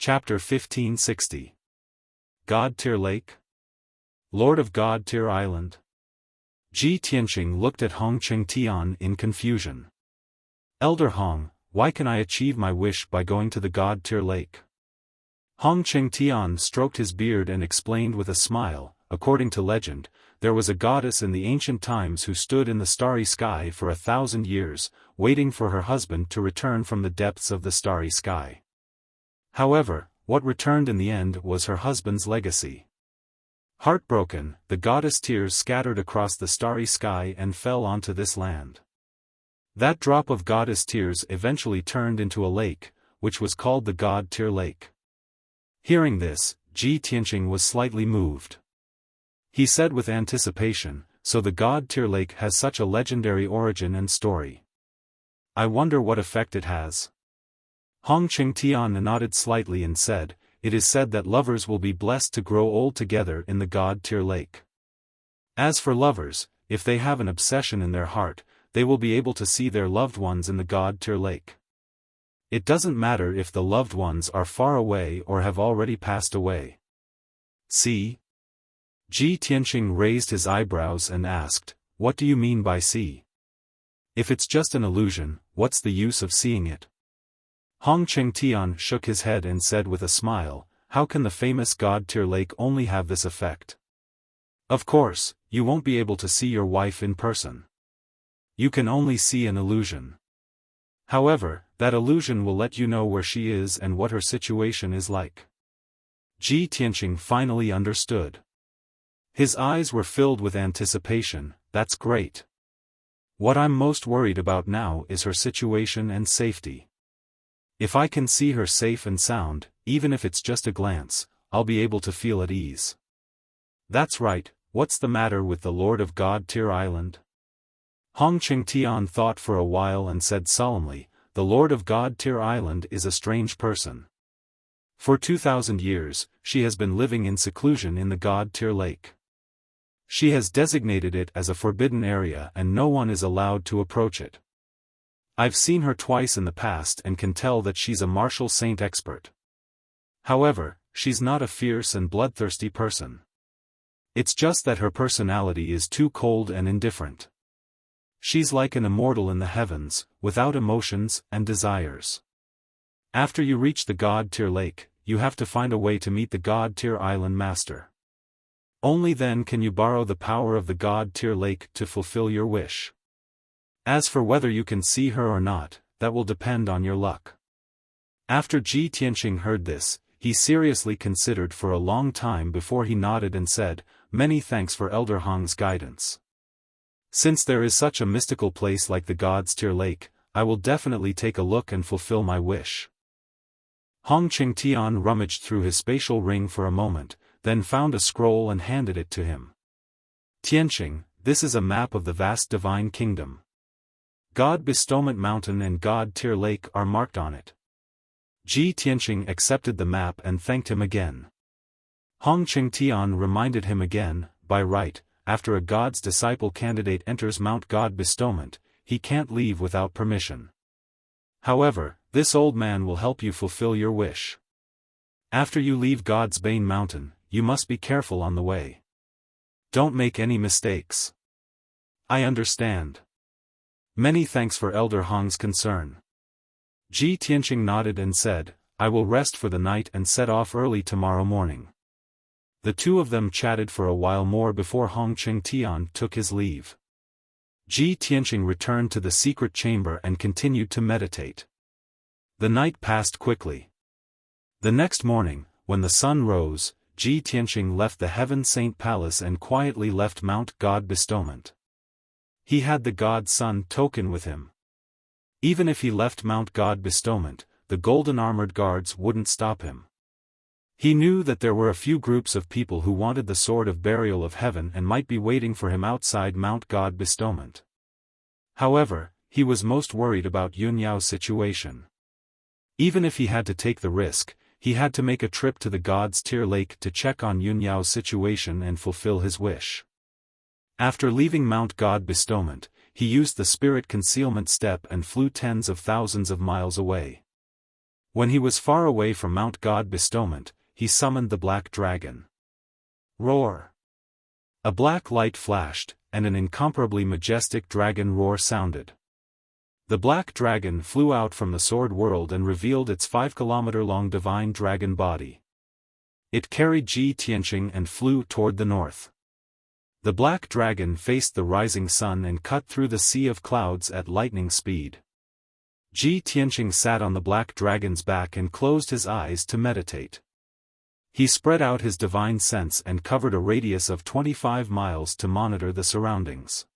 Chapter 1560. God-Tier Lake? Lord of God-Tier Island? Ji Tianqing looked at Hong Qingtian in confusion. Elder Hong, why can I achieve my wish by going to the God-Tier Lake? Hong Qingtian stroked his beard and explained with a smile, according to legend, there was a goddess in the ancient times who stood in the starry sky for 1,000 years, waiting for her husband to return from the depths of the starry sky. However, what returned in the end was her husband's legacy. Heartbroken, the goddess' tears scattered across the starry sky and fell onto this land. That drop of goddess tears eventually turned into a lake, which was called the God-Tier Lake. Hearing this, Ji Tianqing was slightly moved. He said with anticipation, so the God-Tier Lake has such a legendary origin and story. I wonder what effect it has. Hong Qingtian nodded slightly and said, it is said that lovers will be blessed to grow old together in the God-Tier Lake. As for lovers, if they have an obsession in their heart, they will be able to see their loved ones in the God-Tier Lake. It doesn't matter if the loved ones are far away or have already passed away. See? Ji Tianqing raised his eyebrows and asked, what do you mean by see? If it's just an illusion, what's the use of seeing it? Hong Qingtian shook his head and said with a smile, how can the famous God-Tier Lake only have this effect? Of course, you won't be able to see your wife in person. You can only see an illusion. However, that illusion will let you know where she is and what her situation is like. Ji Tianqing finally understood. His eyes were filled with anticipation. That's great. What I'm most worried about now is her situation and safety. If I can see her safe and sound, even if it's just a glance, I'll be able to feel at ease. That's right, what's the matter with the Lord of God-Tier Island? Hong Qingtian thought for a while and said solemnly, the Lord of God-Tier Island is a strange person. For 2,000 years, she has been living in seclusion in the God-Tier Lake. She has designated it as a forbidden area and no one is allowed to approach it. I've seen her twice in the past and can tell that she's a martial saint expert. However, she's not a fierce and bloodthirsty person. It's just that her personality is too cold and indifferent. She's like an immortal in the heavens, without emotions and desires. After you reach the God-Tier Lake, you have to find a way to meet the God-Tier Island Master. Only then can you borrow the power of the God-Tier Lake to fulfill your wish. As for whether you can see her or not, that will depend on your luck. After Ji Tianqing heard this, he seriously considered for a long time before he nodded and said, many thanks for Elder Hong's guidance. Since there is such a mystical place like the God-Tier Lake, I will definitely take a look and fulfill my wish. Hong Qingtian rummaged through his spatial ring for a moment, then found a scroll and handed it to him. Tianqing, this is a map of the vast divine kingdom. God Bestowment Mountain and God-Tier Lake are marked on it. Ji Tianqing accepted the map and thanked him again. Hong Qingtian reminded him again, by right, after a God's disciple candidate enters Mount God Bestowment, he can't leave without permission. However, this old man will help you fulfill your wish. After you leave God's Bane Mountain, you must be careful on the way. Don't make any mistakes. I understand. Many thanks for Elder Hong's concern. Ji Tianqing nodded and said, I will rest for the night and set off early tomorrow morning. The two of them chatted for a while more before Hong Qingtian took his leave. Ji Tianqing returned to the secret chamber and continued to meditate. The night passed quickly. The next morning, when the sun rose, Ji Tianqing left the Heaven Saint Palace and quietly left Mount God Bestowment. He had the God Sun token with him. Even if he left Mount God Bestowment, the golden armored guards wouldn't stop him. He knew that there were a few groups of people who wanted the Sword of Burial of Heaven and might be waiting for him outside Mount God Bestowment. However, he was most worried about Yunyao's situation. Even if he had to take the risk, he had to make a trip to the God-Tier Lake to check on Yunyao's situation and fulfill his wish. After leaving Mount God Bestowment, he used the spirit concealment step and flew tens of thousands of miles away. When he was far away from Mount God Bestowment, he summoned the black dragon. Roar! A black light flashed, and an incomparably majestic dragon roar sounded. The black dragon flew out from the sword world and revealed its 5-kilometer-long divine dragon body. It carried Ji Tianqing and flew toward the north. The black dragon faced the rising sun and cut through the sea of clouds at lightning speed. Ji Tianqing sat on the black dragon's back and closed his eyes to meditate. He spread out his divine sense and covered a radius of 25 miles to monitor the surroundings.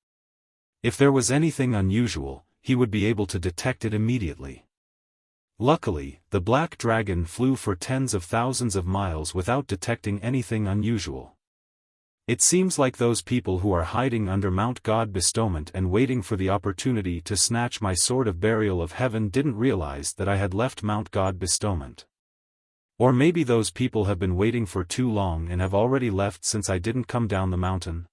If there was anything unusual, he would be able to detect it immediately. Luckily, the black dragon flew for tens of thousands of miles without detecting anything unusual. It seems like those people who are hiding under Mount God Bestowment and waiting for the opportunity to snatch my sword of burial of heaven didn't realize that I had left Mount God Bestowment. Or maybe those people have been waiting for too long and have already left since I didn't come down the mountain.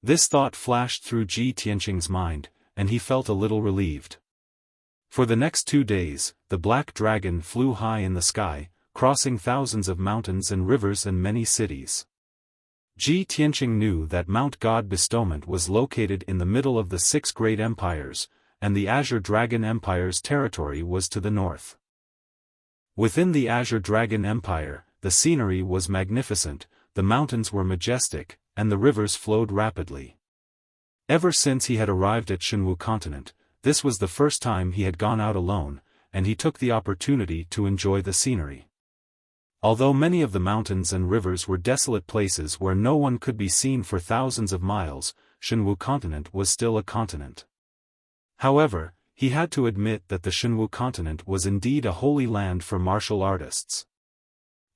This thought flashed through Ji Tianqing's mind, and he felt a little relieved. For the next 2 days, the black dragon flew high in the sky, crossing thousands of mountains and rivers and many cities. Ji Tianqing knew that Mount God Bestowment was located in the middle of the 6 great empires, and the Azure Dragon Empire's territory was to the north. Within the Azure Dragon Empire, the scenery was magnificent, the mountains were majestic, and the rivers flowed rapidly. Ever since he had arrived at Shenwu continent, this was the first time he had gone out alone, and he took the opportunity to enjoy the scenery. Although many of the mountains and rivers were desolate places where no one could be seen for thousands of miles, Shenwu continent was still a continent. However, he had to admit that the Shenwu continent was indeed a holy land for martial artists.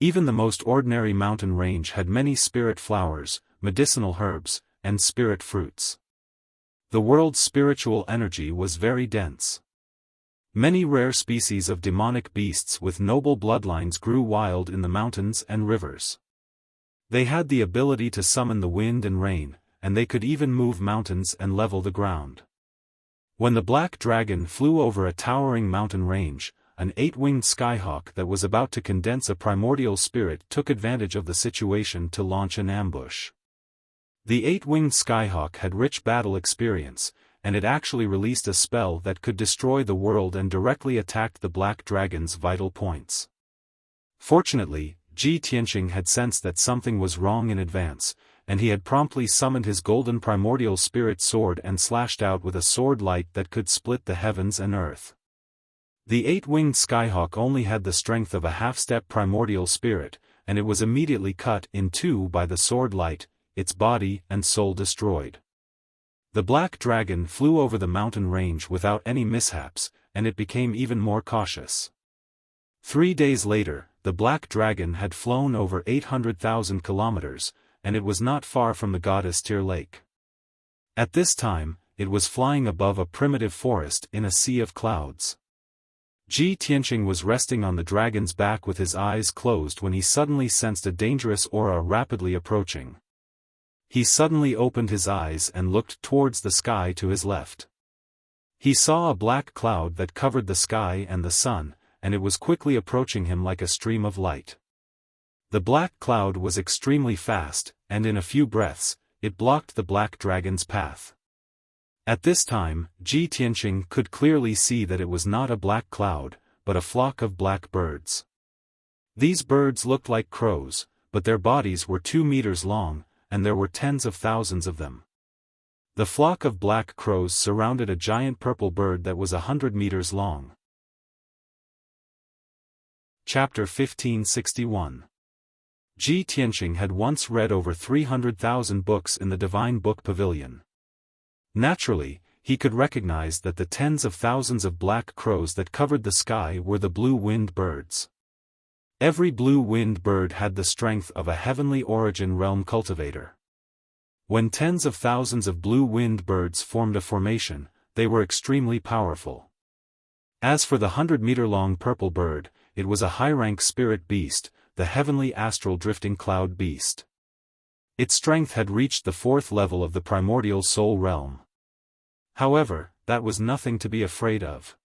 Even the most ordinary mountain range had many spirit flowers, medicinal herbs, and spirit fruits. The world's spiritual energy was very dense. Many rare species of demonic beasts with noble bloodlines grew wild in the mountains and rivers. They had the ability to summon the wind and rain, and they could even move mountains and level the ground. When the black dragon flew over a towering mountain range, an 8-winged skyhawk that was about to condense a primordial spirit took advantage of the situation to launch an ambush. The 8-winged skyhawk had rich battle experience, and it actually released a spell that could destroy the world and directly attacked the black dragon's vital points. Fortunately, Ji Tianqing had sensed that something was wrong in advance, and he had promptly summoned his golden primordial spirit sword and slashed out with a sword light that could split the heavens and earth. The 8-winged skyhawk only had the strength of a half-step primordial spirit, and it was immediately cut in two by the sword light, its body and soul destroyed. The black dragon flew over the mountain range without any mishaps, and it became even more cautious. 3 days later, the black dragon had flown over 800,000 kilometers, and it was not far from the goddess Tier Lake. At this time, it was flying above a primitive forest in a sea of clouds. Ji Tianqing was resting on the dragon's back with his eyes closed when he suddenly sensed a dangerous aura rapidly approaching. He suddenly opened his eyes and looked towards the sky to his left. He saw a black cloud that covered the sky and the sun, and it was quickly approaching him like a stream of light. The black cloud was extremely fast, and in a few breaths, it blocked the black dragon's path. At this time, Ji Tianqing could clearly see that it was not a black cloud, but a flock of black birds. These birds looked like crows, but their bodies were 2 meters long, and there were tens of thousands of them. The flock of black crows surrounded a giant purple bird that was 100 meters long. Chapter 1561. Ji Tianqing had once read over 300,000 books in the Divine Book Pavilion. Naturally, he could recognize that the tens of thousands of black crows that covered the sky were the blue-winged birds. Every blue-winged bird had the strength of a heavenly origin realm cultivator. When tens of thousands of blue-winged birds formed a formation, they were extremely powerful. As for the 100-meter-long purple bird, it was a high-rank spirit beast, the heavenly astral drifting cloud beast. Its strength had reached the 4th level of the primordial soul realm. However, that was nothing to be afraid of.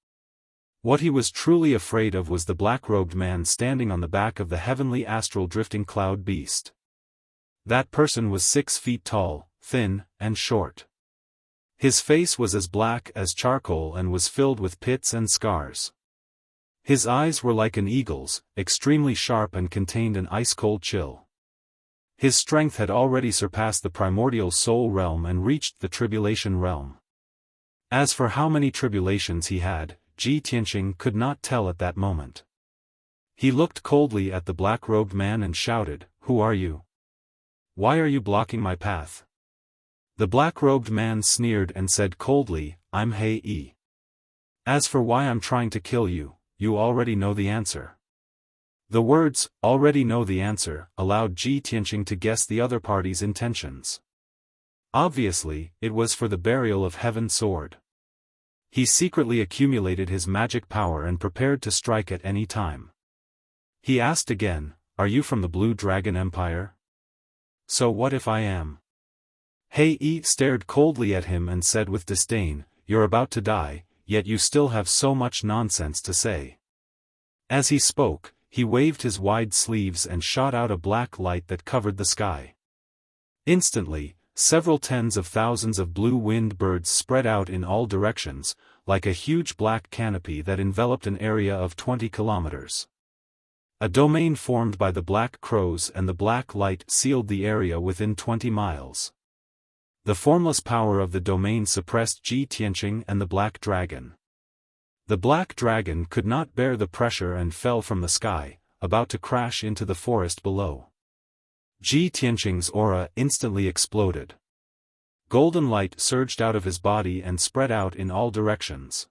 What he was truly afraid of was the black-robed man standing on the back of the heavenly astral drifting cloud beast. That person was 6 feet tall, thin, and short. His face was as black as charcoal and was filled with pits and scars. His eyes were like an eagle's, extremely sharp and contained an ice-cold chill. His strength had already surpassed the primordial soul realm and reached the tribulation realm. As for how many tribulations he had, Ji Tianqing could not tell at that moment. He looked coldly at the black-robed man and shouted, "Who are you? Why are you blocking my path?" The black-robed man sneered and said coldly, "I'm He Yi. As for why I'm trying to kill you, you already know the answer." The words, "already know the answer," allowed Ji Tianqing to guess the other party's intentions. Obviously, it was for the burial of Heaven Sword. He secretly accumulated his magic power and prepared to strike at any time. He asked again, "Are you from the Blue Dragon Empire?" "So what if I am?" He Yi stared coldly at him and said with disdain, "You're about to die, yet you still have so much nonsense to say." As he spoke, he waved his wide sleeves and shot out a black light that covered the sky. Instantly, several tens of thousands of blue-winged birds spread out in all directions, like a huge black canopy that enveloped an area of 20 kilometers. A domain formed by the black crows and the black light sealed the area within 20 miles. The formless power of the domain suppressed Ji Tianqing and the black dragon. The black dragon could not bear the pressure and fell from the sky, about to crash into the forest below. Ji Tianqing's aura instantly exploded. Golden light surged out of his body and spread out in all directions.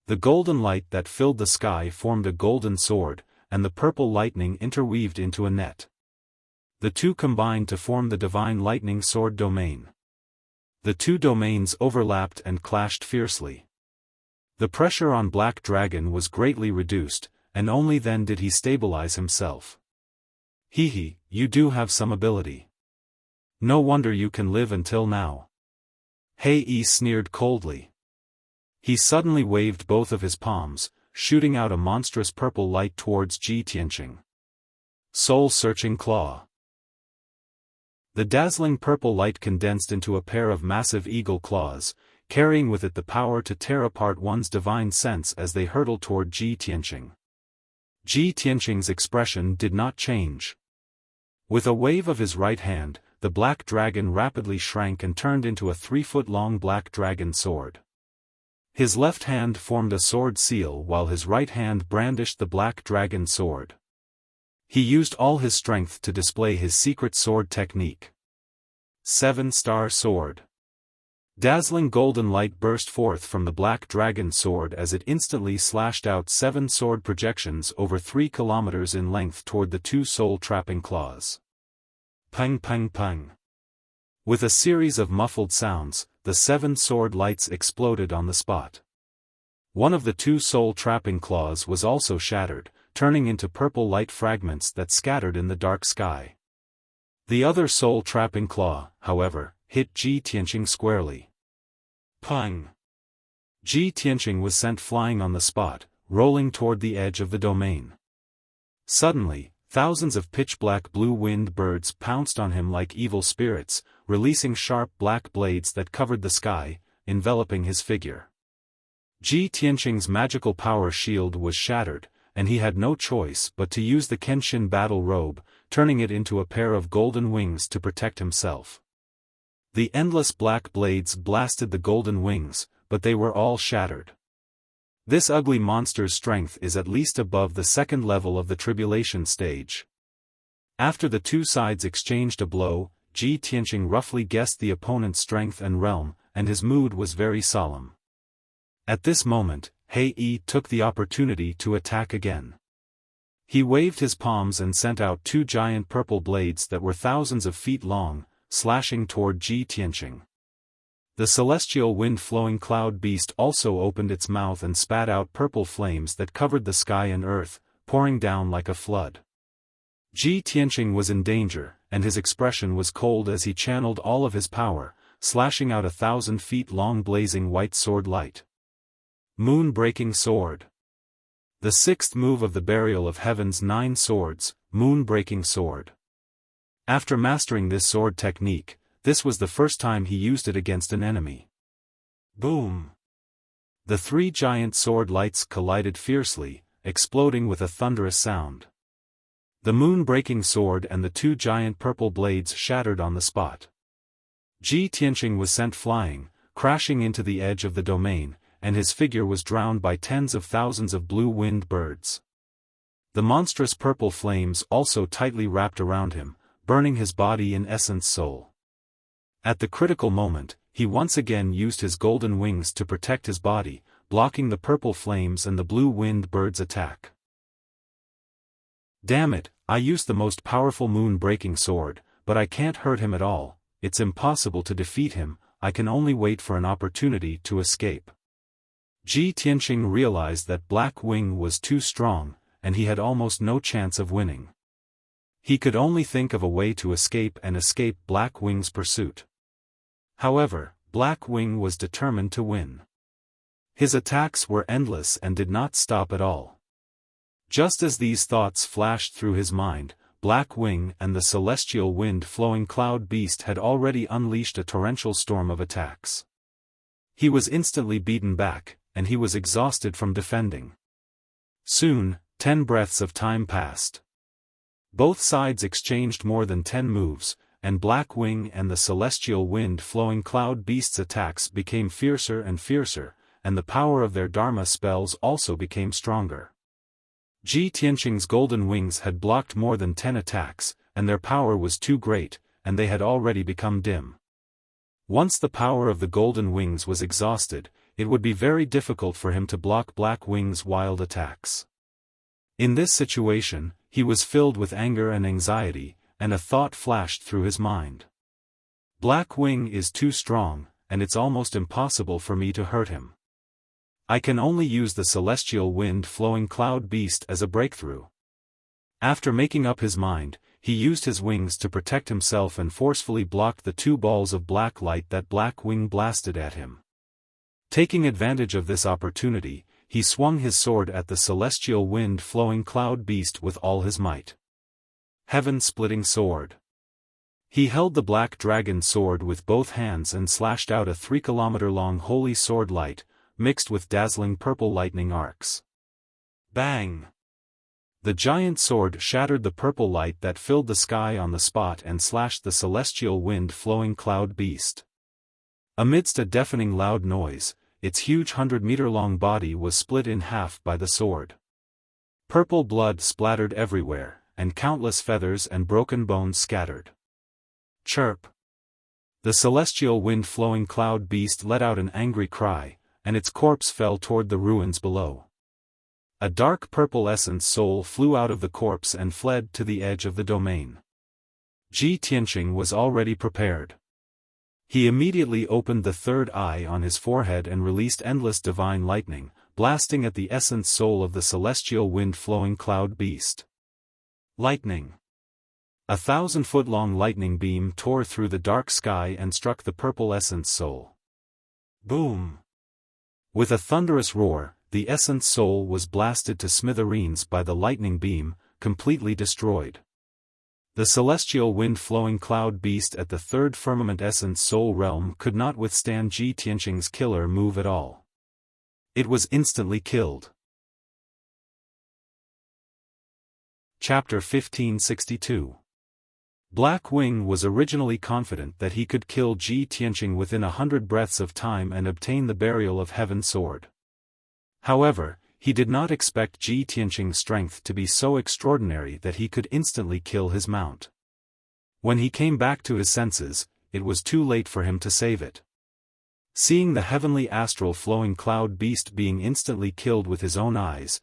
The golden light that filled the sky formed a golden sword, and the purple lightning interweaved into a net. The two combined to form the divine lightning sword domain. The two domains overlapped and clashed fiercely. The pressure on Black Dragon was greatly reduced, and only then did he stabilize himself. "Hehe, you do have some ability. No wonder you can live until now." He Yi sneered coldly. He suddenly waved both of his palms, shooting out a monstrous purple light towards Ji Tianqing. Soul-searching claw. The dazzling purple light condensed into a pair of massive eagle claws, carrying with it the power to tear apart one's divine sense as they hurtled toward Ji Tianqing. Ji Tianqing's expression did not change. With a wave of his right hand, the black dragon rapidly shrank and turned into a 3-foot-long black dragon sword. His left hand formed a sword seal while his right hand brandished the black dragon sword. He used all his strength to display his secret sword technique. 7-star sword. Dazzling golden light burst forth from the black dragon sword as it instantly slashed out 7 sword projections over 3 kilometers in length toward the 2 soul-trapping claws. Pang pang pang. With a series of muffled sounds, the 7 sword lights exploded on the spot. One of the 2 soul-trapping claws was also shattered, turning into purple light fragments that scattered in the dark sky. The other soul-trapping claw, however, hit Ji Tianqing squarely. Pang! Ji Tianqing was sent flying on the spot, rolling toward the edge of the domain. Suddenly, thousands of pitch-black blue-winged birds pounced on him like evil spirits, releasing sharp black blades that covered the sky, enveloping his figure. Ji Tianqing's magical power shield was shattered, and he had no choice but to use the Kenshin battle robe, turning it into a pair of golden wings to protect himself. The endless black blades blasted the golden wings, but they were all shattered. This ugly monster's strength is at least above the 2nd level of the tribulation stage. After the 2 sides exchanged a blow, Ji Tianqing roughly guessed the opponent's strength and realm, and his mood was very solemn. At this moment, He Yi took the opportunity to attack again. He waved his palms and sent out 2 giant purple blades that were thousands of feet long, slashing toward Ji Tianqing. The celestial wind-flowing cloud beast also opened its mouth and spat out purple flames that covered the sky and earth, pouring down like a flood. Ji Tianqing was in danger, and his expression was cold as he channeled all of his power, slashing out 1,000 feet long blazing white sword light. Moon-breaking sword. The sixth move of the burial of heaven's 9 swords, moon-breaking sword. After mastering this sword technique, this was the first time he used it against an enemy. Boom! The 3 giant sword lights collided fiercely, exploding with a thunderous sound. The moon-breaking sword and the 2 giant purple blades shattered on the spot. Ji Tianqing was sent flying, crashing into the edge of the domain, and his figure was drowned by tens of thousands of blue-winged birds. The monstrous purple flames also tightly wrapped around him, burning his body in essence soul. At the critical moment, he once again used his golden wings to protect his body, blocking the purple flames and the blue-winged birds' attack. Damn it, I used the most powerful moon-breaking sword, but I can't hurt him at all. It's impossible to defeat him, I can only wait for an opportunity to escape. Ji Tianqing realized that Black Wing was too strong, and he had almost no chance of winning. He could only think of a way to escape Black Wing's pursuit. However, Black Wing was determined to win. His attacks were endless and did not stop at all. Just as these thoughts flashed through his mind, Black Wing and the celestial wind-flowing cloud beast had already unleashed a torrential storm of attacks. He was instantly beaten back, and he was exhausted from defending. Soon, 10 breaths of time passed. Both sides exchanged more than 10 moves, and Black Wing and the celestial wind-flowing cloud beast's attacks became fiercer and fiercer, and the power of their Dharma spells also became stronger. Ji Tianqing's golden wings had blocked more than 10 attacks, and their power was too great, and they had already become dim. Once the power of the golden wings was exhausted, it would be very difficult for him to block Black Wing's wild attacks. In this situation, he was filled with anger and anxiety, and a thought flashed through his mind. Black Wing is too strong, and it's almost impossible for me to hurt him. I can only use the celestial wind-flowing cloud beast as a breakthrough. After making up his mind, he used his wings to protect himself and forcefully blocked the 2 balls of black light that Black Wing blasted at him. Taking advantage of this opportunity, he swung his sword at the celestial wind-flowing cloud beast with all his might. Heaven-splitting sword. He held the black dragon sword with both hands and slashed out a 3-kilometer-long holy sword light, mixed with dazzling purple lightning arcs. Bang! The giant sword shattered the purple light that filled the sky on the spot and slashed the celestial wind-flowing cloud beast. Amidst a deafening loud noise, its huge 100-meter-long body was split in half by the sword. Purple blood splattered everywhere, and countless feathers and broken bones scattered. Chirp! The celestial wind-flowing cloud beast let out an angry cry, and its corpse fell toward the ruins below. A dark purple essence soul flew out of the corpse and fled to the edge of the domain. Ji Tianqing was already prepared. He immediately opened the 3rd eye on his forehead and released endless divine lightning, blasting at the essence soul of the celestial wind-flowing cloud beast. Lightning. A 1,000-foot-long lightning beam tore through the dark sky and struck the purple essence soul. Boom! With a thunderous roar, the essence soul was blasted to smithereens by the lightning beam, completely destroyed. The celestial wind-flowing cloud beast at the 3rd firmament essence soul realm could not withstand Ji Tianqing's killer move at all. It was instantly killed. Chapter 1562. Black Wing was originally confident that he could kill Ji Tianqing within 100 breaths of time and obtain the burial of Heaven Sword. However, he did not expect Ji Tianqing's strength to be so extraordinary that he could instantly kill his mount. When he came back to his senses, it was too late for him to save it. Seeing the heavenly astral flowing cloud beast being instantly killed with his own eyes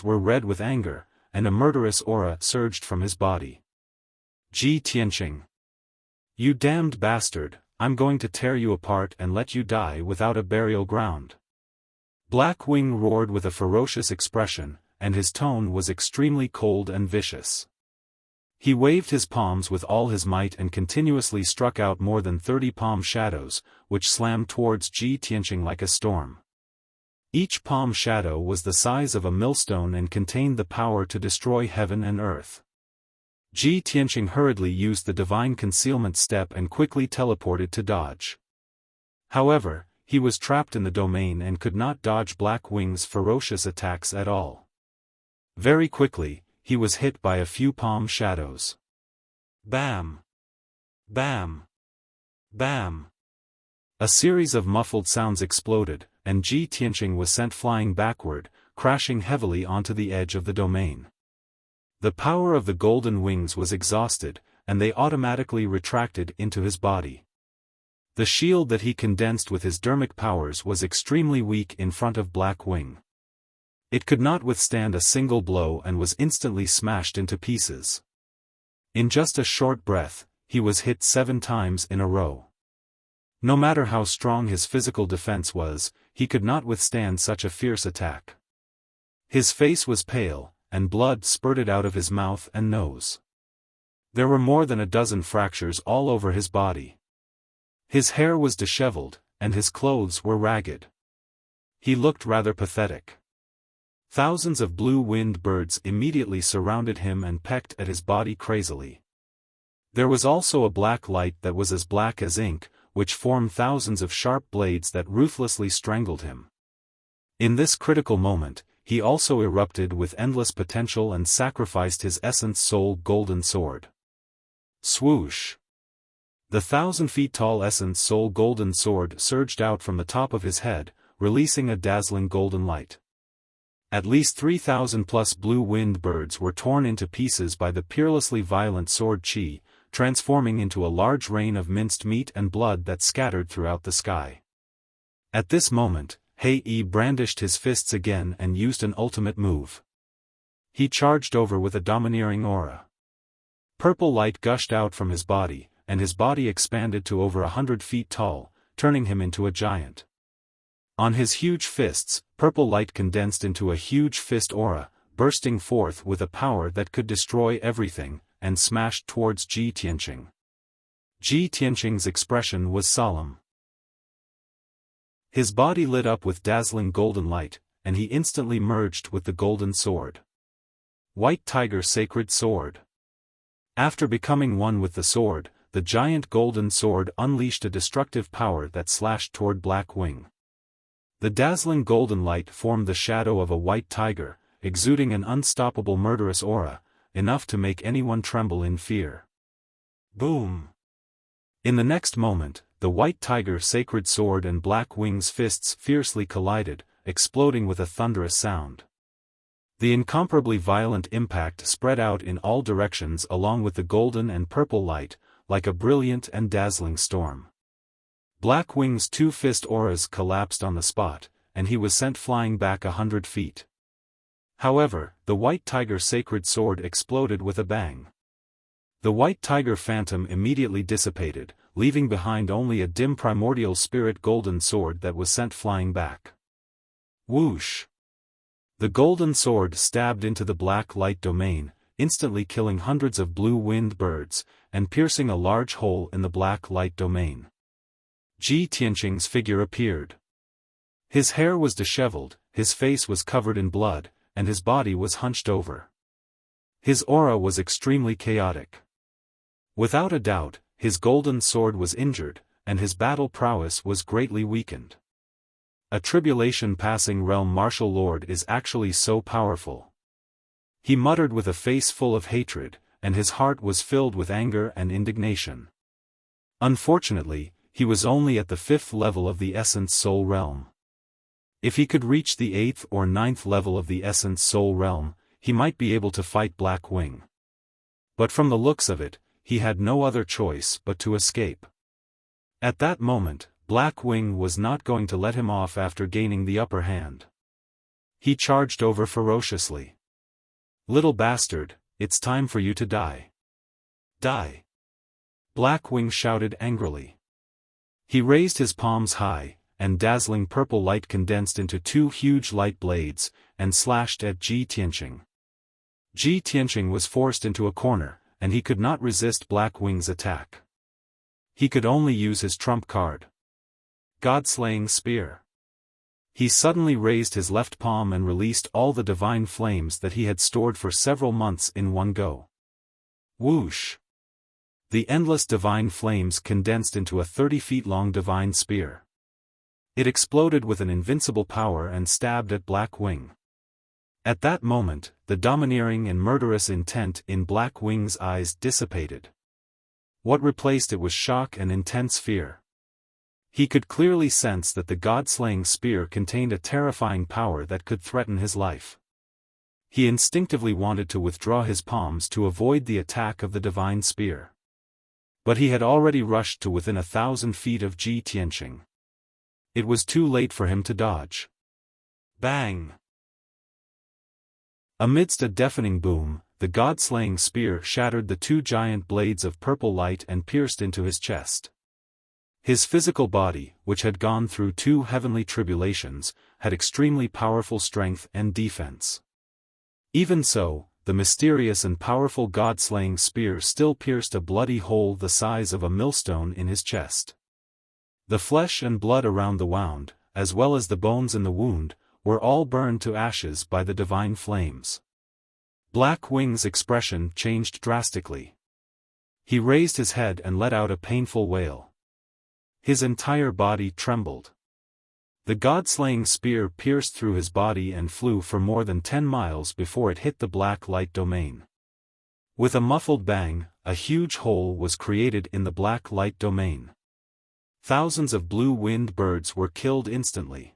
were red with anger, and a murderous aura surged from his body. Ji Tianqing. You damned bastard, I'm going to tear you apart and let you die without a burial ground. Black Wing roared with a ferocious expression, and his tone was extremely cold and vicious. He waved his palms with all his might and continuously struck out more than 30 palm shadows, which slammed towards Ji Tianqing like a storm. Each palm shadow was the size of a millstone and contained the power to destroy heaven and earth. Ji Tianqing hurriedly used the divine concealment step and quickly teleported to dodge. However, he was trapped in the domain and could not dodge Black Wing's ferocious attacks at all. Very quickly, he was hit by a few palm shadows. Bam! Bam! Bam! A series of muffled sounds exploded, and Ji Tianqing was sent flying backward, crashing heavily onto the edge of the domain. The power of the golden wings was exhausted, and they automatically retracted into his body. The shield that he condensed with his dermic powers was extremely weak in front of Black Wing. It could not withstand a single blow and was instantly smashed into pieces. In just a short breath, he was hit 7 times in a row. No matter how strong his physical defense was, he could not withstand such a fierce attack. His face was pale, and blood spurted out of his mouth and nose. There were more than a dozen fractures all over his body. His hair was disheveled, and his clothes were ragged. He looked rather pathetic. Thousands of blue-winged birds immediately surrounded him and pecked at his body crazily. There was also a black light that was as black as ink, which formed thousands of sharp blades that ruthlessly strangled him. In this critical moment, he also erupted with endless potential and sacrificed his essence soul golden sword. Swoosh! The 1,000 feet tall essence soul golden sword surged out from the top of his head, releasing a dazzling golden light. At least 3,000 plus blue-winged birds were torn into pieces by the peerlessly violent sword chi, transforming into a large rain of minced meat and blood that scattered throughout the sky. At this moment, Hei Yi brandished his fists again and used an ultimate move. He charged over with a domineering aura. Purple light gushed out from his body, and his body expanded to over 100 feet tall, turning him into a giant. On his huge fists, purple light condensed into a huge fist aura, bursting forth with a power that could destroy everything, and smashed towards Ji Tianqing. Ji Tianqing's expression was solemn. His body lit up with dazzling golden light, and he instantly merged with the golden sword. White Tiger Sacred Sword. After becoming one with the sword, the giant golden sword unleashed a destructive power that slashed toward Black Wing. The dazzling golden light formed the shadow of a white tiger, exuding an unstoppable murderous aura, enough to make anyone tremble in fear. Boom! In the next moment, the white tiger sacred sword and Black Wing's fists fiercely collided, exploding with a thunderous sound. The incomparably violent impact spread out in all directions along with the golden and purple light, like a brilliant and dazzling storm. Black Wing's 2 fist auras collapsed on the spot, and he was sent flying back 100 feet. However, the white tiger sacred sword exploded with a bang. The white tiger phantom immediately dissipated, leaving behind only a dim primordial spirit golden sword that was sent flying back. Whoosh! The golden sword stabbed into the black light domain, instantly killing hundreds of blue-winged birds, and piercing a large hole in the black light domain. Ji Tianqing's figure appeared. His hair was disheveled, his face was covered in blood, and his body was hunched over. His aura was extremely chaotic. Without a doubt, his golden sword was injured, and his battle prowess was greatly weakened. A tribulation-passing realm martial lord is actually so powerful. He muttered with a face full of hatred, and his heart was filled with anger and indignation. Unfortunately, he was only at the 5th level of the Essence Soul Realm. If he could reach the 8th or 9th level of the Essence Soul Realm, he might be able to fight Black Wing. But from the looks of it, he had no other choice but to escape. At that moment, Black Wing was not going to let him off after gaining the upper hand. He charged over ferociously. "Little bastard, it's time for you to die. Die!" Black Wing shouted angrily. He raised his palms high, and dazzling purple light condensed into 2 huge light blades, and slashed at Ji Tianqing. Ji Tianqing was forced into a corner, and he could not resist Black Wing's attack. He could only use his trump card. God-slaying spear. He suddenly raised his left palm and released all the divine flames that he had stored for several months in one go. Whoosh! The endless divine flames condensed into a 30-feet-long divine spear. It exploded with an invincible power and stabbed at Black Wing. At that moment, the domineering and murderous intent in Black Wing's eyes dissipated. What replaced it was shock and intense fear. He could clearly sense that the god-slaying spear contained a terrifying power that could threaten his life. He instinctively wanted to withdraw his palms to avoid the attack of the divine spear. But he had already rushed to within 1,000 feet of Ji Tianqing. It was too late for him to dodge. Bang! Amidst a deafening boom, the god-slaying spear shattered the two giant blades of purple light and pierced into his chest. His physical body, which had gone through 2 heavenly tribulations, had extremely powerful strength and defense. Even so, the mysterious and powerful god-slaying spear still pierced a bloody hole the size of a millstone in his chest. The flesh and blood around the wound, as well as the bones in the wound, were all burned to ashes by the divine flames. Black Wing's expression changed drastically. He raised his head and let out a painful wail. His entire body trembled. The god-slaying spear pierced through his body and flew for more than 10 miles before it hit the black light domain. With a muffled bang, a huge hole was created in the black light domain. Thousands of blue-winged birds were killed instantly.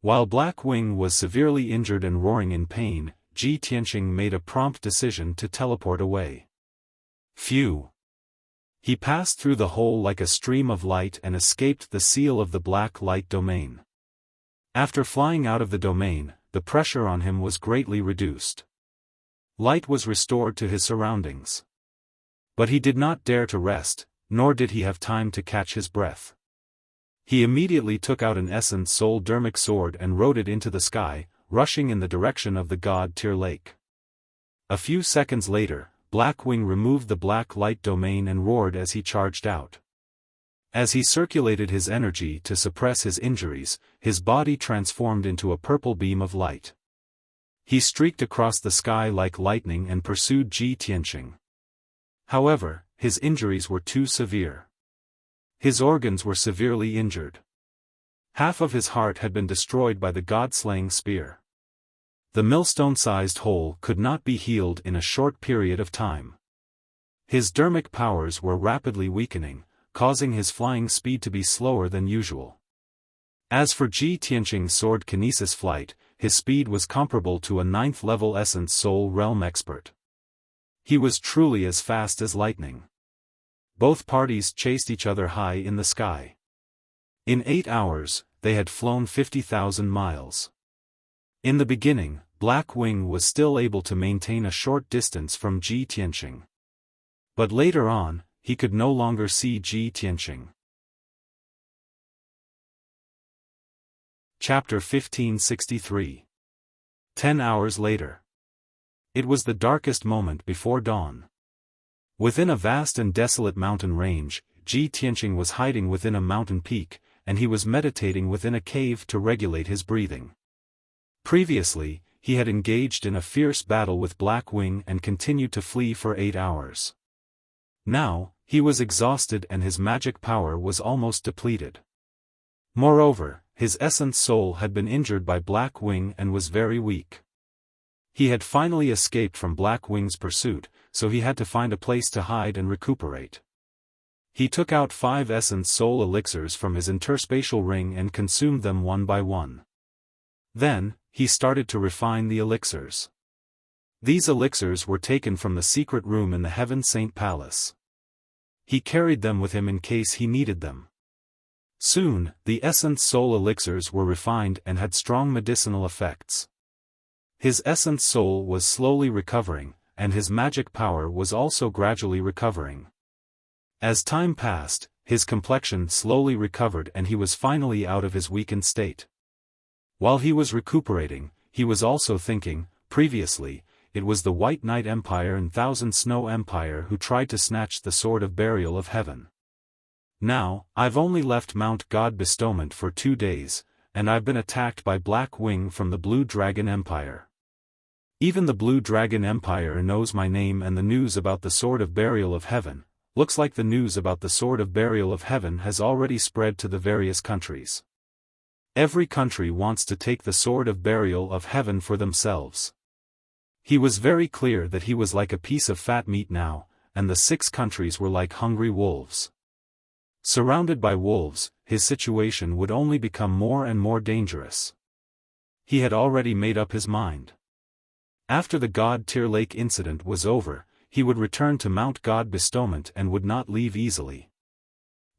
While Black Wing was severely injured and roaring in pain, Ji Tianqing made a prompt decision to teleport away. Phew! He passed through the hole like a stream of light and escaped the seal of the black light domain. After flying out of the domain, the pressure on him was greatly reduced. Light was restored to his surroundings. But he did not dare to rest, nor did he have time to catch his breath. He immediately took out an essence soul dermic sword and rode it into the sky, rushing in the direction of the god-tier lake. A few seconds later, Black Wing removed the black light domain and roared as he charged out. As he circulated his energy to suppress his injuries, his body transformed into a purple beam of light. He streaked across the sky like lightning and pursued Ji Tianqing. However, his injuries were too severe. His organs were severely injured. Half of his heart had been destroyed by the god-slaying spear. The millstone-sized hole could not be healed in a short period of time. His dermic powers were rapidly weakening, causing his flying speed to be slower than usual. As for Ji Tianqing's sword kinesis flight, his speed was comparable to a 9th-level Essence Soul Realm expert. He was truly as fast as lightning. Both parties chased each other high in the sky. In 8 hours, they had flown 50,000 miles. In the beginning, Black Wing was still able to maintain a short distance from Ji Tianqing. But later on, he could no longer see Ji Tianqing. Chapter 1563. 10 hours later. It was the darkest moment before dawn. Within a vast and desolate mountain range, Ji Tianqing was hiding within a mountain peak, and he was meditating within a cave to regulate his breathing. Previously, he had engaged in a fierce battle with Black Wing and continued to flee for 8 hours. Now, he was exhausted and his magic power was almost depleted. Moreover, his essence soul had been injured by Black Wing and was very weak. He had finally escaped from Black Wing's pursuit, so he had to find a place to hide and recuperate. He took out 5 essence soul elixirs from his interspatial ring and consumed them one by one. Then, he started to refine the elixirs. These elixirs were taken from the secret room in the Heaven Saint Palace. He carried them with him in case he needed them. Soon, the essence soul elixirs were refined and had strong medicinal effects. His essence soul was slowly recovering, and his magic power was also gradually recovering. As time passed, his complexion slowly recovered and he was finally out of his weakened state. While he was recuperating, he was also thinking, previously, it was the White Knight Empire and Thousand Snow Empire who tried to snatch the Sword of Burial of Heaven. Now, I've only left Mount God Bestowment for 2 days, and I've been attacked by Black Wing from the Blue Dragon Empire. Even the Blue Dragon Empire knows my name, and the news about the Sword of Burial of Heaven, looks like the news about the Sword of Burial of Heaven has already spread to the various countries. Every country wants to take the Sword of Burial of Heaven for themselves. He was very clear that he was like a piece of fat meat now, and the 6 countries were like hungry wolves. Surrounded by wolves, his situation would only become more and more dangerous. He had already made up his mind. After the God-tier lake incident was over, he would return to Mount God Bestowment and would not leave easily.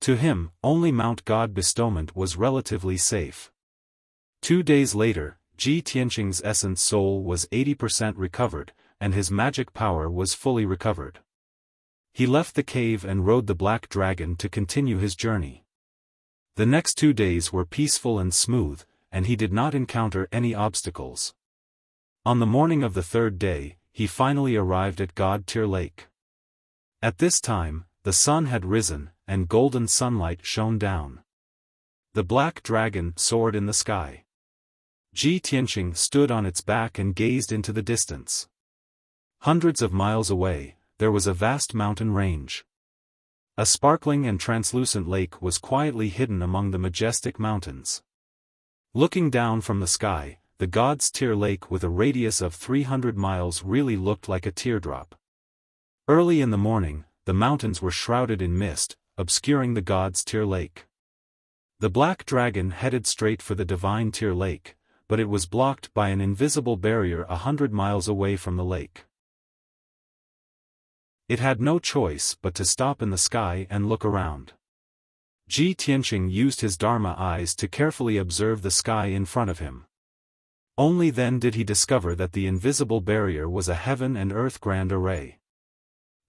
To him, only Mount God Bestowment was relatively safe. 2 days later, Ji Tianqing's essence soul was 80% recovered, and his magic power was fully recovered. He left the cave and rode the Black Dragon to continue his journey. The next 2 days were peaceful and smooth, and he did not encounter any obstacles. On the morning of the 3rd day, he finally arrived at God-tier lake. At this time, the sun had risen, and golden sunlight shone down. The Black Dragon soared in the sky. Ji Tianqing stood on its back and gazed into the distance. Hundreds of miles away, there was a vast mountain range. A sparkling and translucent lake was quietly hidden among the majestic mountains. Looking down from the sky, the God's Tier Lake with a radius of 300 miles really looked like a teardrop. Early in the morning, the mountains were shrouded in mist, obscuring the God's Tier Lake. The Black Dragon headed straight for the Divine Tier Lake, but it was blocked by an invisible barrier 100 miles away from the lake. It had no choice but to stop in the sky and look around. Ji Tianqing used his Dharma eyes to carefully observe the sky in front of him. Only then did he discover that the invisible barrier was a heaven and earth grand array.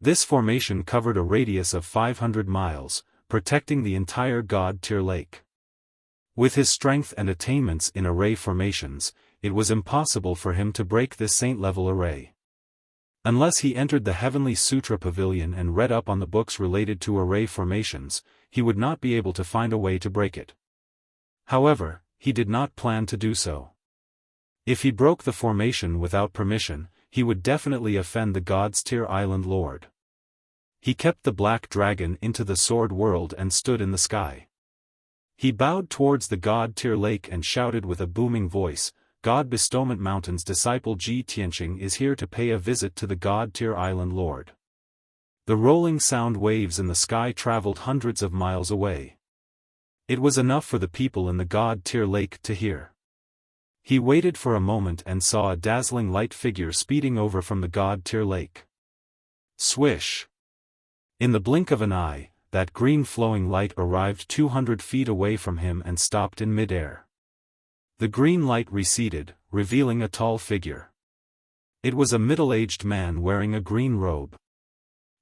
This formation covered a radius of 500 miles, protecting the entire God-tier lake. With his strength and attainments in array formations, it was impossible for him to break this saint-level array. Unless he entered the Heavenly Sutra Pavilion and read up on the books related to array formations, he would not be able to find a way to break it. However, he did not plan to do so. If he broke the formation without permission, he would definitely offend the God's Tier Island Lord. He kept the Black Dragon into the Sword World and stood in the sky. He bowed towards the God-tier lake and shouted with a booming voice, God Bestowment Mountain's disciple Ji Tianqing is here to pay a visit to the God-tier Island Lord. The rolling sound waves in the sky traveled hundreds of miles away. It was enough for the people in the God-tier lake to hear. He waited for a moment and saw a dazzling light figure speeding over from the God-tier lake. Swish! In the blink of an eye, that green flowing light arrived 200 feet away from him and stopped in mid-air. The green light receded, revealing a tall figure. It was a middle-aged man wearing a green robe.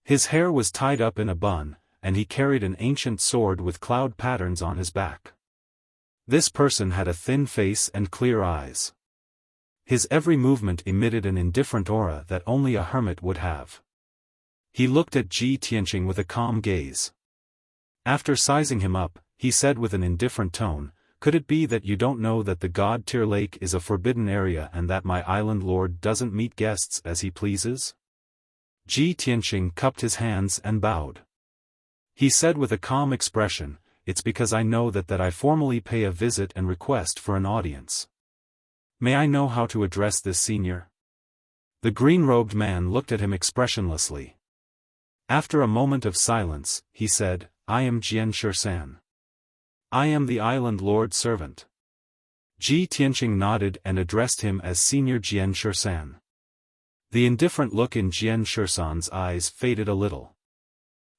His hair was tied up in a bun, and he carried an ancient sword with cloud patterns on his back. This person had a thin face and clear eyes. His every movement emitted an indifferent aura that only a hermit would have. He looked at Ji Tianqing with a calm gaze. After sizing him up, he said with an indifferent tone, could it be that you don't know that the God-tier lake is a forbidden area and that my island lord doesn't meet guests as he pleases? Ji Tianqing cupped his hands and bowed. He said with a calm expression, it's because I know that I formally pay a visit and request for an audience. May I know how to address this senior? The green-robed man looked at him expressionlessly. After a moment of silence, he said, I am Jian Shersan. I am the island lord's servant. Ji Tianqing nodded and addressed him as Senior Jian Shersan. The indifferent look in Jian Shersan's eyes faded a little.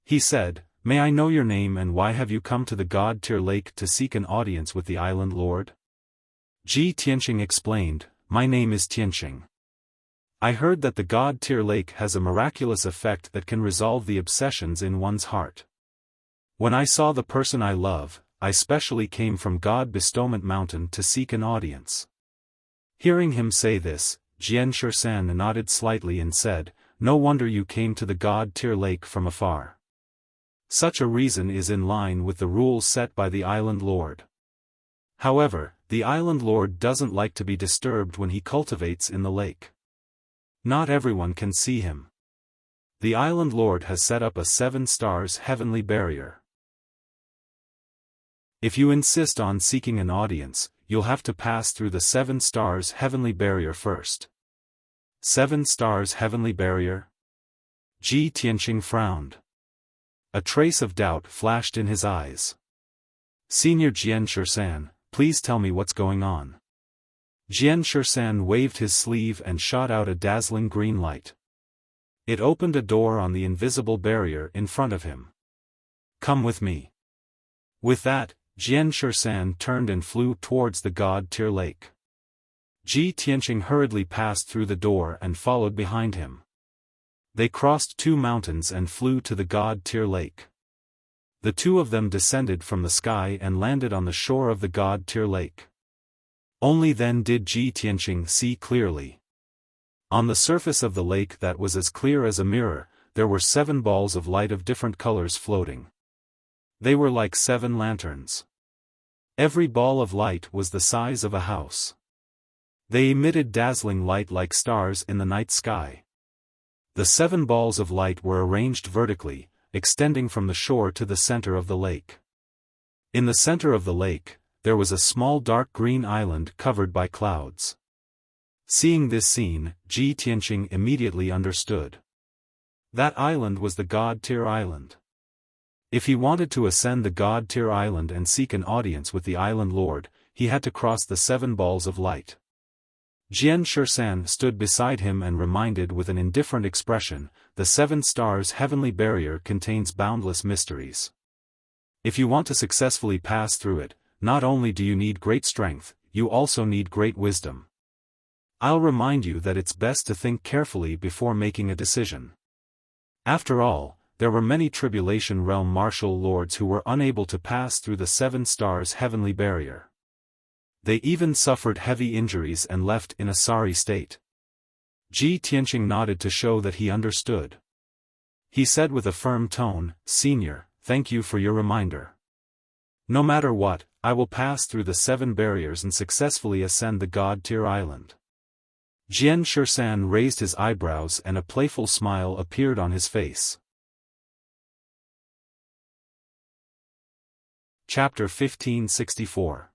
He said, may I know your name and why have you come to the God-tier lake to seek an audience with the island lord? Ji Tianqing explained, my name is Tianqing. I heard that the God-tier lake has a miraculous effect that can resolve the obsessions in one's heart. When I saw the person I love, I specially came from God Bestowment Mountain to seek an audience. Hearing him say this, Jian Shersan nodded slightly and said, no wonder you came to the God-tier lake from afar. Such a reason is in line with the rules set by the island lord. However, the island lord doesn't like to be disturbed when he cultivates in the lake. Not everyone can see him. The island lord has set up a 7 stars heavenly barrier. If you insist on seeking an audience, you'll have to pass through the 7 stars heavenly barrier first. 7 stars heavenly barrier? Ji Tianqing frowned. A trace of doubt flashed in his eyes. Senior Jian Shisan, please tell me what's going on. Jian Shisan waved his sleeve and shot out a dazzling green light. It opened a door on the invisible barrier in front of him. Come with me. With that, Jian Shisan turned and flew towards the God-tier lake. Ji Tianqing hurriedly passed through the door and followed behind him. They crossed 2 mountains and flew to the God-tier lake. The 2 of them descended from the sky and landed on the shore of the God-tier lake. Only then did Ji Tianqing see clearly. On the surface of the lake that was as clear as a mirror, there were 7 balls of light of different colors floating. They were like 7 lanterns. Every ball of light was the size of a house. They emitted dazzling light like stars in the night sky. The 7 balls of light were arranged vertically, extending from the shore to the center of the lake. In the center of the lake, there was a small dark green island covered by clouds. Seeing this scene, Ji Tianqing immediately understood. That island was the God-tier island. If he wanted to ascend the God-tier island and seek an audience with the island lord, he had to cross the 7 balls of light. Jian Shisan stood beside him and reminded with an indifferent expression, the 7 stars heavenly barrier contains boundless mysteries. If you want to successfully pass through it, not only do you need great strength, you also need great wisdom. I'll remind you that it's best to think carefully before making a decision. After all, there were many Tribulation Realm martial lords who were unable to pass through the 7 stars heavenly barrier. They even suffered heavy injuries and left in a sorry state. Ji Tianqing nodded to show that he understood. He said with a firm tone, "Senior, thank you for your reminder. No matter what, I will pass through the 7 barriers and successfully ascend the God-tier island." Jian Shisan raised his eyebrows and a playful smile appeared on his face. Chapter 1564.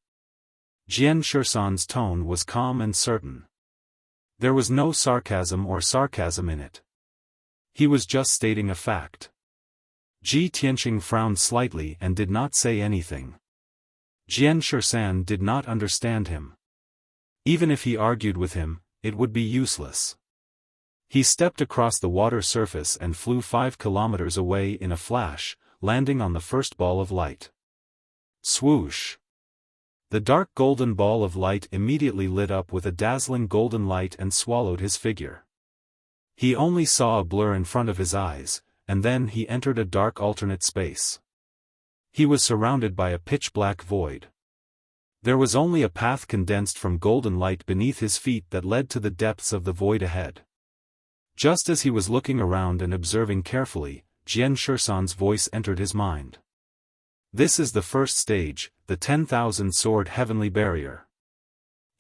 Jian Shisan's tone was calm and certain. There was no sarcasm in it. He was just stating a fact. Ji Tianqing frowned slightly and did not say anything. Jian Shisan did not understand him. Even if he argued with him, it would be useless. He stepped across the water surface and flew 5 kilometers away in a flash, landing on the first ball of light. Swoosh! The dark golden ball of light immediately lit up with a dazzling golden light and swallowed his figure. He only saw a blur in front of his eyes, and then he entered a dark alternate space. He was surrounded by a pitch-black void. There was only a path condensed from golden light beneath his feet that led to the depths of the void ahead. Just as he was looking around and observing carefully, Jian Shisan's voice entered his mind. This is the first stage, the 10,000 sword heavenly barrier.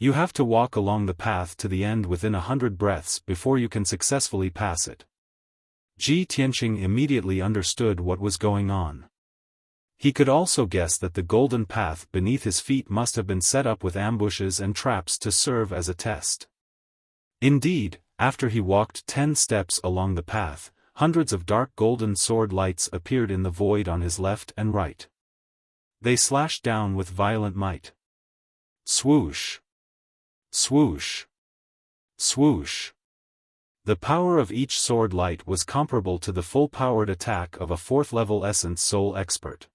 You have to walk along the path to the end within 100 breaths before you can successfully pass it. Ji Tianqing immediately understood what was going on. He could also guess that the golden path beneath his feet must have been set up with ambushes and traps to serve as a test. Indeed, after he walked 10 steps along the path, hundreds of dark golden sword lights appeared in the void on his left and right. They slashed down with violent might. Swoosh! Swoosh! Swoosh! The power of each sword light was comparable to the full-powered attack of a 4th-level Essence Soul expert.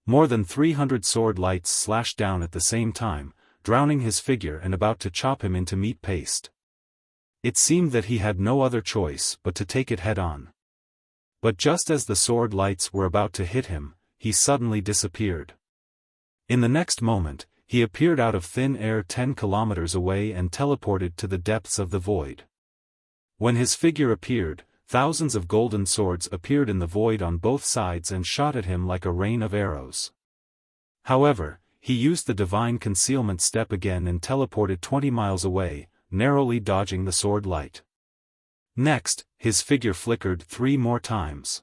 More than 300 sword lights slashed down at the same time, drowning his figure and about to chop him into meat paste. It seemed that he had no other choice but to take it head-on. But just as the sword lights were about to hit him, he suddenly disappeared. In the next moment, he appeared out of thin air 10 kilometers away and teleported to the depths of the void. When his figure appeared, thousands of golden swords appeared in the void on both sides and shot at him like a rain of arrows. However, he used the divine concealment step again and teleported 20 miles away, narrowly dodging the sword light. Next, his figure flickered 3 more times.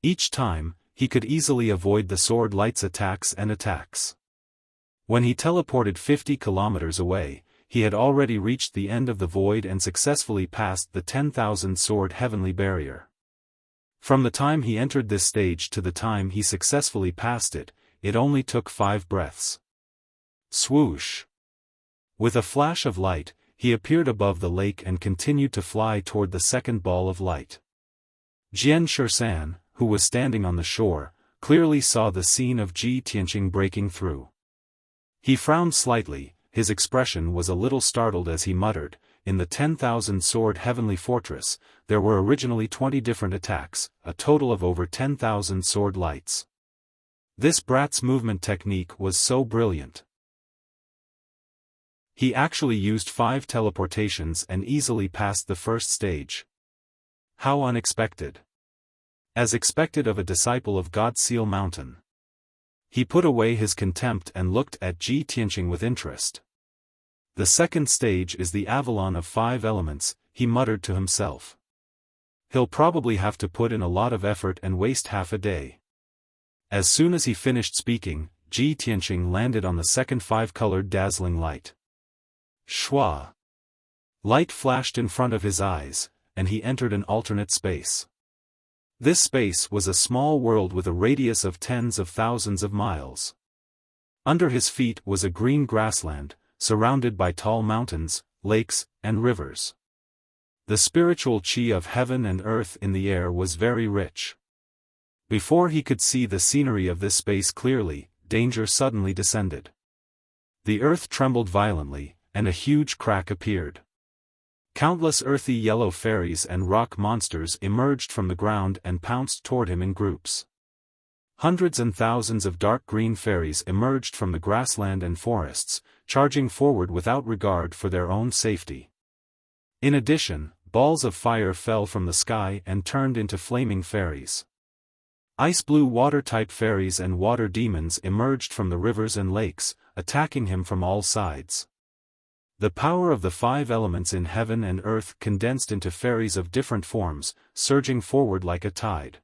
Each time, he could easily avoid the sword light's attacks. When he teleported 50 kilometers away, he had already reached the end of the void and successfully passed the 10,000 sword heavenly barrier. From the time he entered this stage to the time he successfully passed it, it only took 5 breaths. Swoosh! With a flash of light, he appeared above the lake and continued to fly toward the second ball of light. Jian Shisan, who was standing on the shore, clearly saw the scene of Ji Tianqing breaking through. He frowned slightly, his expression was a little startled as he muttered, "In the 10,000 sword heavenly fortress, there were originally 20 different attacks, a total of over 10,000 sword lights. This brat's movement technique was so brilliant. He actually used 5 teleportations and easily passed the first stage. How unexpected. As expected of a disciple of God Seal Mountain." He put away his contempt and looked at Ji Tianqing with interest. "The second stage is the Avalon of 5 elements," he muttered to himself. "He'll probably have to put in a lot of effort and waste half a day." As soon as he finished speaking, Ji Tianqing landed on the second 5-colored dazzling light. Shwa! Light flashed in front of his eyes, and he entered an alternate space. This space was a small world with a radius of tens of thousands of miles. Under his feet was a green grassland, surrounded by tall mountains, lakes, and rivers. The spiritual qi of heaven and earth in the air was very rich. Before he could see the scenery of this space clearly, danger suddenly descended. The earth trembled violently, and a huge crack appeared. Countless earthy yellow fairies and rock monsters emerged from the ground and pounced toward him in groups. Hundreds and thousands of dark green fairies emerged from the grassland and forests, charging forward without regard for their own safety. In addition, balls of fire fell from the sky and turned into flaming fairies. Ice-blue water-type fairies and water demons emerged from the rivers and lakes, attacking him from all sides. The power of the 5 elements in heaven and earth condensed into fairies of different forms, surging forward like a tide.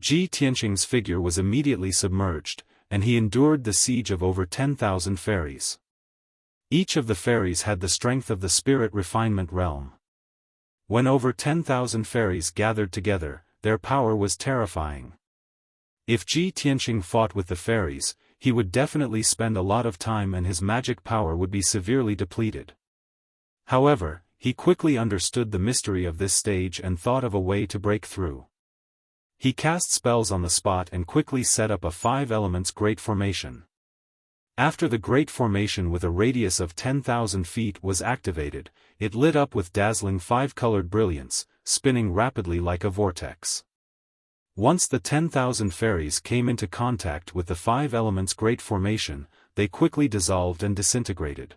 Ji Tianqing's figure was immediately submerged, and he endured the siege of over 10,000 fairies. Each of the fairies had the strength of the spirit refinement realm. When over 10,000 fairies gathered together, their power was terrifying. If Ji Tianqing fought with the fairies, he would definitely spend a lot of time and his magic power would be severely depleted. However, he quickly understood the mystery of this stage and thought of a way to break through. He cast spells on the spot and quickly set up a 5 elements great formation. After the great formation with a radius of 10,000 feet was activated, it lit up with dazzling 5-colored brilliance, spinning rapidly like a vortex. Once the 10,000 fairies came into contact with the 5 elements great formation, they quickly dissolved and disintegrated.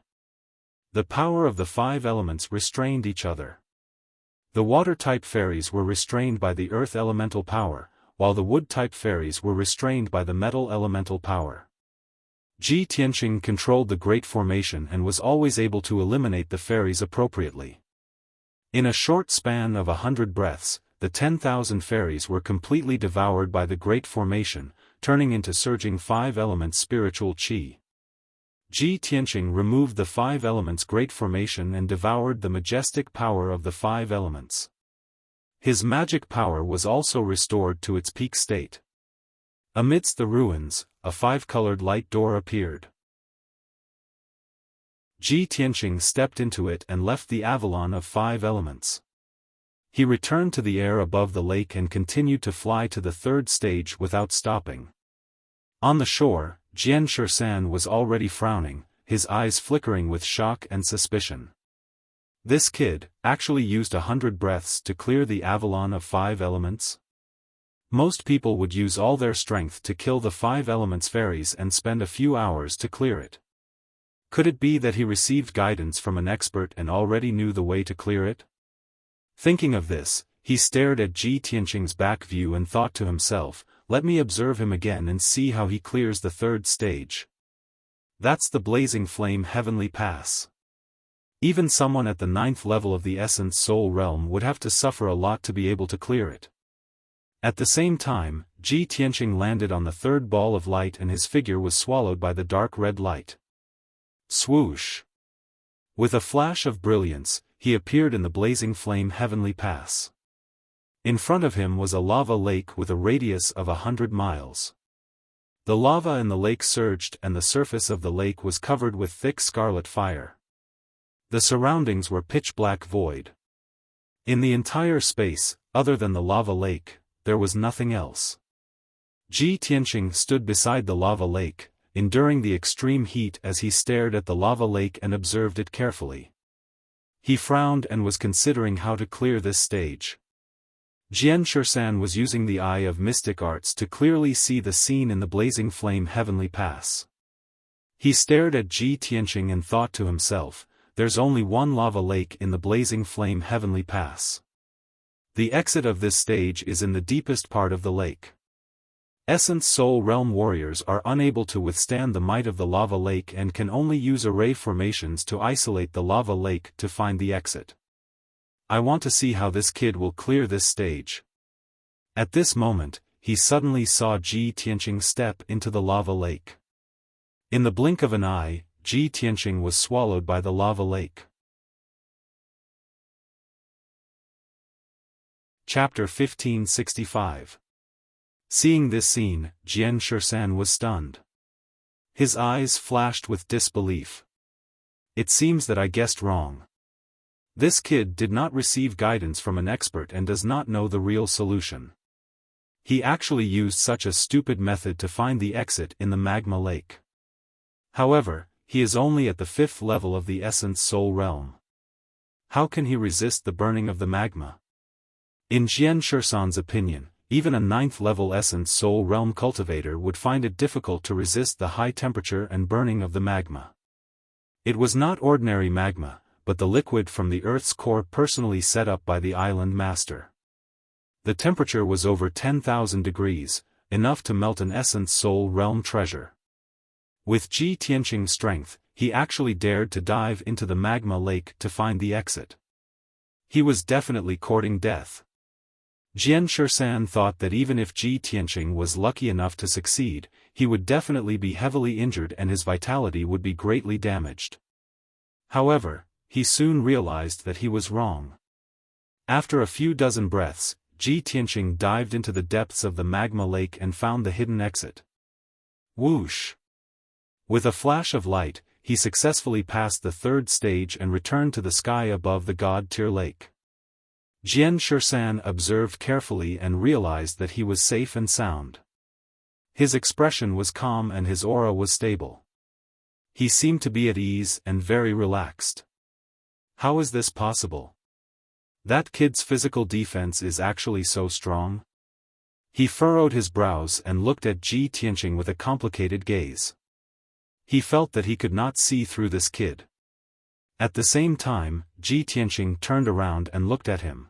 The power of the 5 elements restrained each other. The water-type fairies were restrained by the earth elemental power, while the wood-type fairies were restrained by the metal elemental power. Ji Tianqing controlled the great formation and was always able to eliminate the fairies appropriately. In a short span of 100 breaths, the 10,000 fairies were completely devoured by the great formation, turning into surging 5 elements spiritual qi. Ji Tianqing removed the 5 elements great formation and devoured the majestic power of the 5 elements. His magic power was also restored to its peak state. Amidst the ruins, a 5-colored light door appeared. Ji Tianqing stepped into it and left the Avalon of 5 elements. He returned to the air above the lake and continued to fly to the 3rd stage without stopping. On the shore, Jian Shisan was already frowning, his eyes flickering with shock and suspicion. This kid actually used 100 breaths to clear the Avalon of 5 elements? Most people would use all their strength to kill the 5 elements fairies and spend a few hours to clear it. Could it be that he received guidance from an expert and already knew the way to clear it? Thinking of this, he stared at Ji Tianqing's back view and thought to himself, let me observe him again and see how he clears the 3rd stage. That's the blazing flame heavenly pass. Even someone at the 9th level of the essence soul realm would have to suffer a lot to be able to clear it. At the same time, Ji Tianqing landed on the 3rd ball of light and his figure was swallowed by the dark red light. Swoosh! With a flash of brilliance, he appeared in the blazing flame heavenly pass. In front of him was a lava lake with a radius of 100 miles. The lava in the lake surged and the surface of the lake was covered with thick scarlet fire. The surroundings were pitch-black void. In the entire space, other than the lava lake, there was nothing else. Ji Tianqing stood beside the lava lake, enduring the extreme heat as he stared at the lava lake and observed it carefully. He frowned and was considering how to clear this stage. Jian Shersan was using the eye of mystic arts to clearly see the scene in the blazing flame heavenly pass. He stared at Ji Tianqing and thought to himself, there's only one lava lake in the blazing flame heavenly pass. The exit of this stage is in the deepest part of the lake. Essence Soul Realm warriors are unable to withstand the might of the lava lake and can only use array formations to isolate the lava lake to find the exit. I want to see how this kid will clear this stage. At this moment, he suddenly saw Ji Tianqing step into the lava lake. In the blink of an eye, Ji Tianqing was swallowed by the lava lake. Chapter 1565. Seeing this scene, Jian Shersan was stunned. His eyes flashed with disbelief. It seems that I guessed wrong. This kid did not receive guidance from an expert and does not know the real solution. He actually used such a stupid method to find the exit in the magma lake. However, he is only at the 5th level of the essence soul realm. How can he resist the burning of the magma? In Jian Shersan's opinion, even a 9th level essence soul realm cultivator would find it difficult to resist the high temperature and burning of the magma. It was not ordinary magma, but the liquid from the Earth's core personally set up by the island master. The temperature was over 10,000 degrees, enough to melt an essence soul realm treasure. With Ji Tianqing's strength, he actually dared to dive into the magma lake to find the exit. He was definitely courting death. Jian Shersan thought that even if Ji Tianqing was lucky enough to succeed, he would definitely be heavily injured and his vitality would be greatly damaged. However, he soon realized that he was wrong. After a few dozen breaths, Ji Tianqing dived into the depths of the magma lake and found the hidden exit. Whoosh! With a flash of light, he successfully passed the 3rd stage and returned to the sky above the God-tier lake. Jian Shersan observed carefully and realized that he was safe and sound. His expression was calm and his aura was stable. He seemed to be at ease and very relaxed. How is this possible? That kid's physical defense is actually so strong? He furrowed his brows and looked at Ji Tianqing with a complicated gaze. He felt that he could not see through this kid. At the same time, Ji Tianqing turned around and looked at him.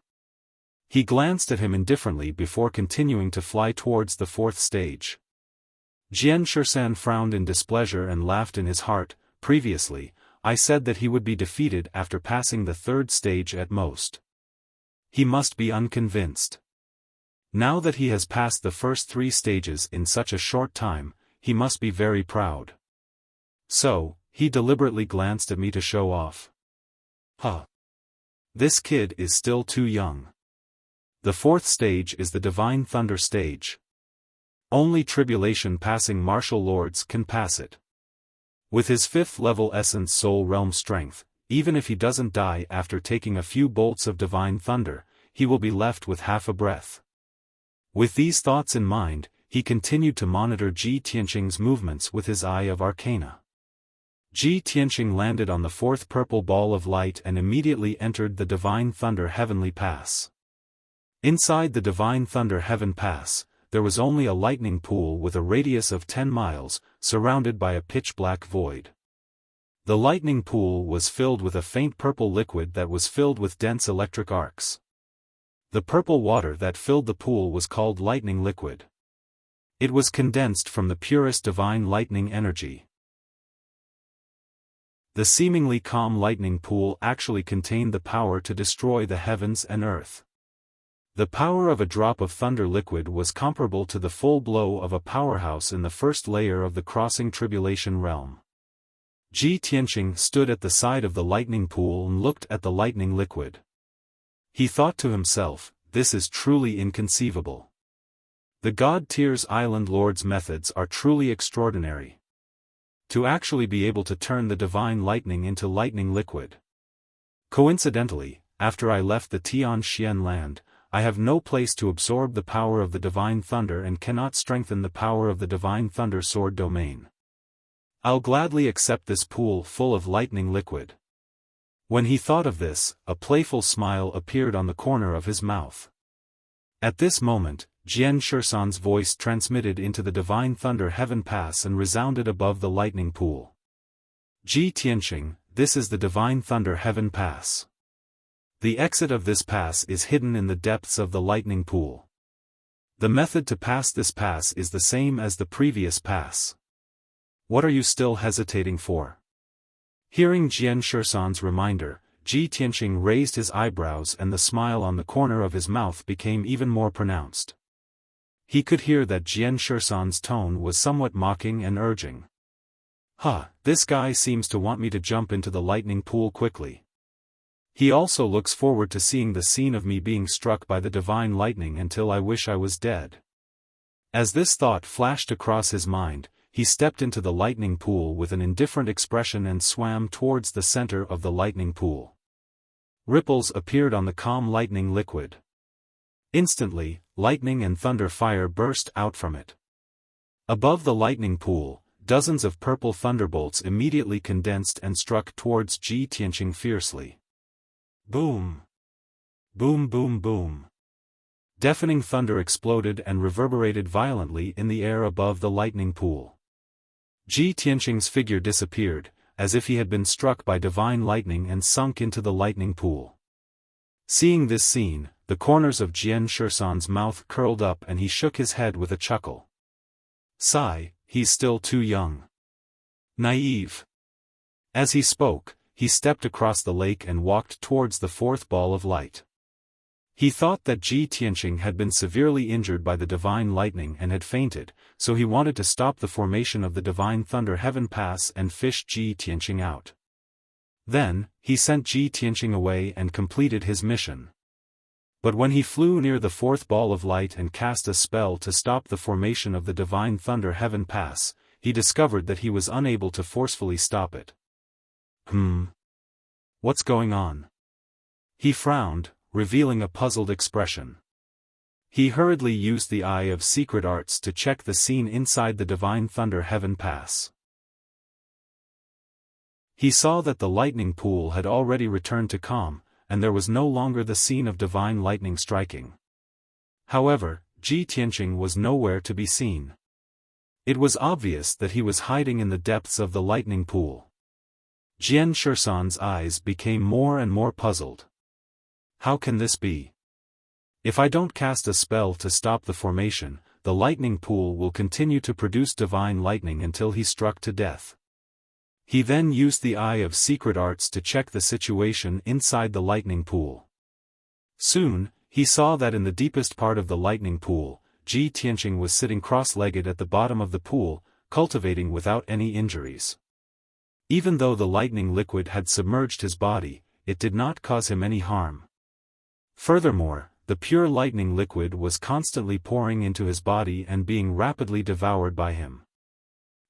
He glanced at him indifferently before continuing to fly towards the 4th stage. Jian Shersan frowned in displeasure and laughed in his heart. Previously, I said that he would be defeated after passing the 3rd stage at most. He must be unconvinced. Now that he has passed the first 3 stages in such a short time, he must be very proud. So, he deliberately glanced at me to show off. Huh. This kid is still too young. The 4th stage is the Divine Thunder stage. Only tribulation-passing martial lords can pass it. With his 5th level essence soul realm strength, even if he doesn't die after taking a few bolts of Divine Thunder, he will be left with half a breath. With these thoughts in mind, he continued to monitor Ji Tianqing's movements with his eye of arcana. Ji Tianqing landed on the 4th purple ball of light and immediately entered the Divine Thunder Heavenly Pass. Inside the Divine Thunder Heaven Pass, there was only a lightning pool with a radius of 10 miles, surrounded by a pitch-black void. The lightning pool was filled with a faint purple liquid that was filled with dense electric arcs. The purple water that filled the pool was called lightning liquid. It was condensed from the purest divine lightning energy. The seemingly calm lightning pool actually contained the power to destroy the heavens and earth. The power of a drop of thunder liquid was comparable to the full blow of a powerhouse in the first layer of the crossing tribulation realm. Ji Tianqing stood at the side of the lightning pool and looked at the lightning liquid. He thought to himself, this is truly inconceivable. The God Tier's Island Lord's methods are truly extraordinary. To actually be able to turn the divine lightning into lightning liquid. Coincidentally, after I left the Tianxian land, I have no place to absorb the power of the divine thunder and cannot strengthen the power of the divine thunder sword domain. I'll gladly accept this pool full of lightning liquid. When he thought of this, a playful smile appeared on the corner of his mouth. At this moment, Jian Shisan's voice transmitted into the divine thunder heaven pass and resounded above the lightning pool. Ji Tianqing, this is the divine thunder heaven pass. The exit of this pass is hidden in the depths of the lightning pool. The method to pass this pass is the same as the previous pass. What are you still hesitating for? Hearing Jian Shisan's reminder, Ji Tianqing raised his eyebrows and the smile on the corner of his mouth became even more pronounced. He could hear that Jian Shisan's tone was somewhat mocking and urging. This guy seems to want me to jump into the lightning pool quickly. He also looks forward to seeing the scene of me being struck by the divine lightning until I wish I was dead. As this thought flashed across his mind, he stepped into the lightning pool with an indifferent expression and swam towards the center of the lightning pool. Ripples appeared on the calm lightning liquid. Instantly, lightning and thunder fire burst out from it. Above the lightning pool, dozens of purple thunderbolts immediately condensed and struck towards Ji Tianqing fiercely. Boom! Boom boom boom! Deafening thunder exploded and reverberated violently in the air above the lightning pool. Ji Tianqing's figure disappeared, as if he had been struck by divine lightning and sunk into the lightning pool. Seeing this scene, the corners of Jian Shisan's mouth curled up and he shook his head with a chuckle. Sigh, he's still too young. Naive. As he spoke, he stepped across the lake and walked towards the fourth ball of light. He thought that Ji Tianqing had been severely injured by the divine lightning and had fainted, so he wanted to stop the formation of the divine thunder heaven pass and fish Ji Tianqing out. Then, he sent Ji Tianqing away and completed his mission. But when he flew near the fourth ball of light and cast a spell to stop the formation of the divine thunder heaven pass, he discovered that he was unable to forcefully stop it. What's going on? He frowned, revealing a puzzled expression. He hurriedly used the Eye of Secret Arts to check the scene inside the divine thunder heaven pass. He saw that the lightning pool had already returned to calm, and there was no longer the scene of divine lightning striking. However, Ji Tianqing was nowhere to be seen. It was obvious that he was hiding in the depths of the lightning pool. Jian Shisan's eyes became more and more puzzled. How can this be? If I don't cast a spell to stop the formation, the lightning pool will continue to produce divine lightning until he's struck to death. He then used the Eye of Secret Arts to check the situation inside the lightning pool. Soon, he saw that in the deepest part of the lightning pool, Ji Tianqing was sitting cross-legged at the bottom of the pool, cultivating without any injuries. Even though the lightning liquid had submerged his body, it did not cause him any harm. Furthermore, the pure lightning liquid was constantly pouring into his body and being rapidly devoured by him.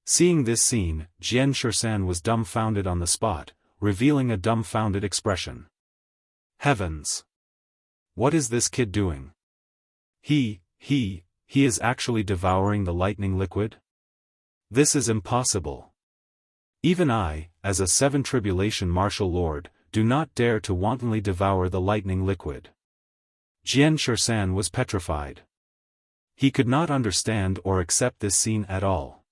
Seeing this scene, Jian Shisan was dumbfounded on the spot, revealing a dumbfounded expression. Heavens! What is this kid doing? He is actually devouring the lightning liquid? This is impossible. Even I, as a 7 Tribulation Martial Lord, do not dare to wantonly devour the lightning liquid. Jian Shisan was petrified. He could not understand or accept this scene at all.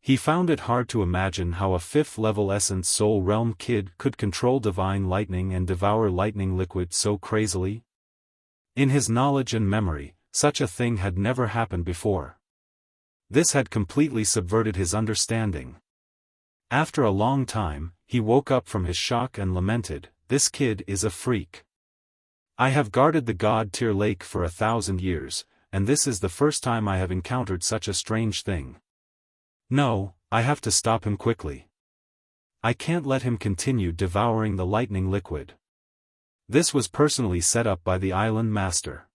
He found it hard to imagine how a 5th-level Essence Soul Realm kid could control divine lightning and devour lightning liquid so crazily. In his knowledge and memory, such a thing had never happened before. This had completely subverted his understanding. After a long time, he woke up from his shock and lamented, "This kid is a freak. I have guarded the god-tier lake for 1,000 years, and this is the first time I have encountered such a strange thing. No, I have to stop him quickly. I can't let him continue devouring the lightning liquid. This was personally set up by the island master.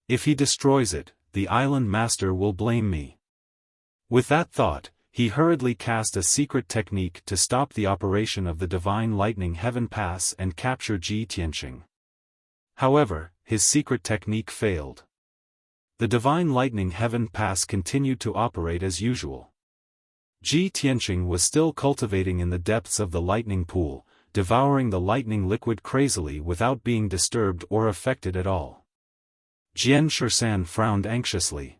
If he destroys it, the island master will blame me." With that thought, he hurriedly cast a secret technique to stop the operation of the divine lightning heaven pass and capture Ji Tianqing. However, his secret technique failed. The divine lightning heaven pass continued to operate as usual. Ji Tianqing was still cultivating in the depths of the lightning pool, devouring the lightning liquid crazily without being disturbed or affected at all. Jian Shisan frowned anxiously.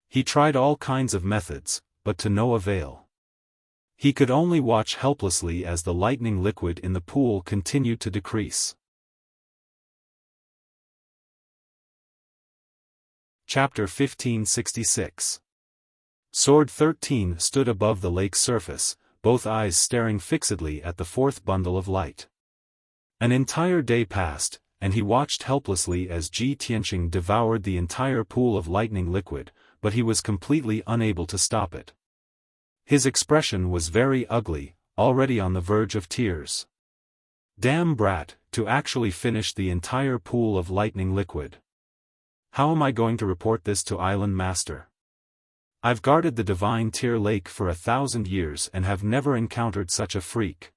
He tried all kinds of methods, but to no avail. He could only watch helplessly as the lightning liquid in the pool continued to decrease. Chapter 1566. Sword 13 stood above the lake's surface, both eyes staring fixedly at the fourth bundle of light. An entire day passed, and he watched helplessly as Ji Tianqing devoured the entire pool of lightning liquid, but he was completely unable to stop it. His expression was very ugly, already on the verge of tears. Damn brat, to actually finish the entire pool of lightning liquid. How am I going to report this to Island Master? I've guarded the divine tier lake for 1,000 years and have never encountered such a freak.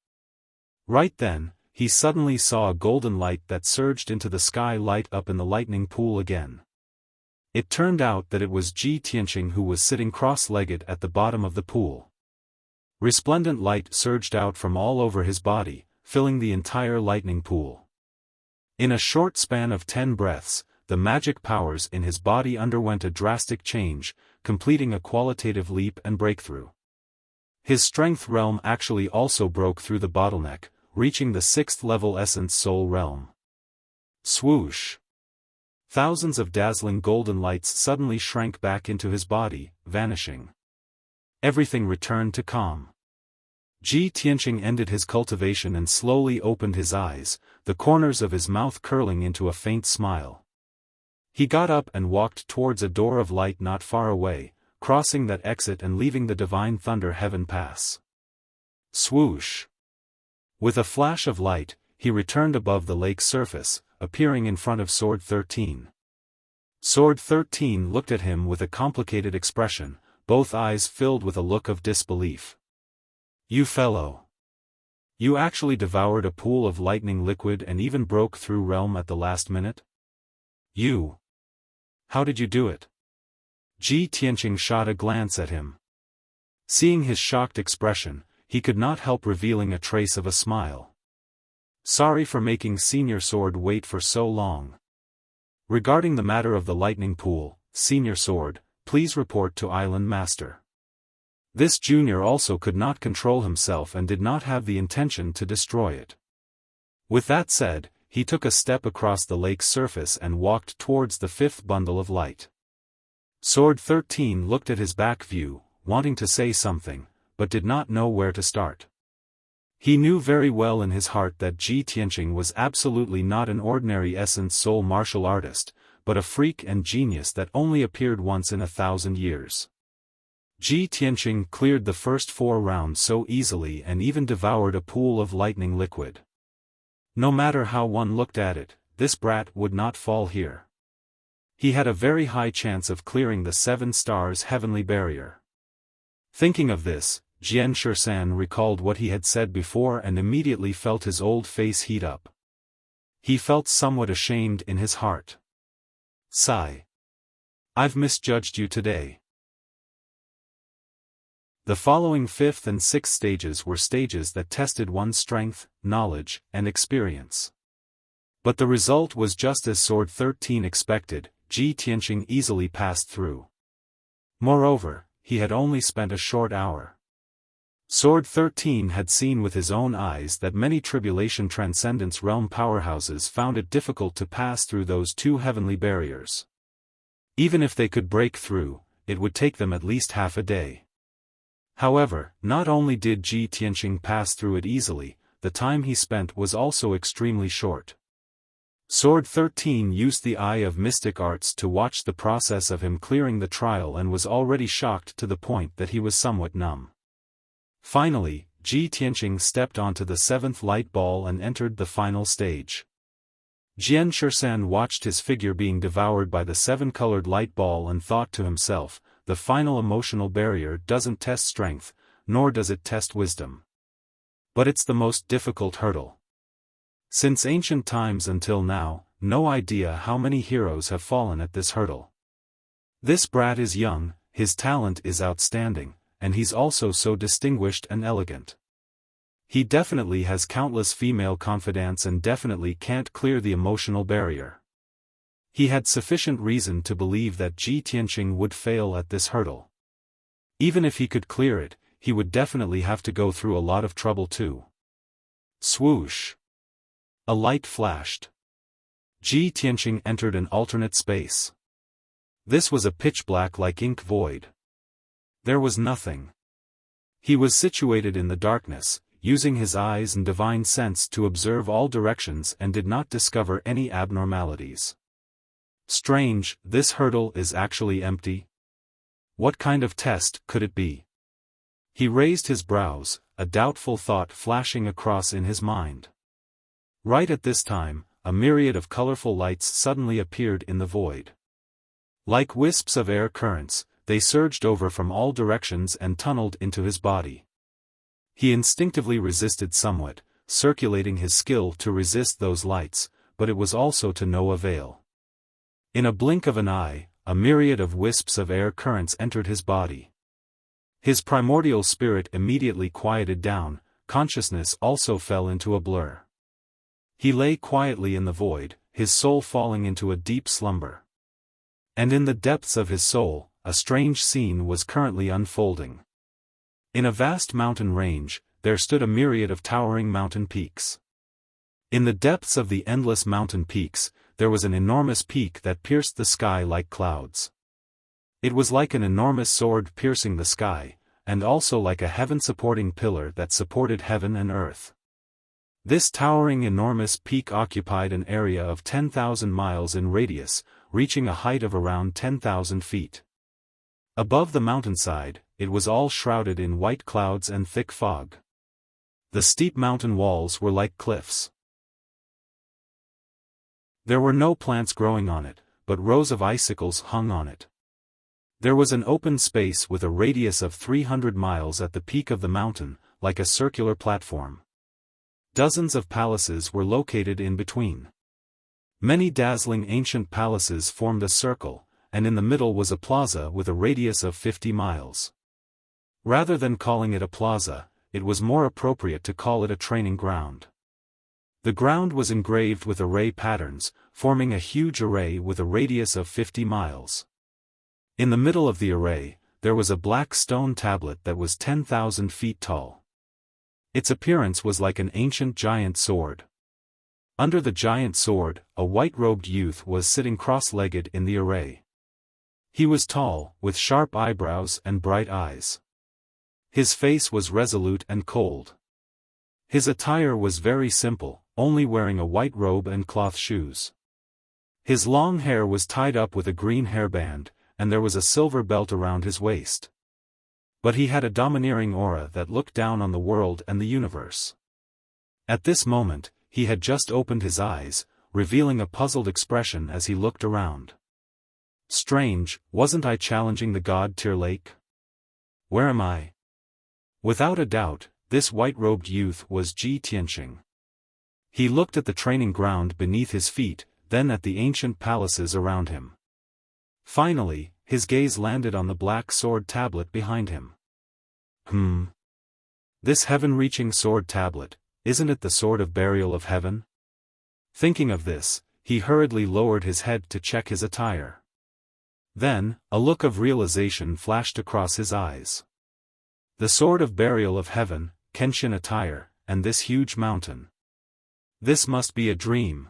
Right then, he suddenly saw a golden light that surged into the sky light up in the lightning pool again. It turned out that it was Ji Tianqing who was sitting cross-legged at the bottom of the pool. Resplendent light surged out from all over his body, filling the entire lightning pool. In a short span of 10 breaths, the magic powers in his body underwent a drastic change, completing a qualitative leap and breakthrough. His strength realm actually also broke through the bottleneck, reaching the 6th level essence soul realm. Swoosh! Thousands of dazzling golden lights suddenly shrank back into his body, vanishing. Everything returned to calm. Ji Tianqing ended his cultivation and slowly opened his eyes, the corners of his mouth curling into a faint smile. He got up and walked towards a door of light not far away, crossing that exit and leaving the divine thunder heaven pass. Swoosh! With a flash of light, he returned above the lake's surface, appearing in front of Sword 13. Sword 13 looked at him with a complicated expression, both eyes filled with a look of disbelief. "You fellow! You actually devoured a pool of lightning liquid and even broke through realm at the last minute? You! How did you do it?" Ji Tianqing shot a glance at him. Seeing his shocked expression, he could not help revealing a trace of a smile. "Sorry for making Senior Sword wait for so long. Regarding the matter of the lightning pool, Senior Sword, please report to Island Master." This junior also could not control himself and did not have the intention to destroy it. With that said, he took a step across the lake's surface and walked towards the 5th bundle of light. Sword 13 looked at his back view, wanting to say something, but did not know where to start. He knew very well in his heart that Ji Tianqing was absolutely not an ordinary essence soul martial artist, but a freak and genius that only appeared once in 1,000 years. Ji Tianqing cleared the first 4 rounds so easily and even devoured a pool of lightning liquid. No matter how one looked at it, this brat would not fall here. He had a very high chance of clearing the 7 stars heavenly barrier. Thinking of this, Jian Shisan recalled what he had said before and immediately felt his old face heat up. He felt somewhat ashamed in his heart. Sigh. I've misjudged you today. The following 5th and 6th stages were stages that tested one's strength, knowledge, and experience. But the result was just as Sword 13 expected. Ji Tianqing easily passed through. Moreover, he had only spent a short hour. Sword 13 had seen with his own eyes that many Tribulation Transcendence realm powerhouses found it difficult to pass through those 2 heavenly barriers. Even if they could break through, it would take them at least half a day. However, not only did Ji Tianqing pass through it easily, the time he spent was also extremely short. Sword 13 used the Eye of Mystic Arts to watch the process of him clearing the trial and was already shocked to the point that he was somewhat numb. Finally, Ji Tianqing stepped onto the 7th light ball and entered the final stage. Jian Shirshan watched his figure being devoured by the 7-colored light ball and thought to himself, the final emotional barrier doesn't test strength, nor does it test wisdom. But it's the most difficult hurdle. Since ancient times until now, no idea how many heroes have fallen at this hurdle. This brat is young, his talent is outstanding, and he's also so distinguished and elegant. He definitely has countless female confidants and definitely can't clear the emotional barrier. He had sufficient reason to believe that Ji Tianqing would fail at this hurdle. Even if he could clear it, he would definitely have to go through a lot of trouble too. Swoosh! A light flashed. Ji Tianqing entered an alternate space. This was a pitch-black like ink void. There was nothing. He was situated in the darkness, using his eyes and divine sense to observe all directions and did not discover any abnormalities. Strange, this hurdle is actually empty. What kind of test could it be? He raised his brows, a doubtful thought flashing across in his mind. Right at this time, a myriad of colorful lights suddenly appeared in the void. Like wisps of air currents, they surged over from all directions and tunneled into his body. He instinctively resisted somewhat, circulating his skill to resist those lights, but it was also to no avail. In a blink of an eye, a myriad of wisps of air currents entered his body. His primordial spirit immediately quieted down, consciousness also fell into a blur. He lay quietly in the void, his soul falling into a deep slumber. And in the depths of his soul, a strange scene was currently unfolding. In a vast mountain range, there stood a myriad of towering mountain peaks. In the depths of the endless mountain peaks, there was an enormous peak that pierced the sky like clouds. It was like an enormous sword piercing the sky, and also like a heaven-supporting pillar that supported heaven and earth. This towering enormous peak occupied an area of 10,000 miles in radius, reaching a height of around 10,000 feet. Above the mountainside, it was all shrouded in white clouds and thick fog. The steep mountain walls were like cliffs. There were no plants growing on it, but rows of icicles hung on it. There was an open space with a radius of 300 miles at the peak of the mountain, like a circular platform. Dozens of palaces were located in between. Many dazzling ancient palaces formed a circle, and in the middle was a plaza with a radius of 50 miles. Rather than calling it a plaza, it was more appropriate to call it a training ground. The ground was engraved with array patterns, forming a huge array with a radius of 50 miles. In the middle of the array, there was a black stone tablet that was 10,000 feet tall. Its appearance was like an ancient giant sword. Under the giant sword, a white-robed youth was sitting cross-legged in the array. He was tall, with sharp eyebrows and bright eyes. His face was resolute and cold. His attire was very simple, only wearing a white robe and cloth shoes. His long hair was tied up with a green hairband, and there was a silver belt around his waist. But he had a domineering aura that looked down on the world and the universe. At this moment, he had just opened his eyes, revealing a puzzled expression as he looked around. Strange, wasn't I challenging the god-tier lake? Where am I? Without a doubt, this white-robed youth was Ji Tianqing. He looked at the training ground beneath his feet, then at the ancient palaces around him. Finally, his gaze landed on the black sword tablet behind him. This heaven-reaching sword tablet, isn't it the sword of burial of heaven? Thinking of this, he hurriedly lowered his head to check his attire. Then, a look of realization flashed across his eyes. The sword of burial of heaven, Kenshin attire, and this huge mountain. This must be a dream.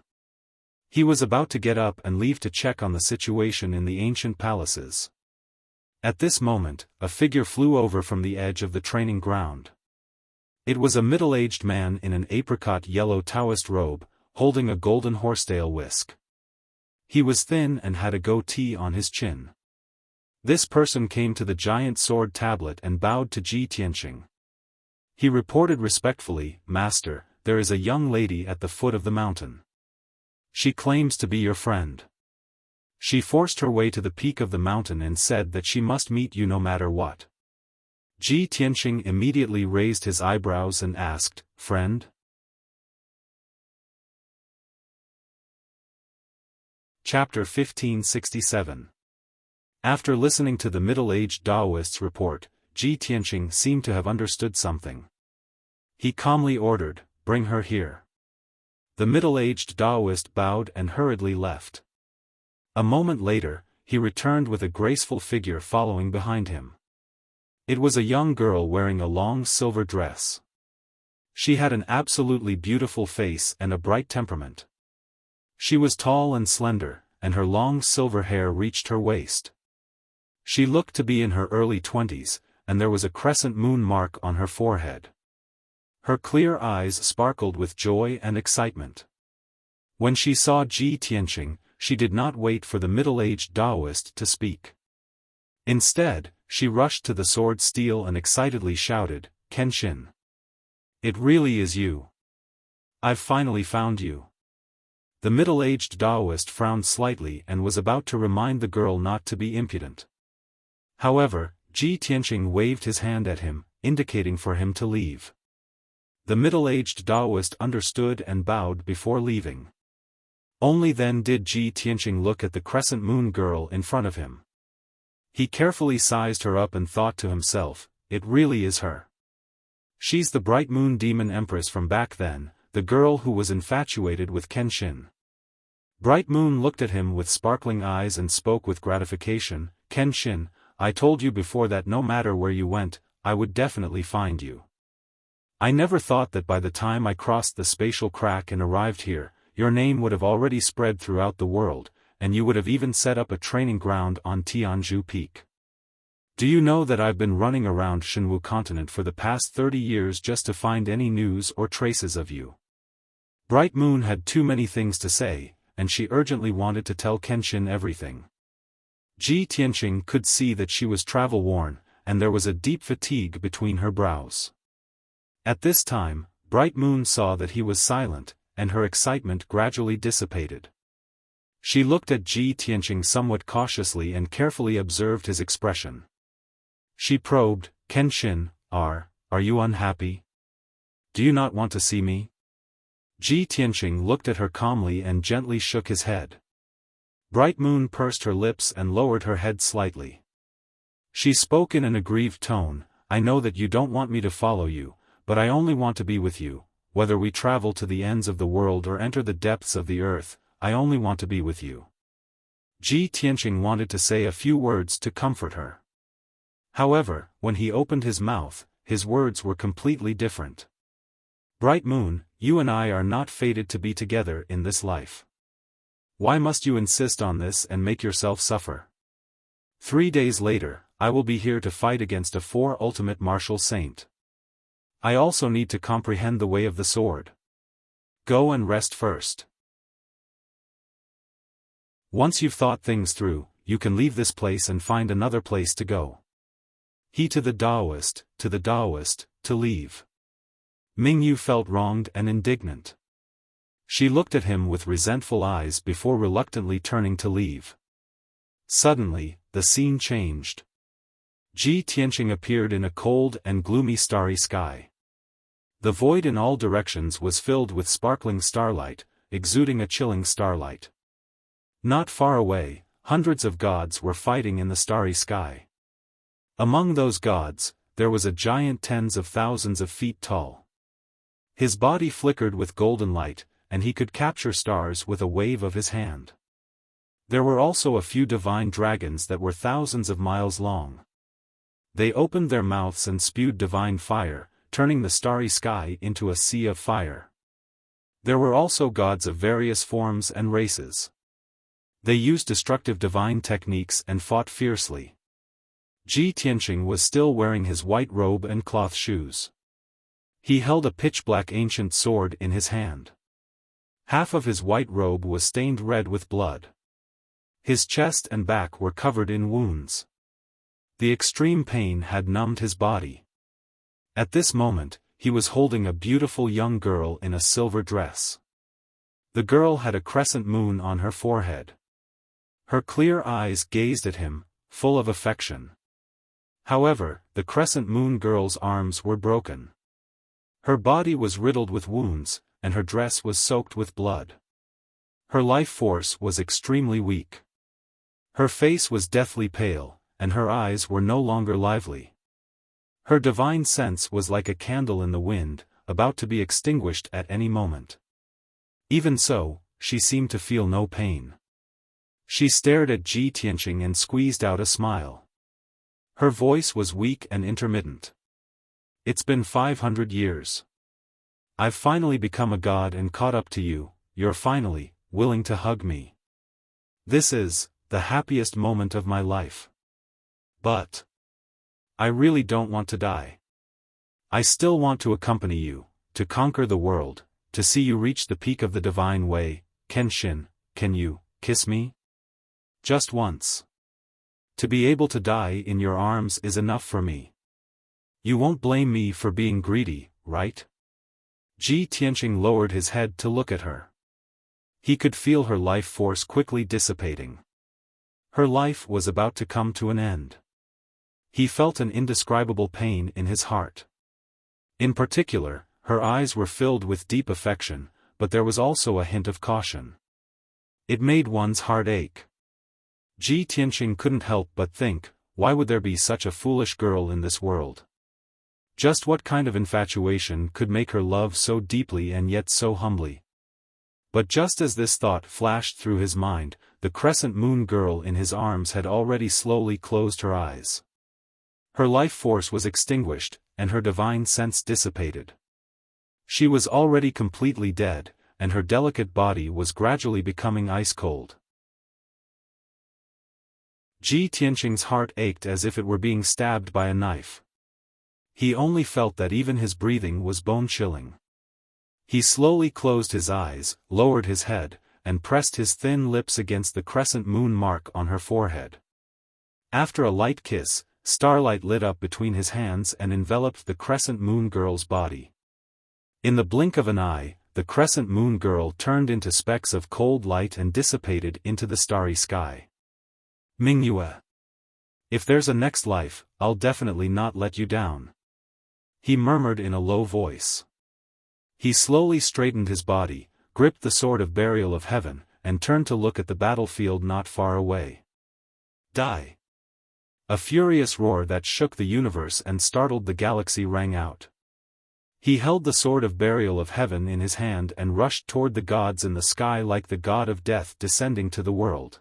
He was about to get up and leave to check on the situation in the ancient palaces. At this moment, a figure flew over from the edge of the training ground. It was a middle-aged man in an apricot-yellow Taoist robe, holding a golden horsetail whisk. He was thin and had a goatee on his chin. This person came to the giant sword tablet and bowed to Ji Tianqing. He reported respectfully, "Master, there is a young lady at the foot of the mountain. She claims to be your friend. She forced her way to the peak of the mountain and said that she must meet you no matter what." Ji Tianqing immediately raised his eyebrows and asked, "Friend?" Chapter 1567. After listening to the middle-aged Taoist's report, Ji Tianqing seemed to have understood something. He calmly ordered, "Bring her here." The middle-aged Taoist bowed and hurriedly left. A moment later, he returned with a graceful figure following behind him. It was a young girl wearing a long silver dress. She had an absolutely beautiful face and a bright temperament. She was tall and slender, and her long silver hair reached her waist. She looked to be in her early 20s, and there was a crescent moon mark on her forehead. Her clear eyes sparkled with joy and excitement. When she saw Ji Tianqing, she did not wait for the middle-aged Taoist to speak. Instead, she rushed to the sword steel and excitedly shouted, "Kenshin! It really is you! I've finally found you!" The middle-aged Taoist frowned slightly and was about to remind the girl not to be impudent. However, Ji Tianqing waved his hand at him, indicating for him to leave. The middle-aged Taoist understood and bowed before leaving. Only then did Ji Tianqing look at the crescent moon girl in front of him. He carefully sized her up and thought to himself, "It really is her. She's the bright moon demon empress from back then, the girl who was infatuated with Kenshin." Bright Moon looked at him with sparkling eyes and spoke with gratification, "Kenshin, I told you before that no matter where you went, I would definitely find you. I never thought that by the time I crossed the spatial crack and arrived here, your name would have already spread throughout the world, and you would have even set up a training ground on Tianzhu Peak. Do you know that I've been running around Shenwu continent for the past 30 years just to find any news or traces of you?" Bright Moon had too many things to say, and she urgently wanted to tell Kenshin everything. Ji Tianqing could see that she was travel-worn, and there was a deep fatigue between her brows. At this time, Bright Moon saw that he was silent, and her excitement gradually dissipated. She looked at Ji Tianqing somewhat cautiously and carefully observed his expression. She probed, "Kenshin, are you unhappy? Do you not want to see me?" Ji Tianqing looked at her calmly and gently shook his head. Bright Moon pursed her lips and lowered her head slightly. She spoke in an aggrieved tone, "I know that you don't want me to follow you, but I only want to be with you, whether we travel to the ends of the world or enter the depths of the earth, I only want to be with you." Ji Tianqing wanted to say a few words to comfort her. However, when he opened his mouth, his words were completely different. "Bright Moon, you and I are not fated to be together in this life. Why must you insist on this and make yourself suffer? 3 days later, I will be here to fight against a 4 ultimate martial saint. I also need to comprehend the way of the sword. Go and rest first. Once you've thought things through, you can leave this place and find another place to go." He to the Taoist, to leave. Mingyu felt wronged and indignant. She looked at him with resentful eyes before reluctantly turning to leave. Suddenly, the scene changed. Ji Tianqing appeared in a cold and gloomy starry sky. The void in all directions was filled with sparkling starlight, exuding a chilling starlight. Not far away, hundreds of gods were fighting in the starry sky. Among those gods, there was a giant tens of thousands of feet tall. His body flickered with golden light, and he could capture stars with a wave of his hand. There were also a few divine dragons that were thousands of miles long. They opened their mouths and spewed divine fire, turning the starry sky into a sea of fire. There were also gods of various forms and races. They used destructive divine techniques and fought fiercely. Ji Tianqing was still wearing his white robe and cloth shoes. He held a pitch-black ancient sword in his hand. Half of his white robe was stained red with blood. His chest and back were covered in wounds. The extreme pain had numbed his body. At this moment, he was holding a beautiful young girl in a silver dress. The girl had a crescent moon on her forehead. Her clear eyes gazed at him, full of affection. However, the crescent moon girl's arms were broken. Her body was riddled with wounds, and her dress was soaked with blood. Her life force was extremely weak. Her face was deathly pale, and her eyes were no longer lively. Her divine sense was like a candle in the wind, about to be extinguished at any moment. Even so, she seemed to feel no pain. She stared at Ji Tianqing and squeezed out a smile. Her voice was weak and intermittent. It's been 500 years. I've finally become a god and caught up to you, you're finally willing to hug me. This is the happiest moment of my life. But I really don't want to die. I still want to accompany you, to conquer the world, to see you reach the peak of the divine way. Kenshin, can you kiss me? Just once. To be able to die in your arms is enough for me. You won't blame me for being greedy, right? Ji Tianqing lowered his head to look at her. He could feel her life force quickly dissipating. Her life was about to come to an end. He felt an indescribable pain in his heart. In particular, her eyes were filled with deep affection, but there was also a hint of caution. It made one's heart ache. Ji Tianqing couldn't help but think, why would there be such a foolish girl in this world? Just what kind of infatuation could make her love so deeply and yet so humbly? But just as this thought flashed through his mind, the crescent moon girl in his arms had already slowly closed her eyes. Her life force was extinguished, and her divine sense dissipated. She was already completely dead, and her delicate body was gradually becoming ice-cold. Ji Tianqing's heart ached as if it were being stabbed by a knife. He only felt that even his breathing was bone-chilling. He slowly closed his eyes, lowered his head, and pressed his thin lips against the crescent moon mark on her forehead. After a light kiss, starlight lit up between his hands and enveloped the crescent moon girl's body. In the blink of an eye, the crescent moon girl turned into specks of cold light and dissipated into the starry sky. Mingyue. If there's a next life, I'll definitely not let you down. He murmured in a low voice. He slowly straightened his body, gripped the sword of burial of heaven, and turned to look at the battlefield not far away. Die! A furious roar that shook the universe and startled the galaxy rang out. He held the sword of burial of heaven in his hand and rushed toward the gods in the sky like the god of death descending to the world.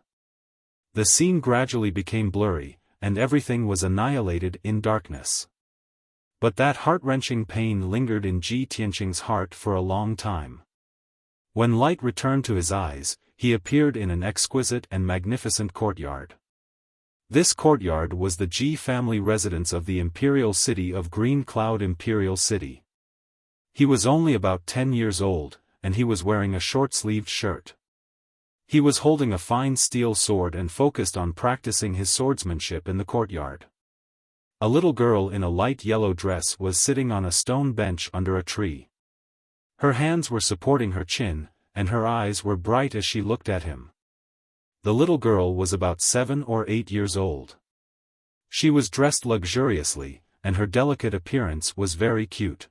The scene gradually became blurry, and everything was annihilated in darkness. But that heart-wrenching pain lingered in Ji Tianqing's heart for a long time. When light returned to his eyes, he appeared in an exquisite and magnificent courtyard. This courtyard was the Ji family residence of the imperial city of Green Cloud Imperial City. He was only about 10 years old, and he was wearing a short-sleeved shirt. He was holding a fine steel sword and focused on practicing his swordsmanship in the courtyard. A little girl in a light yellow dress was sitting on a stone bench under a tree. Her hands were supporting her chin, and her eyes were bright as she looked at him. The little girl was about 7 or 8 years old. She was dressed luxuriously, and her delicate appearance was very cute.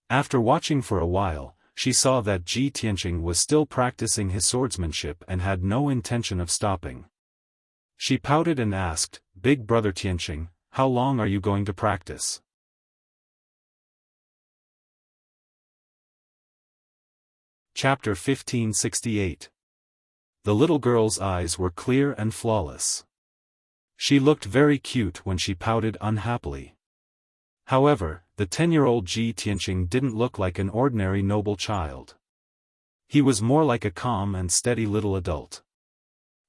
After watching for a while, she saw that Ji Tianqing was still practicing his swordsmanship and had no intention of stopping. She pouted and asked, "Big brother Tianqing, how long are you going to practice?" Chapter 1568. The little girl's eyes were clear and flawless. She looked very cute when she pouted unhappily. However, the 10-year-old Ji Tianqing didn't look like an ordinary noble child. He was more like a calm and steady little adult.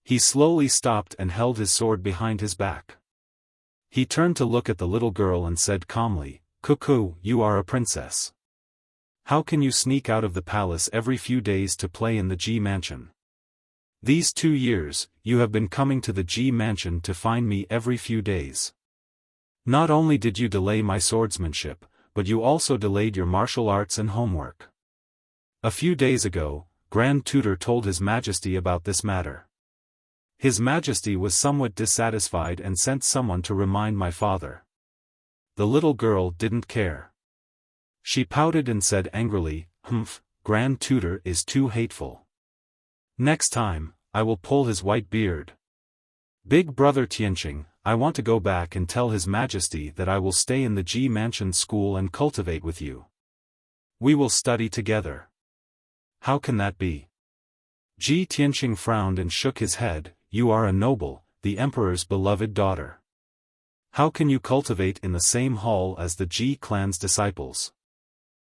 He slowly stopped and held his sword behind his back. He turned to look at the little girl and said calmly, "Cuckoo, you are a princess. How can you sneak out of the palace every few days to play in the G mansion? These 2 years, you have been coming to the G mansion to find me every few days. Not only did you delay my swordsmanship, but you also delayed your martial arts and homework. A few days ago, Grand Tutor told His Majesty about this matter. His Majesty was somewhat dissatisfied and sent someone to remind my father." The little girl didn't care. She pouted and said angrily, "Humph, Grand Tutor is too hateful. Next time, I will pull his white beard. Big Brother Tianqing, I want to go back and tell His Majesty that I will stay in the G Mansion school and cultivate with you. We will study together." "How can that be?" Ji Tianqing frowned and shook his head. "You are a noble, the emperor's beloved daughter. How can you cultivate in the same hall as the Ji clan's disciples?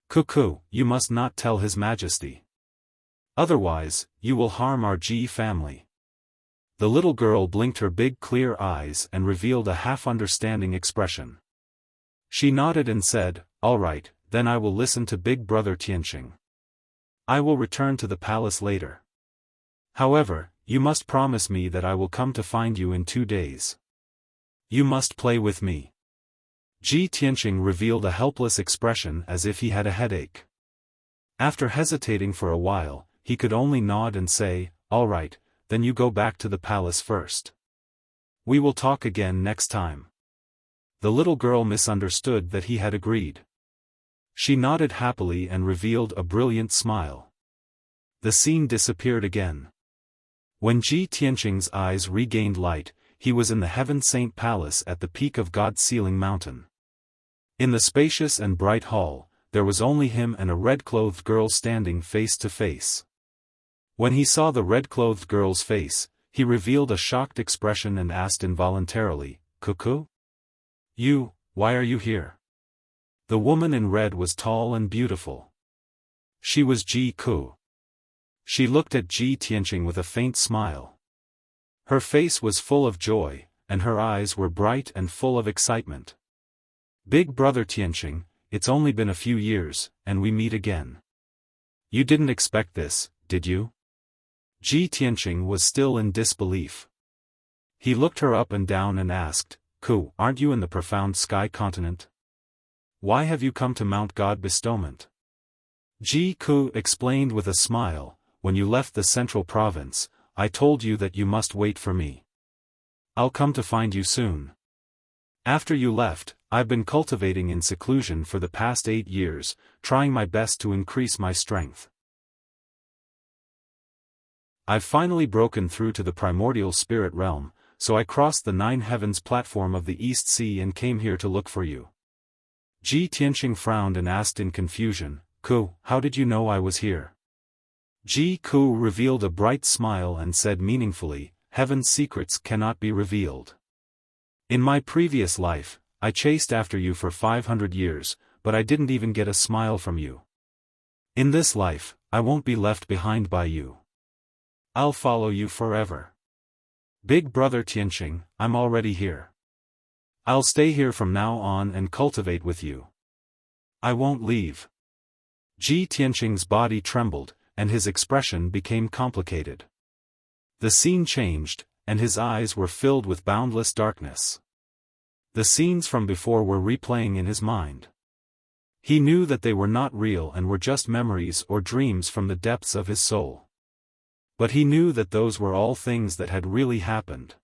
Cuckoo, you must not tell His Majesty. Otherwise, you will harm our Ji family." The little girl blinked her big clear eyes and revealed a half-understanding expression. She nodded and said, "All right, then I will listen to Big Brother Tianqing. I will return to the palace later. However, you must promise me that I will come to find you in 2 days. You must play with me." Ji Tianqing revealed a helpless expression as if he had a headache. After hesitating for a while, he could only nod and say, "All right, then you go back to the palace first. We will talk again next time." The little girl misunderstood that he had agreed. She nodded happily and revealed a brilliant smile. The scene disappeared again. When Ji Tianqing's eyes regained light, he was in the Heaven Saint Palace at the peak of God's Ceiling Mountain. In the spacious and bright hall, there was only him and a red-clothed girl standing face to face. When he saw the red-clothed girl's face, he revealed a shocked expression and asked involuntarily, "Cuckoo? Why are you here?" The woman in red was tall and beautiful. She was Ji Ku. She looked at Ji Tianqing with a faint smile. Her face was full of joy, and her eyes were bright and full of excitement. "Big Brother Tianqing, it's only been a few years, and we meet again. You didn't expect this, did you?" Ji Tianqing was still in disbelief. He looked her up and down and asked, "Ku, aren't you in the profound sky continent? Why have you come to Mount God Bestowment?" Ji Ku explained with a smile, "When you left the central province, I told you that you must wait for me. I'll come to find you soon. After you left, I've been cultivating in seclusion for the past 8 years, trying my best to increase my strength. I've finally broken through to the primordial spirit realm, so I crossed the 9 heavens platform of the East Sea and came here to look for you." Ji Tianqing frowned and asked in confusion, "Ku, how did you know I was here?" Ji Ku revealed a bright smile and said meaningfully, "Heaven's secrets cannot be revealed. In my previous life, I chased after you for 500 years, but I didn't even get a smile from you. In this life, I won't be left behind by you. I'll follow you forever. Big Brother Tianqing, I'm already here. I'll stay here from now on and cultivate with you. I won't leave." Ji Tianqing's body trembled, and his expression became complicated. The scene changed, and his eyes were filled with boundless darkness. The scenes from before were replaying in his mind. He knew that they were not real and were just memories or dreams from the depths of his soul. But he knew that those were all things that had really happened.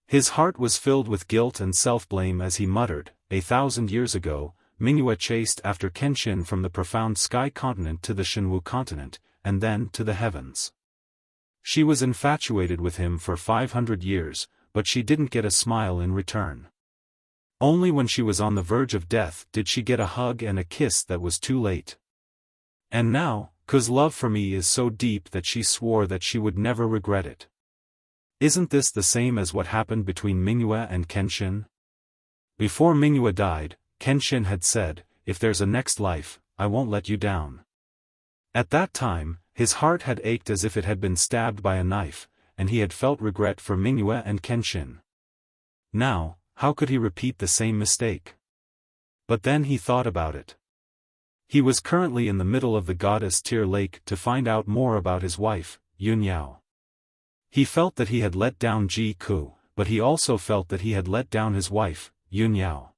His heart was filled with guilt and self-blame as he muttered, "1,000 years ago, Mingyue chased after Kenshin from the profound sky continent to the Shenwu continent, and then to the heavens. She was infatuated with him for 500 years, but she didn't get a smile in return. Only when she was on the verge of death did she get a hug and a kiss that was too late. And now, Ku's love for me is so deep that she swore that she would never regret it. Isn't this the same as what happened between Mingyue and Kenshin? Before Mingyue died, Kenshin had said, 'If there's a next life, I won't let you down.' At that time, his heart had ached as if it had been stabbed by a knife, and he had felt regret for Mingyue and Kenshin. Now, how could he repeat the same mistake? But then he thought about it. He was currently in the middle of the goddess Tear Lake to find out more about his wife, Yun Yao. He felt that he had let down Ji Ku, but he also felt that he had let down his wife, Yun Yao.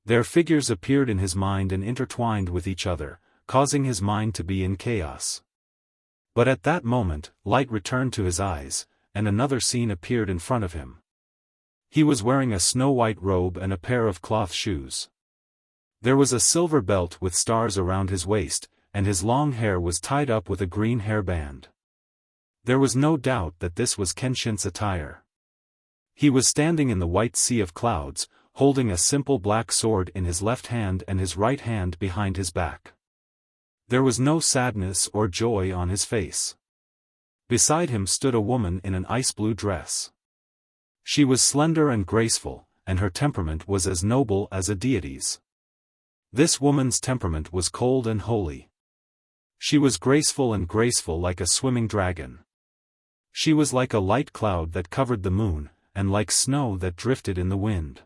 Their figures appeared in his mind and intertwined with each other, causing his mind to be in chaos. But at that moment, light returned to his eyes, and another scene appeared in front of him. He was wearing a snow-white robe and a pair of cloth shoes. There was a silver belt with stars around his waist, and his long hair was tied up with a green hairband. There was no doubt that this was Kenshin's attire. He was standing in the white sea of clouds, holding a simple black sword in his left hand and his right hand behind his back. There was no sadness or joy on his face. Beside him stood a woman in an ice-blue dress. She was slender and graceful, and her temperament was as noble as a deity's. This woman's temperament was cold and holy. She was graceful like a swimming dragon. She was like a light cloud that covered the moon, and like snow that drifted in the wind.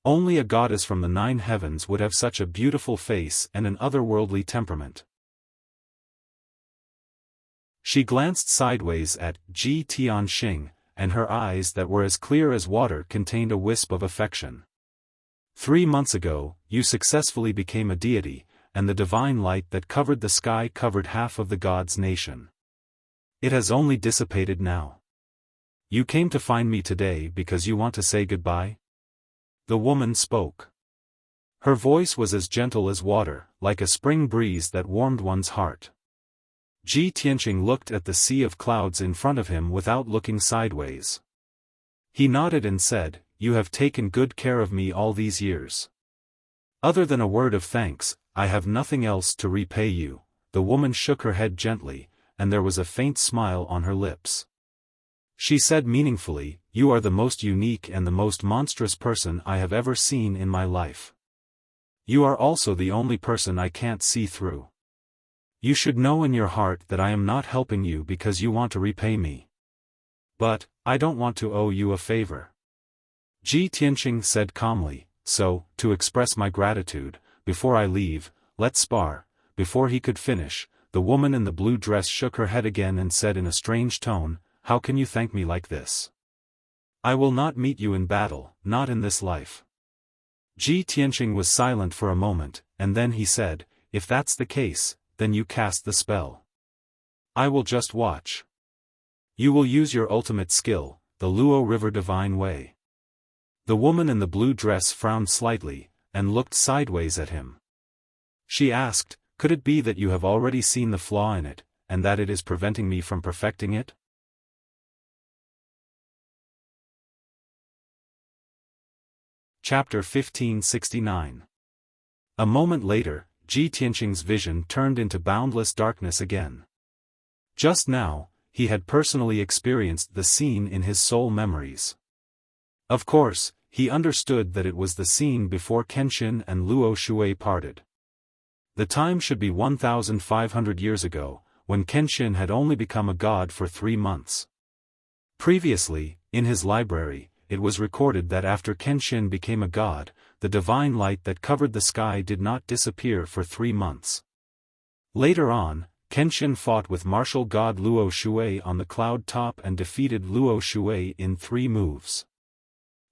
Only a goddess from the 9 heavens would have such a beautiful face and an otherworldly temperament. She glanced sideways at Ji Tianxing, and her eyes that were as clear as water contained a wisp of affection. 3 months ago, you successfully became a deity, and the divine light that covered the sky covered half of the gods' nation. It has only dissipated now. You came to find me today because you want to say goodbye? The woman spoke. Her voice was as gentle as water, like a spring breeze that warmed one's heart. Ji Tianxing looked at the sea of clouds in front of him without looking sideways. He nodded and said, "You have taken good care of me all these years. Other than a word of thanks, I have nothing else to repay you." The woman shook her head gently, and there was a faint smile on her lips. She said meaningfully, "You are the most unique and the most monstrous person I have ever seen in my life. You are also the only person I can't see through. You should know in your heart that I am not helping you because you want to repay me. But, I don't want to owe you a favor." Ji Tianxing said calmly, "So, to express my gratitude, before I leave, let's spar." Before he could finish, the woman in the blue dress shook her head again and said in a strange tone, "How can you thank me like this? I will not meet you in battle, not in this life." Ji Tianxing was silent for a moment, and then he said, "If that's the case, then you cast the spell. I will just watch. You will use your ultimate skill, the Luo River Divine Way." The woman in the blue dress frowned slightly, and looked sideways at him. She asked, "Could it be that you have already seen the flaw in it, and that it is preventing me from perfecting it?" Chapter 1569. A moment later, Ji Tianxing's vision turned into boundless darkness again. Just now, he had personally experienced the scene in his soul memories. Of course, he understood that it was the scene before Kenshin and Luo Shui parted. The time should be 1,500 years ago, when Kenshin had only become a god for 3 months. Previously, in his library, it was recorded that after Kenshin became a god, the divine light that covered the sky did not disappear for 3 months. Later on, Kenshin fought with martial god Luo Shui on the cloud top and defeated Luo Shui in 3 moves.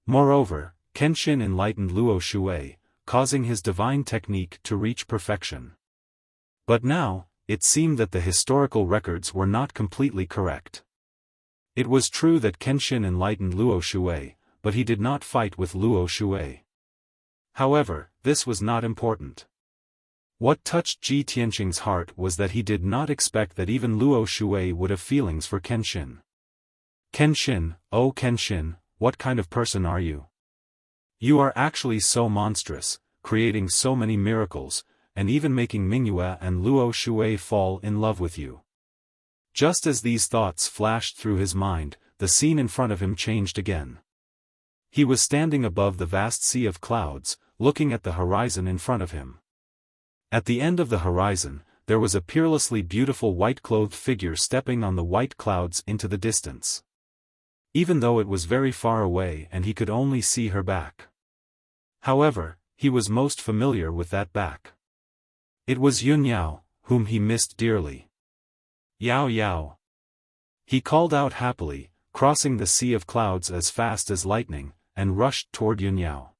Moreover, Kenshin enlightened Luo Shui, causing his divine technique to reach perfection. But now, it seemed that the historical records were not completely correct. It was true that Kenshin enlightened Luo Shui, but he did not fight with Luo Shui. However, this was not important. What touched Ji Tianxing's heart was that he did not expect that even Luo Shui would have feelings for Kenshin. "Kenshin, oh Kenshin, what kind of person are you? You are actually so monstrous, creating so many miracles, and even making Mingyue and Luo Shui fall in love with you." Just as these thoughts flashed through his mind, the scene in front of him changed again. He was standing above the vast sea of clouds, looking at the horizon in front of him. At the end of the horizon, there was a peerlessly beautiful white-clothed figure stepping on the white clouds into the distance. even though it was very far away and he could only see her back. However, he was most familiar with that back. It was Yun Yao, whom he missed dearly. Yao Yao. He called out happily, crossing the sea of clouds as fast as lightning, and rushed toward Yun Yao.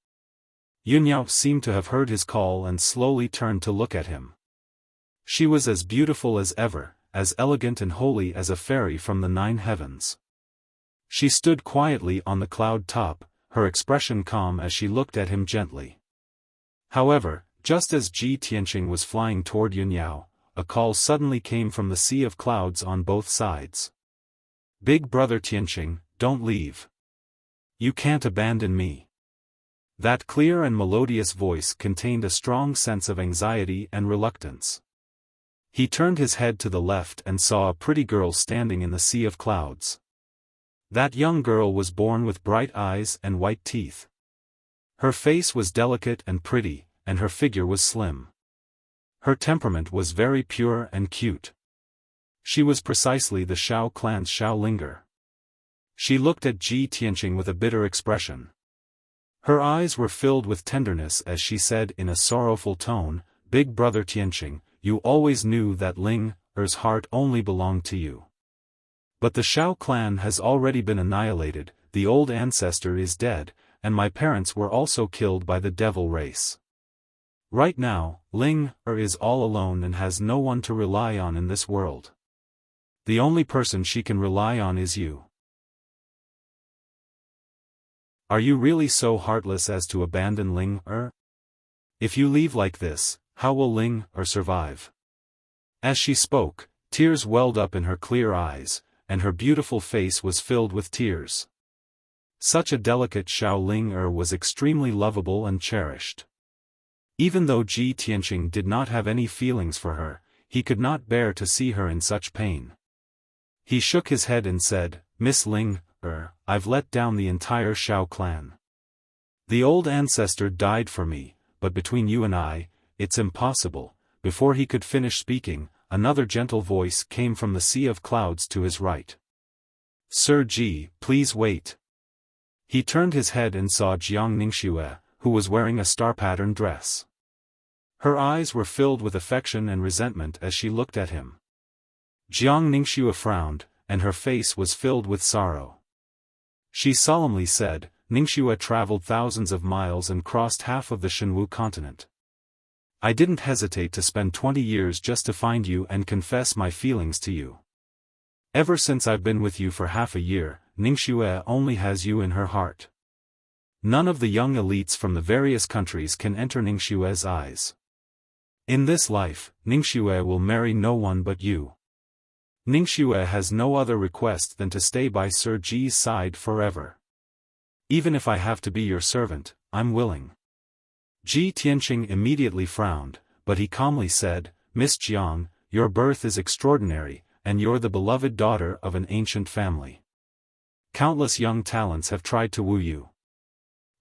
Yun Yao seemed to have heard his call and slowly turned to look at him. She was as beautiful as ever, as elegant and holy as a fairy from the 9 heavens. She stood quietly on the cloud top, her expression calm as she looked at him gently. However, just as Ji Tianqing was flying toward Yun Yao, a call suddenly came from the sea of clouds on both sides. "Big brother Tianqing, don't leave. You can't abandon me." That clear and melodious voice contained a strong sense of anxiety and reluctance. He turned his head to the left and saw a pretty girl standing in the sea of clouds. That young girl was born with bright eyes and white teeth. Her face was delicate and pretty, and her figure was slim. Her temperament was very pure and cute. She was precisely the Shao clan's Xiaolinger. She looked at Ji Tianqing with a bitter expression. Her eyes were filled with tenderness as she said in a sorrowful tone, "Big brother Tianqing, you always knew that Ling Er's heart only belonged to you. But the Shao clan has already been annihilated, the old ancestor is dead, and my parents were also killed by the devil race. Right now, Ling Er is all alone and has no one to rely on in this world. The only person she can rely on is you. Are you really so heartless as to abandon Ling Er? If you leave like this, how will Ling Er survive?" As she spoke, tears welled up in her clear eyes, and her beautiful face was filled with tears. Such a delicate Xiaoling was extremely lovable and cherished. Even though Ji Tianqing did not have any feelings for her, he could not bear to see her in such pain. He shook his head and said, "Miss Ling I've let down the entire Shao clan. The old ancestor died for me, but between you and I, it's impossible." Before he could finish speaking, another gentle voice came from the sea of clouds to his right. "Sir Ji, please wait." He turned his head and saw Jiang Ningxue, who was wearing a star-patterned dress. Her eyes were filled with affection and resentment as she looked at him. Jiang Ningxue frowned, and her face was filled with sorrow. She solemnly said, "Ningxue traveled thousands of miles and crossed half of the Shenwu continent. I didn't hesitate to spend 20 years just to find you and confess my feelings to you. Ever since I've been with you for half a year, Ningxue only has you in her heart. None of the young elites from the various countries can enter Ningxue's eyes. In this life, Ningxue will marry no one but you. Ningxue has no other request than to stay by Sir Ji's side forever. Even if I have to be your servant, I'm willing." Ji Tianqing immediately frowned, but he calmly said, "Miss Jiang, your birth is extraordinary, and you're the beloved daughter of an ancient family. Countless young talents have tried to woo you.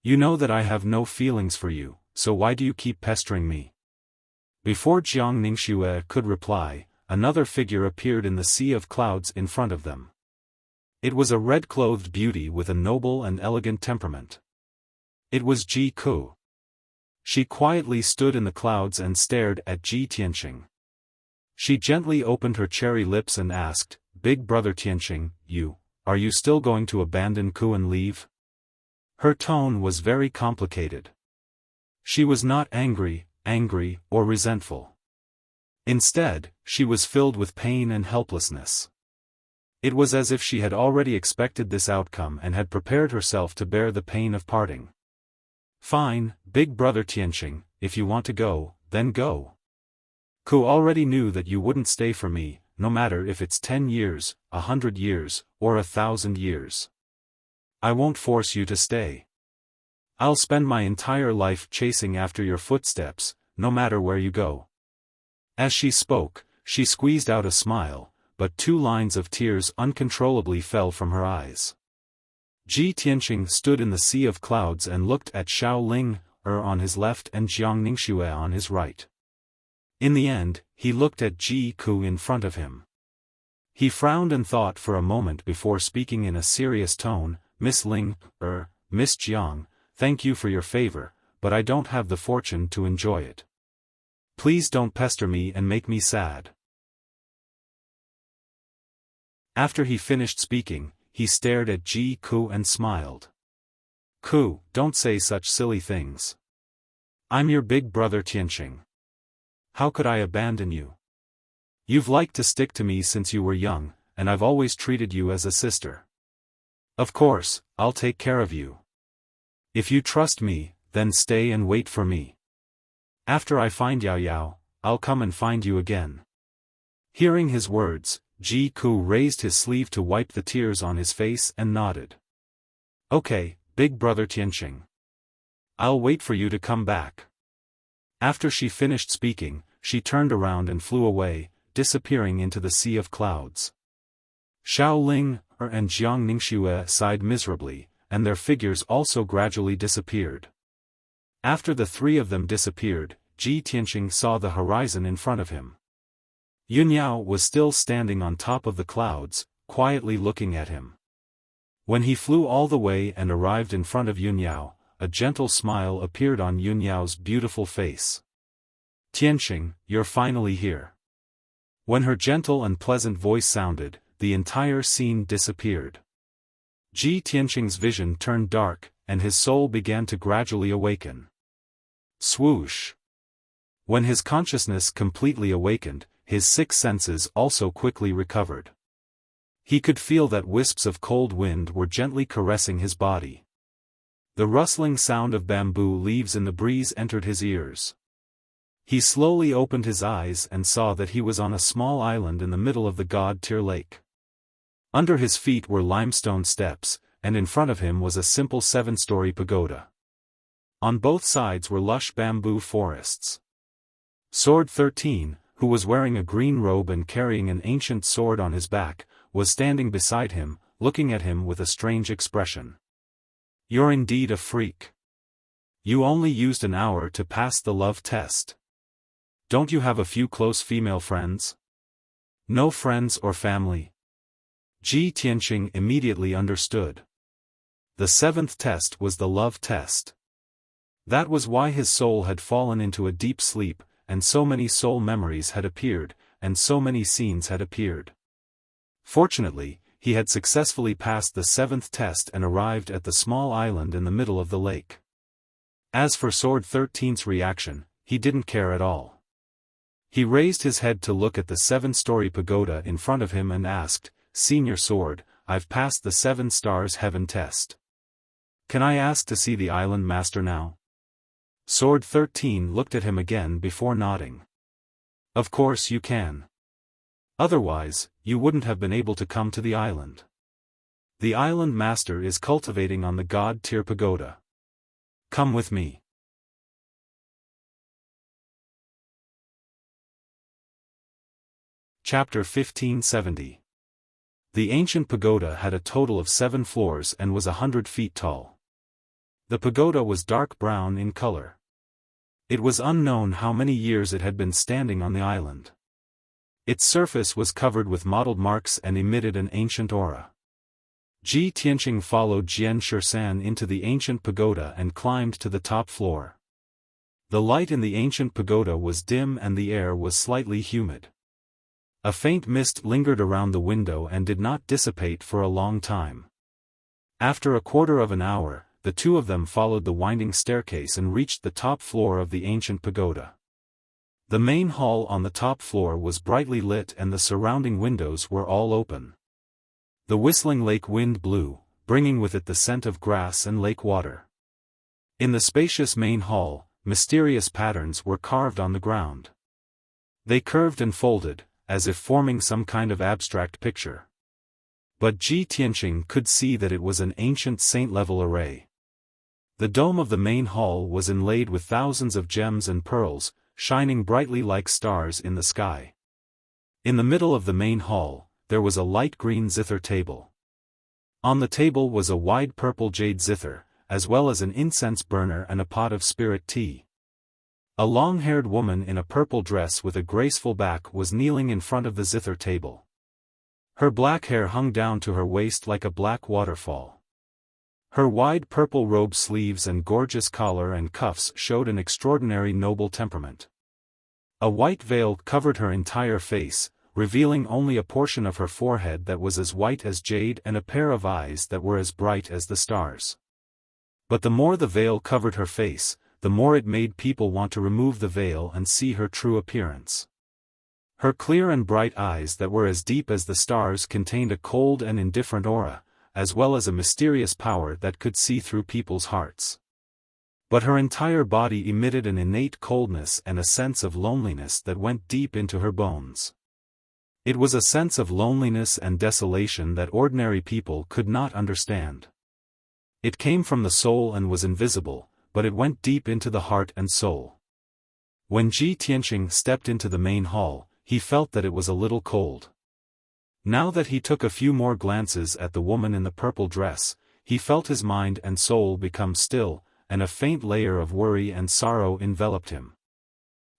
You know that I have no feelings for you, so why do you keep pestering me?" Before Jiang Ningxue could reply, another figure appeared in the sea of clouds in front of them. It was a red-clothed beauty with a noble and elegant temperament. It was Ji Ku. She quietly stood in the clouds and stared at Ji Tianqing. She gently opened her cherry lips and asked, "Big brother Tianqing, are you still going to abandon Ku and leave?" Her tone was very complicated. She was not angry, or resentful. Instead, she was filled with pain and helplessness. It was as if she had already expected this outcome and had prepared herself to bear the pain of parting. "Fine, big brother Tianqing, if you want to go, then go. Ku already knew that you wouldn't stay for me, no matter if it's 10 years, 100 years, or 1,000 years. I won't force you to stay. I'll spend my entire life chasing after your footsteps, no matter where you go." As she spoke, she squeezed out a smile, but 2 lines of tears uncontrollably fell from her eyes. Ji Tianqing stood in the sea of clouds and looked at Xiaoling on his left and Jiang Ningxue on his right. In the end, he looked at Ji Ku in front of him. He frowned and thought for a moment before speaking in a serious tone, Miss Ling, Miss Jiang, thank you for your favor, but I don't have the fortune to enjoy it. Please don't pester me and make me sad. After he finished speaking, he stared at Ji Ku and smiled. Ku, don't say such silly things. I'm your big brother Tianqing. How could I abandon you? You've liked to stick to me since you were young, and I've always treated you as a sister. Of course, I'll take care of you. If you trust me, then stay and wait for me. After I find Yao Yao, I'll come and find you again. Hearing his words, Ji Ku raised his sleeve to wipe the tears on his face and nodded. Okay, big brother Tianqing. I'll wait for you to come back. After she finished speaking, she turned around and flew away, disappearing into the sea of clouds. Xiao Ling and Jiang Ningxue sighed miserably, and their figures also gradually disappeared. After the three of them disappeared, Ji Tianqing saw the horizon in front of him. Yunyao was still standing on top of the clouds, quietly looking at him. When he flew all the way and arrived in front of Yunyao, a gentle smile appeared on Yunyao's beautiful face. Tianqing, you're finally here. When her gentle and pleasant voice sounded, the entire scene disappeared. Ji Tianqing's vision turned dark, and his soul began to gradually awaken. Swoosh! When his consciousness completely awakened, his six senses also quickly recovered. He could feel that wisps of cold wind were gently caressing his body. The rustling sound of bamboo leaves in the breeze entered his ears. He slowly opened his eyes and saw that he was on a small island in the middle of the God-tier lake. Under his feet were limestone steps, and in front of him was a simple 7-story pagoda. On both sides were lush bamboo forests. Sword 13, who was wearing a green robe and carrying an ancient sword on his back, was standing beside him, looking at him with a strange expression. You're indeed a freak. You only used an hour to pass the love test. Don't you have a few close female friends? No friends or family? Ji Tianqing immediately understood. The 7th test was the love test. That was why his soul had fallen into a deep sleep, and so many soul memories had appeared, and so many scenes had appeared. Fortunately, he had successfully passed the 7th test and arrived at the small island in the middle of the lake. As for Sword 13's reaction, he didn't care at all. He raised his head to look at the 7-story pagoda in front of him and asked, Senior Sword, I've passed the 7 stars heaven test. Can I ask to see the island master now? Sword 13 looked at him again before nodding. Of course you can. Otherwise, you wouldn't have been able to come to the island. The island master is cultivating on the God-tier pagoda. Come with me. Chapter 1570. The ancient pagoda had a total of 7 floors and was 100 feet tall. The pagoda was dark brown in color. It was unknown how many years it had been standing on the island. Its surface was covered with mottled marks and emitted an ancient aura. Ji Tianqing followed Jian Shersan into the ancient pagoda and climbed to the top floor. The light in the ancient pagoda was dim and the air was slightly humid. A faint mist lingered around the window and did not dissipate for a long time. After a quarter of an hour, the two of them followed the winding staircase and reached the top floor of the ancient pagoda. The main hall on the top floor was brightly lit and the surrounding windows were all open. The whistling lake wind blew, bringing with it the scent of grass and lake water. In the spacious main hall, mysterious patterns were carved on the ground. They curved and folded, as if forming some kind of abstract picture. But Ji Tianqing could see that it was an ancient saint-level array. The dome of the main hall was inlaid with thousands of gems and pearls, shining brightly like stars in the sky. In the middle of the main hall, there was a light green zither table. On the table was a wide purple jade zither, as well as an incense burner and a pot of spirit tea. A long-haired woman in a purple dress with a graceful back was kneeling in front of the zither table. Her black hair hung down to her waist like a black waterfall. Her wide purple robe sleeves and gorgeous collar and cuffs showed an extraordinary noble temperament. A white veil covered her entire face, revealing only a portion of her forehead that was as white as jade and a pair of eyes that were as bright as the stars. But the more the veil covered her face, the more it made people want to remove the veil and see her true appearance. Her clear and bright eyes that were as deep as the stars contained a cold and indifferent aura, as well as a mysterious power that could see through people's hearts. But her entire body emitted an innate coldness and a sense of loneliness that went deep into her bones. It was a sense of loneliness and desolation that ordinary people could not understand. It came from the soul and was invisible, but it went deep into the heart and soul. When Ji Tianqing stepped into the main hall, he felt that it was a little cold. Now that he took a few more glances at the woman in the purple dress, he felt his mind and soul become still, and a faint layer of worry and sorrow enveloped him.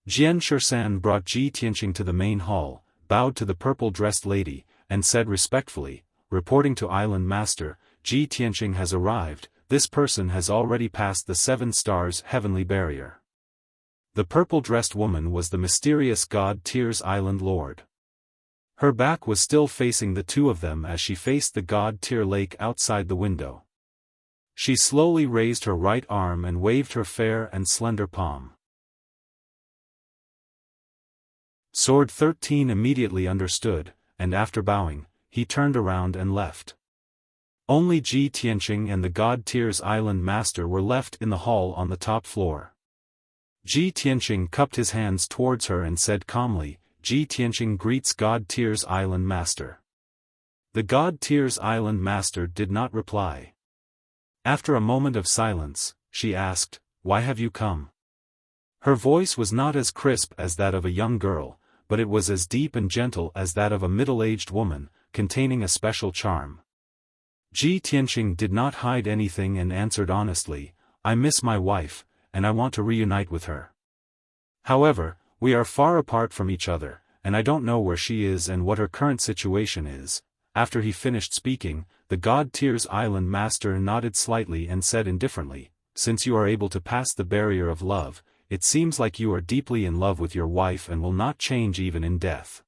Jian Shersan brought Ji Tianqing to the main hall, bowed to the purple-dressed lady, and said respectfully, reporting to Island Master, Ji Tianqing has arrived, this person has already passed the 7 stars heavenly barrier. The purple-dressed woman was the mysterious god Tyr's Island Lord. Her back was still facing the two of them as she faced the god Tyr lake outside the window. She slowly raised her right arm and waved her fair and slender palm. Sword 13 immediately understood, and after bowing, he turned around and left. Only Ji Tianqing and the god Tyr's Island Master were left in the hall on the top floor. Ji Tianqing cupped his hands towards her and said calmly, Ji Tianqing greets god Tyr's Island Master. The god Tyr's Island Master did not reply. After a moment of silence, she asked, why have you come? Her voice was not as crisp as that of a young girl, but it was as deep and gentle as that of a middle-aged woman, containing a special charm. Ji Tianqing did not hide anything and answered honestly, I miss my wife, and I want to reunite with her. However, we are far apart from each other, and I don't know where she is and what her current situation is. After he finished speaking, the god Tyr's Island Master nodded slightly and said indifferently, since you are able to pass the barrier of love, it seems like you are deeply in love with your wife and will not change even in death.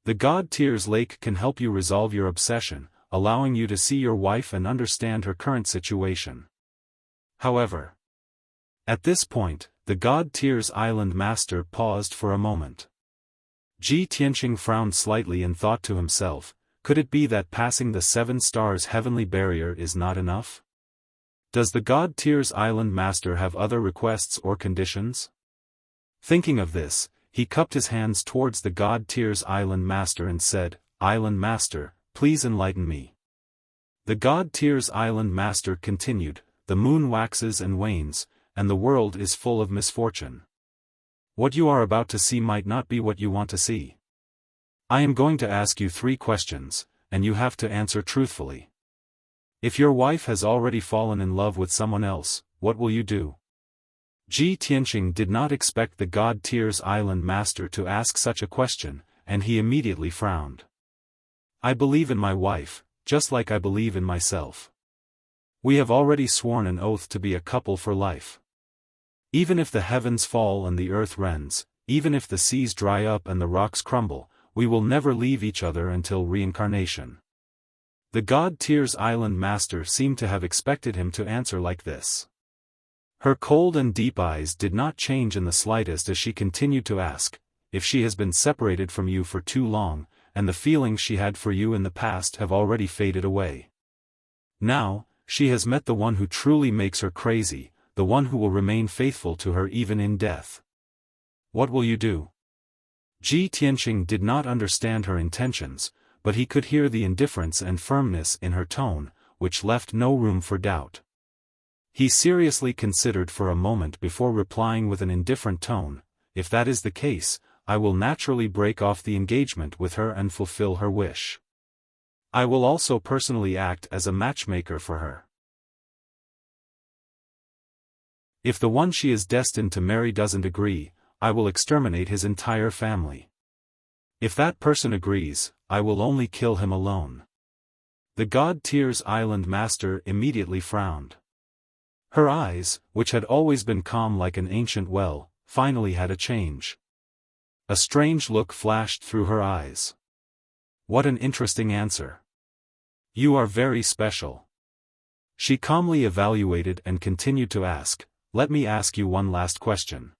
The god Tyr's lake can help you resolve your obsession, allowing you to see your wife and understand her current situation. However, at this point, the god Tyr's Island Master paused for a moment. Ji Tianqing frowned slightly and thought to himself, could it be that passing the 7 stars heavenly barrier is not enough? Does the god Tyr's Island Master have other requests or conditions? Thinking of this, he cupped his hands towards the god Tyr's Island Master and said, Island Master, please enlighten me. The god Tyr's Island Master continued, the moon waxes and wanes, and the world is full of misfortune. What you are about to see might not be what you want to see. I am going to ask you 3 questions, and you have to answer truthfully. If your wife has already fallen in love with someone else, what will you do? Ji Tianqing did not expect the god Tyr's Island Master to ask such a question, and he immediately frowned. I believe in my wife, just like I believe in myself. We have already sworn an oath to be a couple for life. Even if the heavens fall and the earth rends, even if the seas dry up and the rocks crumble, we will never leave each other until reincarnation. The god Tyr's Island Master seemed to have expected him to answer like this. Her cold and deep eyes did not change in the slightest as she continued to ask, if she has been separated from you for too long, and the feelings she had for you in the past have already faded away. Now, she has met the one who truly makes her crazy, the one who will remain faithful to her even in death. What will you do? Ji Tianqing did not understand her intentions, but he could hear the indifference and firmness in her tone, which left no room for doubt. He seriously considered for a moment before replying with an indifferent tone, if that is the case, I will naturally break off the engagement with her and fulfill her wish. I will also personally act as a matchmaker for her. If the one she is destined to marry doesn't agree, I will exterminate his entire family. If that person agrees, I will only kill him alone. The God Tyr's island master immediately frowned. Her eyes, which had always been calm like an ancient well, finally had a change. A strange look flashed through her eyes. What an interesting answer. You are very special. She calmly evaluated and continued to ask, let me ask you one last question.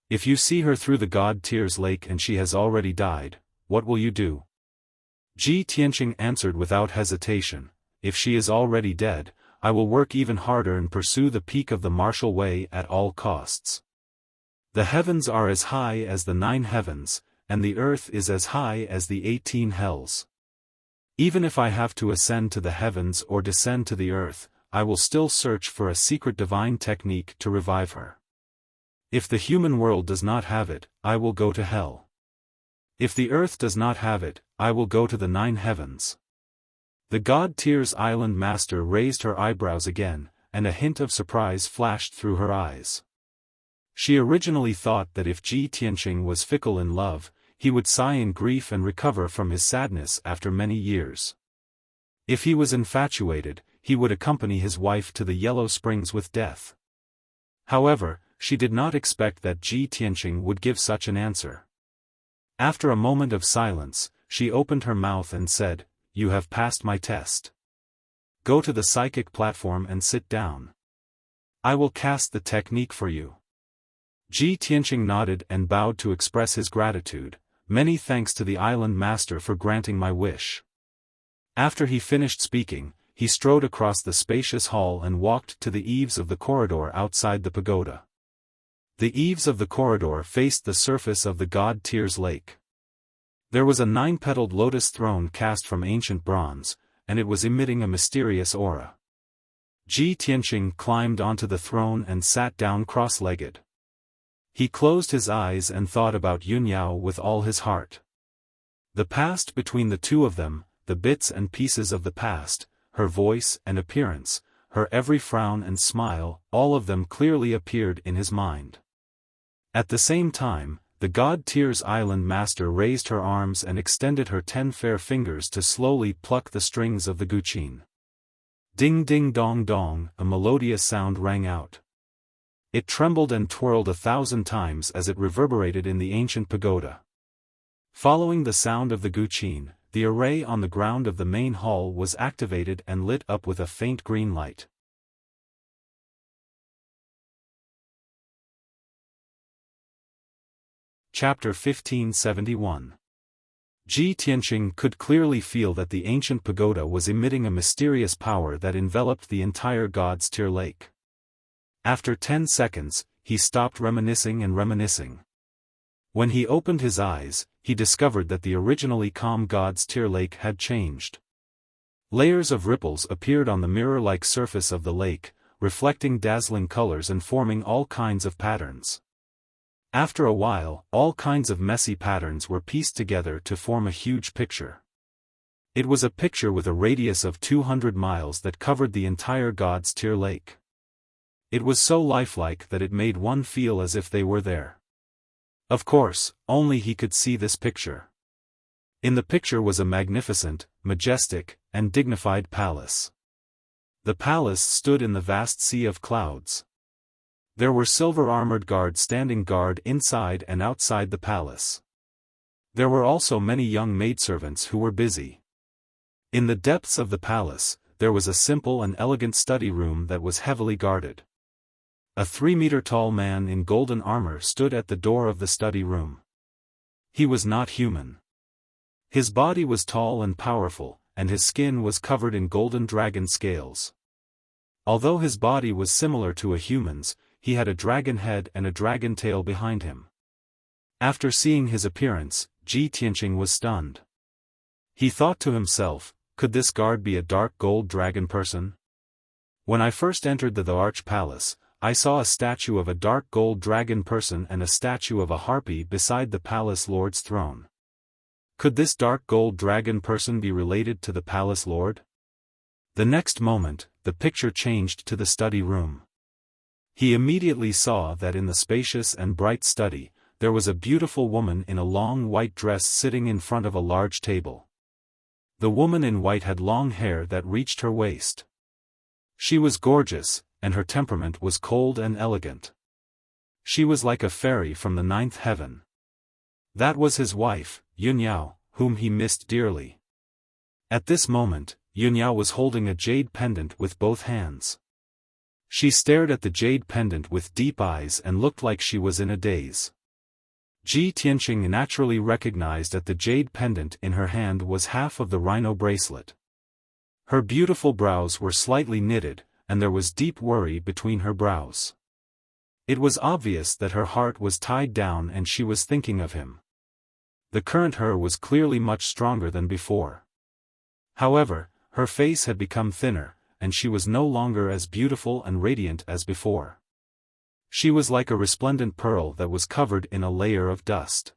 If you see her through the God Tyr's lake and she has already died, what will you do? Ji Tianqing answered without hesitation, if she is already dead, I will work even harder and pursue the peak of the martial way at all costs. The heavens are as high as the 9 heavens, and the earth is as high as the 18 hells. Even if I have to ascend to the heavens or descend to the earth, I will still search for a secret divine technique to revive her. If the human world does not have it, I will go to hell. If the earth does not have it, I will go to the 9 heavens. The God Tyr's island master raised her eyebrows again, and a hint of surprise flashed through her eyes. She originally thought that if Ji Tianqing was fickle in love, he would sigh in grief and recover from his sadness after many years. If he was infatuated, he would accompany his wife to the Yellow Springs with death. However, she did not expect that Ji Tianqing would give such an answer. After a moment of silence, she opened her mouth and said, You have passed my test. Go to the psychic platform and sit down. I will cast the technique for you. Ji Tianqing nodded and bowed to express his gratitude. Many thanks to the island master for granting my wish. After he finished speaking, he strode across the spacious hall and walked to the eaves of the corridor outside the pagoda. The eaves of the corridor faced the surface of the God Tyr's lake. There was a 9-petaled lotus throne cast from ancient bronze, and it was emitting a mysterious aura. Ji Tianqing climbed onto the throne and sat down cross-legged. He closed his eyes and thought about Yunyao with all his heart. The past between the two of them, the bits and pieces of the past, her voice and appearance, her every frown and smile, all of them clearly appeared in his mind. At the same time, the God Tyr's island master raised her arms and extended her 10 fair fingers to slowly pluck the strings of the guqin. Ding ding dong dong, a melodious sound rang out. It trembled and twirled 1,000 times as it reverberated in the ancient pagoda. Following the sound of the guqin, the array on the ground of the main hall was activated and lit up with a faint green light. Chapter 1571. Ji Tianqing could clearly feel that the ancient pagoda was emitting a mysterious power that enveloped the entire God's Tyr lake. After 10 seconds, he stopped reminiscing and reminiscing. When he opened his eyes, he discovered that the originally calm God's Tyr lake had changed. Layers of ripples appeared on the mirror-like surface of the lake, reflecting dazzling colors and forming all kinds of patterns. After a while, all kinds of messy patterns were pieced together to form a huge picture. It was a picture with a radius of 200 miles that covered the entire God's Tyr lake. It was so lifelike that it made one feel as if they were there. Of course, only he could see this picture. In the picture was a magnificent, majestic, and dignified palace. The palace stood in the vast sea of clouds. There were silver-armored guards standing guard inside and outside the palace. There were also many young maidservants who were busy. In the depths of the palace, there was a simple and elegant study room that was heavily guarded. A 3-meter-tall man in golden armor stood at the door of the study room. He was not human. His body was tall and powerful, and his skin was covered in golden dragon scales. Although his body was similar to a human's, he had a dragon head and a dragon tail behind him. After seeing his appearance, Ji Tianqing was stunned. He thought to himself, could this guard be a dark gold dragon person? When I first entered the Arch Palace, I saw a statue of a dark gold dragon person and a statue of a harpy beside the palace lord's throne. Could this dark gold dragon person be related to the palace lord? The next moment, the picture changed to the study room. He immediately saw that in the spacious and bright study, there was a beautiful woman in a long white dress sitting in front of a large table. The woman in white had long hair that reached her waist. She was gorgeous, and her temperament was cold and elegant. She was like a fairy from the ninth heaven. That was his wife, Yunyao, whom he missed dearly. At this moment, Yunyao was holding a jade pendant with both hands. She stared at the jade pendant with deep eyes and looked like she was in a daze. Ji Tianqing naturally recognized that the jade pendant in her hand was half of the rhino bracelet. Her beautiful brows were slightly knitted, and there was deep worry between her brows. It was obvious that her heart was tied down and she was thinking of him. The current her was clearly much stronger than before. However, her face had become thinner, and she was no longer as beautiful and radiant as before. She was like a resplendent pearl that was covered in a layer of dust.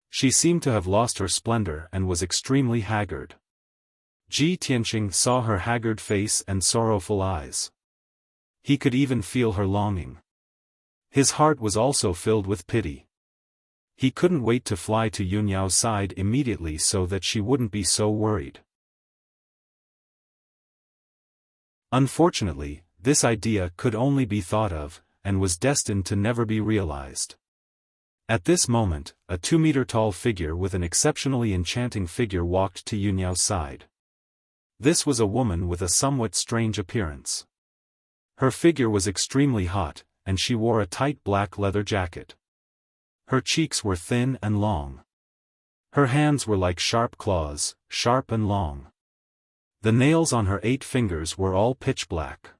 She seemed to have lost her splendor and was extremely haggard. Ji Tianqing saw her haggard face and sorrowful eyes. He could even feel her longing. His heart was also filled with pity. He couldn't wait to fly to Yunyao's side immediately so that she wouldn't be so worried. Unfortunately, this idea could only be thought of, and was destined to never be realized. At this moment, a 2-meter-tall figure with an exceptionally enchanting figure walked to Yunyao's side. This was a woman with a somewhat strange appearance. Her figure was extremely hot, and she wore a tight black leather jacket. Her cheeks were thin and long. Her hands were like sharp claws, sharp and long. The nails on her 8 fingers were all pitch black.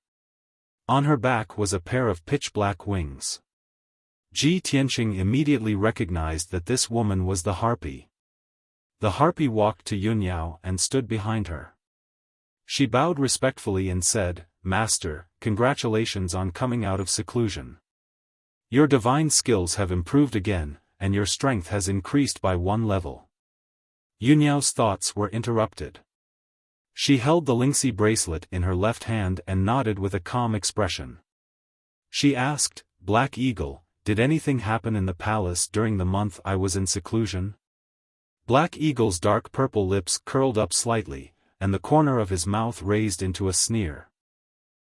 On her back was a pair of pitch-black wings. Ji Tianqing immediately recognized that this woman was the harpy. The harpy walked to Yunyao and stood behind her. She bowed respectfully and said, "Master, congratulations on coming out of seclusion. Your divine skills have improved again, and your strength has increased by 1 level." Yunyao's thoughts were interrupted. She held the Lingxi bracelet in her left hand and nodded with a calm expression. She asked, "Black Eagle, did anything happen in the palace during the month I was in seclusion?" Black Eagle's dark purple lips curled up slightly, and the corner of his mouth raised into a sneer.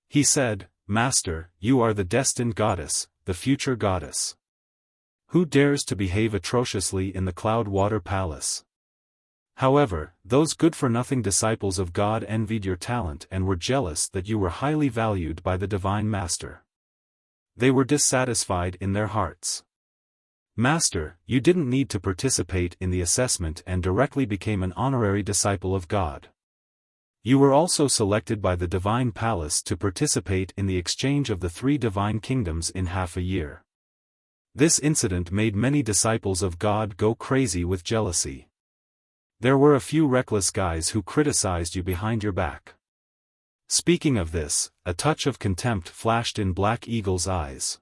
He said, "Master, you are the destined goddess, the future goddess. Who dares to behave atrociously in the Cloud Water Palace?" However, those good-for-nothing disciples of God envied your talent and were jealous that you were highly valued by the Divine Master. They were dissatisfied in their hearts. "Master, you didn't need to participate in the assessment and directly became an honorary disciple of God. You were also selected by the Divine Palace to participate in the exchange of the 3 divine kingdoms in half a year." This incident made many disciples of God go crazy with jealousy. There were a few reckless guys who criticized you behind your back. Speaking of this, a touch of contempt flashed in Black Eagle's eyes.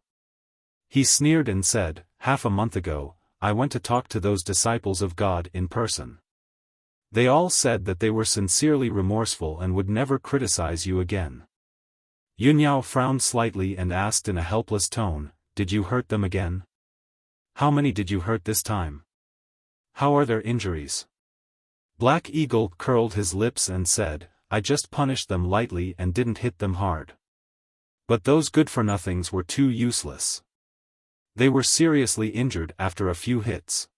He sneered and said, "Half a month ago, I went to talk to those disciples of God in person. They all said that they were sincerely remorseful and would never criticize you again." Yunyao frowned slightly and asked in a helpless tone, "Did you hurt them again? How many did you hurt this time? How are their injuries?" Black Eagle curled his lips and said, "I just punished them lightly and didn't hit them hard. But those good-for-nothings were too useless. They were seriously injured after a few hits.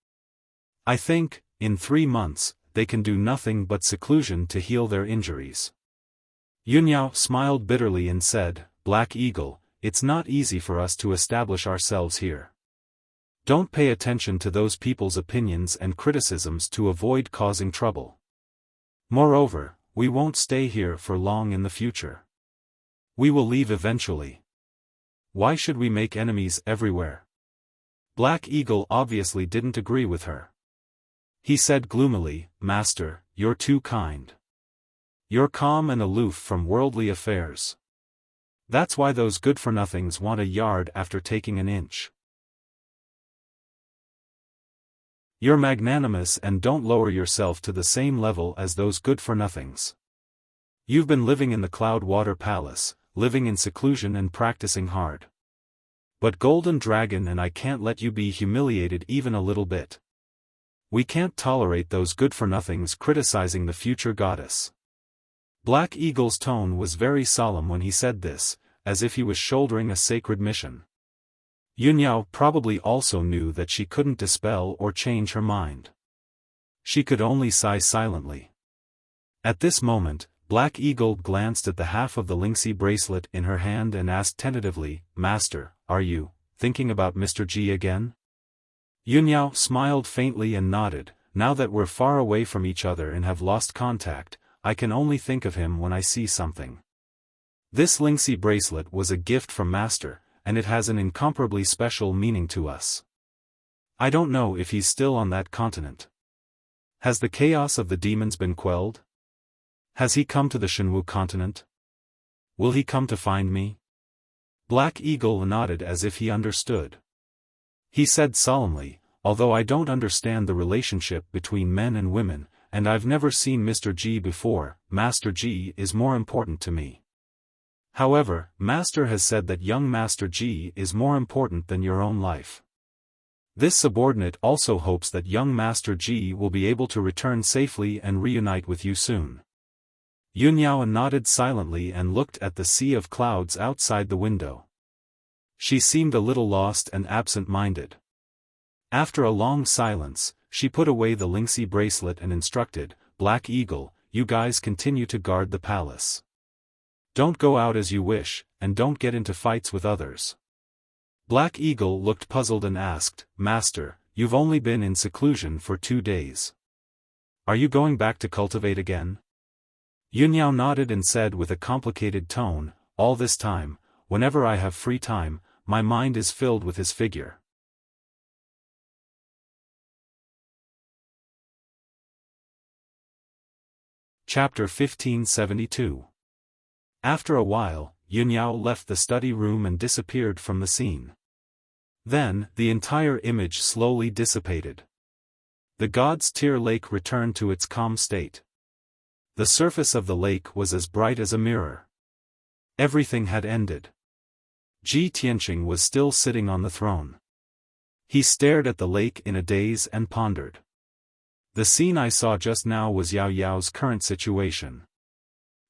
I think, in 3 months, they can do nothing but seclusion to heal their injuries." Yunyao smiled bitterly and said, "Black Eagle, it's not easy for us to establish ourselves here. Don't pay attention to those people's opinions and criticisms to avoid causing trouble. Moreover, we won't stay here for long in the future. We will leave eventually. Why should we make enemies everywhere?" Black Eagle obviously didn't agree with her. He said gloomily, "Master, you're too kind. You're calm and aloof from worldly affairs. That's why those good-for-nothings want a yard after taking an inch. You're magnanimous and don't lower yourself to the same level as those good-for-nothings. You've been living in the Cloud Water Palace, living in seclusion and practicing hard. But Golden Dragon and I can't let you be humiliated even a little bit. We can't tolerate those good-for-nothings criticizing the future goddess. Black Eagle's tone was very solemn when he said this, as if he was shouldering a sacred mission. Yunyao probably also knew that she couldn't dispel or change her mind. She could only sigh silently. At this moment, Black Eagle glanced at the half of the Lingxi bracelet in her hand and asked tentatively, "Master, are you thinking about Mr. G again?" Yunyao smiled faintly and nodded. "Now that we're far away from each other and have lost contact, I can only think of him when I see something. This Lingxi bracelet was a gift from Master, and it has an incomparably special meaning to us. I don't know if he's still on that continent. Has the chaos of the demons been quelled? Has he come to the Shenwu continent? Will he come to find me?" Black Eagle nodded as if he understood. He said solemnly, "Although I don't understand the relationship between men and women, and I've never seen Mr. G before, Master G is more important to me. However, Master has said that young Master G is more important than your own life. This subordinate also hopes that young Master G will be able to return safely and reunite with you soon." Yunyao nodded silently and looked at the sea of clouds outside the window. She seemed a little lost and absent-minded. After a long silence, she put away the Lingxi bracelet and instructed, "Black Eagle, you guys continue to guard the palace. Don't go out as you wish, and don't get into fights with others." Black Eagle looked puzzled and asked, "Master, you've only been in seclusion for 2 days. Are you going back to cultivate again?" Yunyao nodded and said with a complicated tone, "All this time, whenever I have free time, my mind is filled with his figure." Chapter 1572. After a while, Yunyao left the study room and disappeared from the scene. Then, the entire image slowly dissipated. The God's Tear Lake returned to its calm state. The surface of the lake was as bright as a mirror. Everything had ended. Ji Tianqing was still sitting on the throne. He stared at the lake in a daze and pondered. The scene I saw just now was Yao Yao's current situation.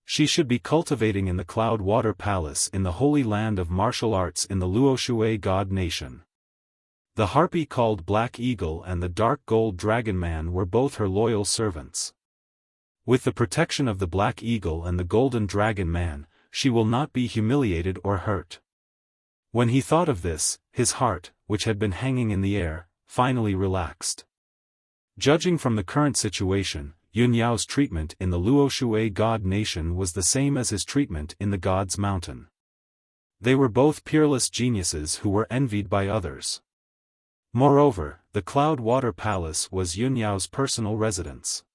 She should be cultivating in the Cloud Water Palace in the Holy Land of Martial Arts in the Luoshui God Nation. The harpy called Black Eagle and the Dark Gold Dragon Man were both her loyal servants. With the protection of the Black Eagle and the Golden Dragon Man, she will not be humiliated or hurt. When he thought of this, his heart, which had been hanging in the air, finally relaxed. Judging from the current situation, Yunyao's treatment in the Luoshui God Nation was the same as his treatment in the God's Mountain. They were both peerless geniuses who were envied by others. Moreover, the Cloud Water Palace was Yunyao's personal residence.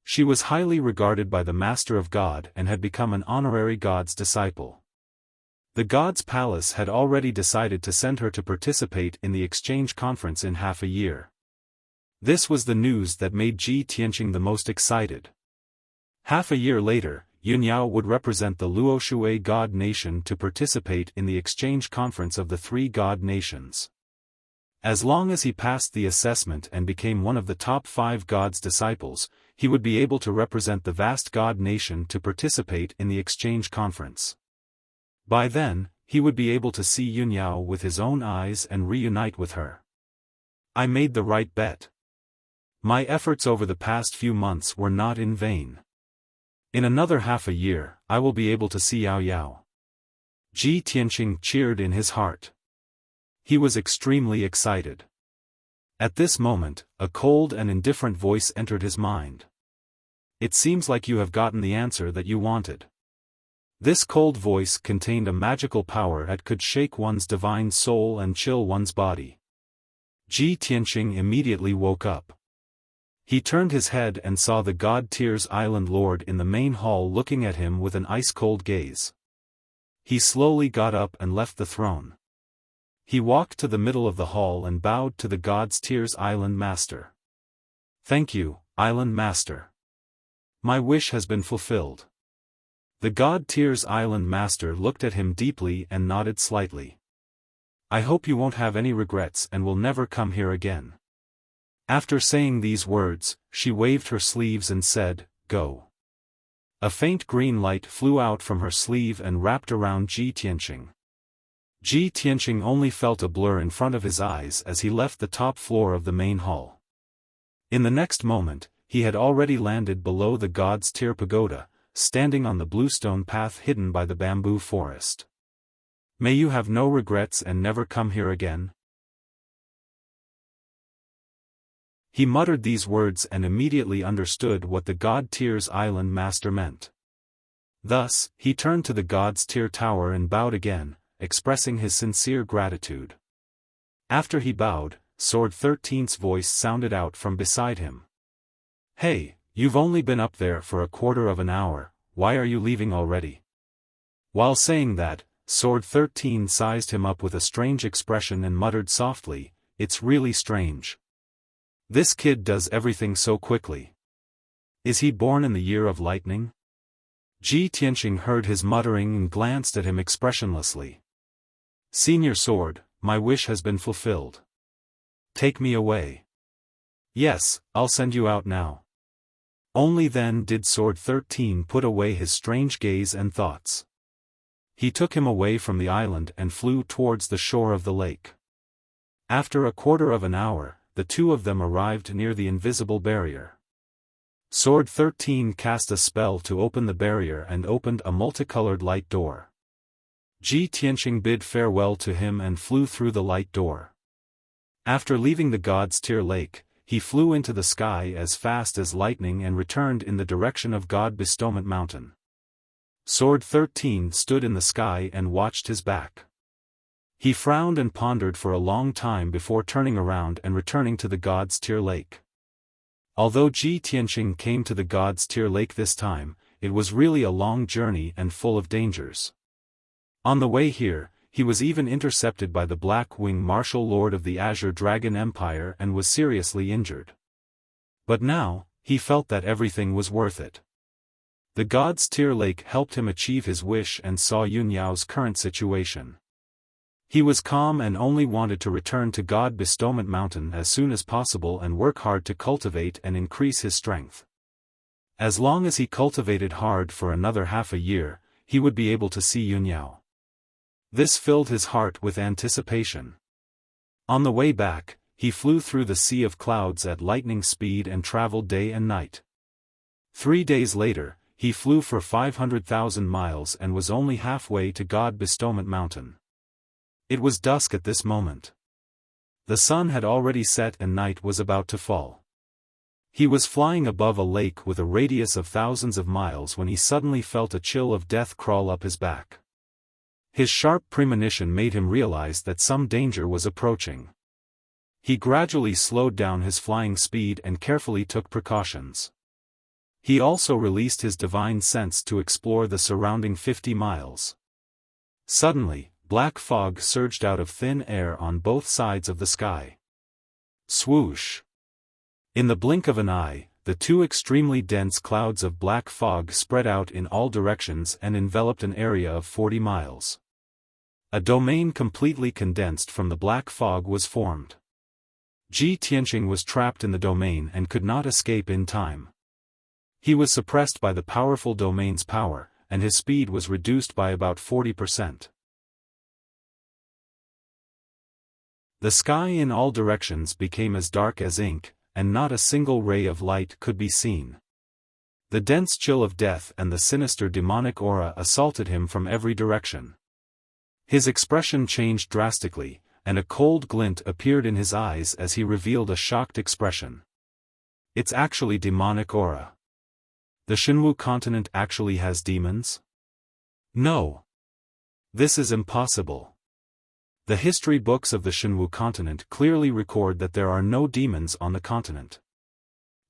She was highly regarded by the Master of God and had become an honorary God's disciple. The God's Palace had already decided to send her to participate in the exchange conference in half a year. This was the news that made Ji Tianqing the most excited. Half a year later, Yunyao would represent the Luoshui God Nation to participate in the exchange conference of the 3 God Nations. As long as he passed the assessment and became one of the top 5 God's disciples, he would be able to represent the vast God Nation to participate in the exchange conference. By then, he would be able to see Yunyao with his own eyes and reunite with her. I made the right bet. My efforts over the past few months were not in vain. In another half a year, I will be able to see Yao Yao. Ji Tianqing cheered in his heart. He was extremely excited. At this moment, a cold and indifferent voice entered his mind. "It seems like you have gotten the answer that you wanted." This cold voice contained a magical power that could shake one's divine soul and chill one's body. Ji Tianqing immediately woke up. He turned his head and saw the God Tears Island Lord in the main hall looking at him with an ice-cold gaze. He slowly got up and left the throne. He walked to the middle of the hall and bowed to the God's Tears Island Master. "Thank you, Island Master. My wish has been fulfilled." The God Tears Island Master looked at him deeply and nodded slightly. I hope you won't have any regrets and will never come here again." After saying these words, she waved her sleeves and said, "Go." A faint green light flew out from her sleeve and wrapped around Ji Tianqing. Ji Tianqing only felt a blur in front of his eyes as he left the top floor of the main hall. In the next moment, he had already landed below the God's Tier Pagoda, standing on the bluestone path hidden by the bamboo forest. "May you have no regrets and never come here again." He muttered these words and immediately understood what the God Tier's island master meant. Thus, he turned to the God's Tier tower and bowed again, expressing his sincere gratitude. After he bowed, Sword 13's voice sounded out from beside him. "Hey, you've only been up there for a quarter of an hour, why are you leaving already?" While saying that, Sword 13 sized him up with a strange expression and muttered softly, "It's really strange. This kid does everything so quickly. Is he born in the year of lightning?" Ji Tianqing heard his muttering and glanced at him expressionlessly. "Senior Sword, my wish has been fulfilled. Take me away." "Yes, I'll send you out now." Only then did Sword 13 put away his strange gaze and thoughts. He took him away from the island and flew towards the shore of the lake. After a quarter of an hour, the two of them arrived near the invisible barrier. Sword 13 cast a spell to open the barrier and opened a multicolored light door. Ji Tianqing bid farewell to him and flew through the light door. After leaving the God's Tier Lake, he flew into the sky as fast as lightning and returned in the direction of God Bestowment Mountain. Sword 13 stood in the sky and watched his back. He frowned and pondered for a long time before turning around and returning to the God's Tier Lake. Although Ji Tianqing came to the God's Tier Lake this time, it was really a long journey and full of dangers. On the way here, he was even intercepted by the Black Wing Martial Lord of the Azure Dragon Empire and was seriously injured. But now, he felt that everything was worth it. The God's Tier Lake helped him achieve his wish and saw Yunyao's current situation. He was calm and only wanted to return to God Bestowment Mountain as soon as possible and work hard to cultivate and increase his strength. As long as he cultivated hard for another half a year, he would be able to see Yunyao. This filled his heart with anticipation. On the way back, he flew through the sea of clouds at lightning speed and traveled day and night. 3 days later, he flew for 500,000 miles and was only halfway to God Bestowment Mountain. It was dusk at this moment. The sun had already set and night was about to fall. He was flying above a lake with a radius of thousands of miles when he suddenly felt a chill of death crawl up his back. His sharp premonition made him realize that some danger was approaching. He gradually slowed down his flying speed and carefully took precautions. He also released his divine sense to explore the surrounding 50 miles. Suddenly, black fog surged out of thin air on both sides of the sky. Swoosh! In the blink of an eye, the two extremely dense clouds of black fog spread out in all directions and enveloped an area of 40 miles. A domain completely condensed from the black fog was formed. Ji Tianqing was trapped in the domain and could not escape in time. He was suppressed by the powerful domain's power, and his speed was reduced by about 40%. The sky in all directions became as dark as ink, and not a single ray of light could be seen. The dense chill of death and the sinister demonic aura assaulted him from every direction. His expression changed drastically, and a cold glint appeared in his eyes as he revealed a shocked expression. It's actually demonic aura. The Shenwu continent actually has demons? No. This is impossible. The history books of the Shenwu continent clearly record that there are no demons on the continent.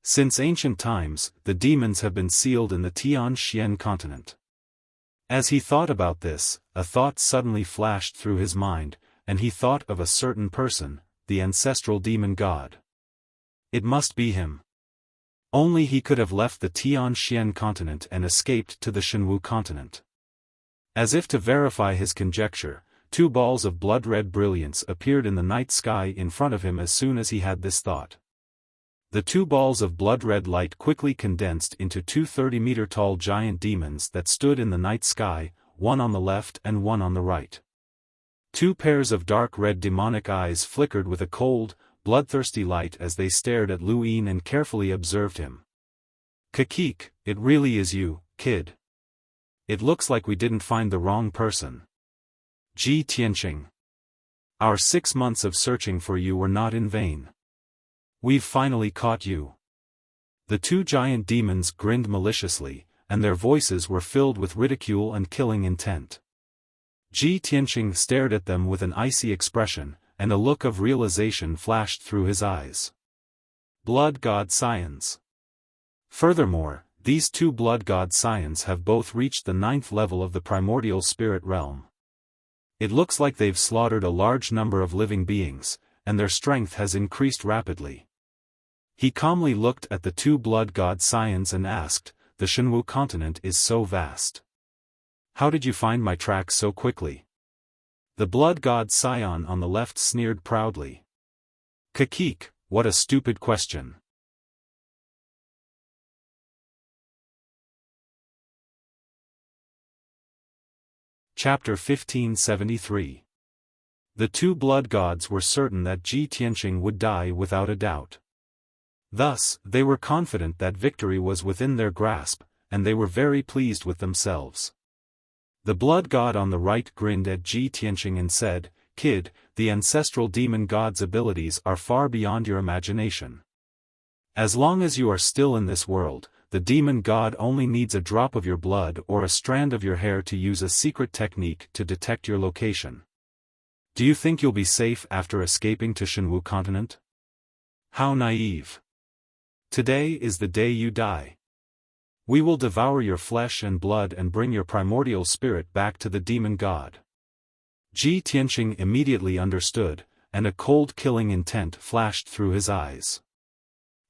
Since ancient times, the demons have been sealed in the Tianxian continent. As he thought about this, a thought suddenly flashed through his mind, and he thought of a certain person, the ancestral demon god. It must be him. Only he could have left the Tianxian continent and escaped to the Shenwu continent. As if to verify his conjecture, 2 balls of blood-red brilliance appeared in the night sky in front of him as soon as he had this thought. The 2 balls of blood-red light quickly condensed into 2 30-meter-tall giant demons that stood in the night sky, one on the left and one on the right. 2 pairs of dark red demonic eyes flickered with a cold, bloodthirsty light as they stared at Lu Yin and carefully observed him. "Kakik, it really is you, kid. It looks like we didn't find the wrong person. Ji Tianqing. Our 6 months of searching for you were not in vain. We've finally caught you." The 2 giant demons grinned maliciously, and their voices were filled with ridicule and killing intent. Ji Tianqing stared at them with an icy expression, and a look of realization flashed through his eyes. Blood God Scions. Furthermore, these 2 Blood God Scions have both reached the 9th level of the primordial spirit realm. It looks like they've slaughtered a large number of living beings, and their strength has increased rapidly. He calmly looked at the 2 Blood God Scions and asked, "The Shenwu continent is so vast. How did you find my tracks so quickly?" The Blood God Scion on the left sneered proudly. "Kakik, what a stupid question." Chapter 1573. The 2 blood gods were certain that Ji Tianqing would die without a doubt. Thus, they were confident that victory was within their grasp, and they were very pleased with themselves. The blood god on the right grinned at Ji Tianqing and said, "Kid, the ancestral demon god's abilities are far beyond your imagination. As long as you are still in this world, the demon god only needs a drop of your blood or a strand of your hair to use a secret technique to detect your location. Do you think you'll be safe after escaping to Shenwu continent? How naive. Today is the day you die. We will devour your flesh and blood and bring your primordial spirit back to the demon god." Ji Tianqing immediately understood, and a cold killing intent flashed through his eyes.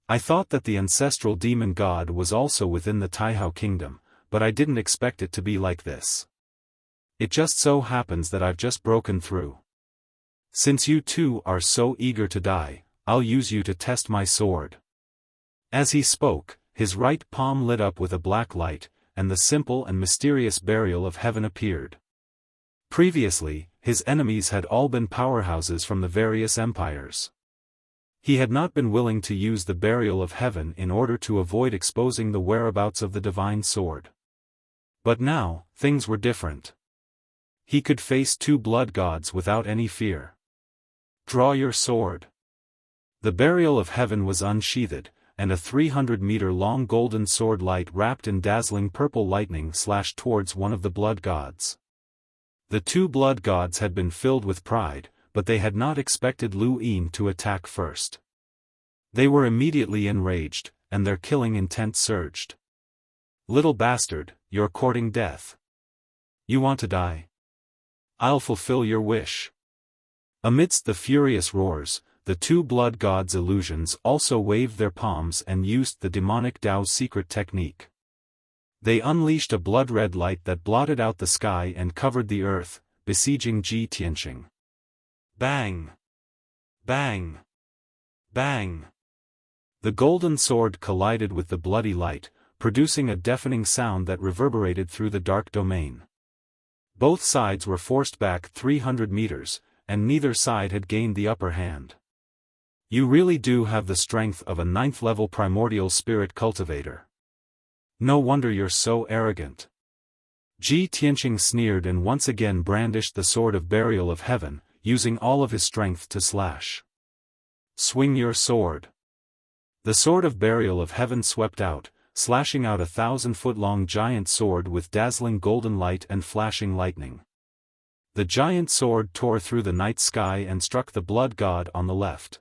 "I thought that the ancestral demon god was also within the Taihao kingdom, but I didn't expect it to be like this. It just so happens that I've just broken through. Since you 2 are so eager to die, I'll use you to test my sword." As he spoke, his right palm lit up with a black light, and the simple and mysterious burial of heaven appeared. Previously, his enemies had all been powerhouses from the various empires. He had not been willing to use the burial of heaven in order to avoid exposing the whereabouts of the divine sword. But now, things were different. He could face 2 blood gods without any fear. "Draw your sword." The burial of heaven was unsheathed, and a 300-meter-long golden sword light wrapped in dazzling purple lightning slashed towards one of the blood gods. The 2 blood gods had been filled with pride, but they had not expected Lu Yin to attack first. They were immediately enraged, and their killing intent surged. "Little bastard, you're courting death. You want to die? I'll fulfill your wish." Amidst the furious roars, the 2 blood gods' illusions also waved their palms and used the demonic Tao's secret technique. They unleashed a blood-red light that blotted out the sky and covered the earth, besieging Ji Tianqing. Bang! Bang! Bang! The golden sword collided with the bloody light, producing a deafening sound that reverberated through the dark domain. Both sides were forced back 300 meters, and neither side had gained the upper hand. "You really do have the strength of a 9th-level primordial spirit cultivator. No wonder you're so arrogant." Ji Tianqing sneered and once again brandished the sword of burial of heaven, using all of his strength to slash. "Swing your sword." The sword of burial of heaven swept out, slashing out a 1,000-foot-long giant sword with dazzling golden light and flashing lightning. The giant sword tore through the night sky and struck the blood god on the left.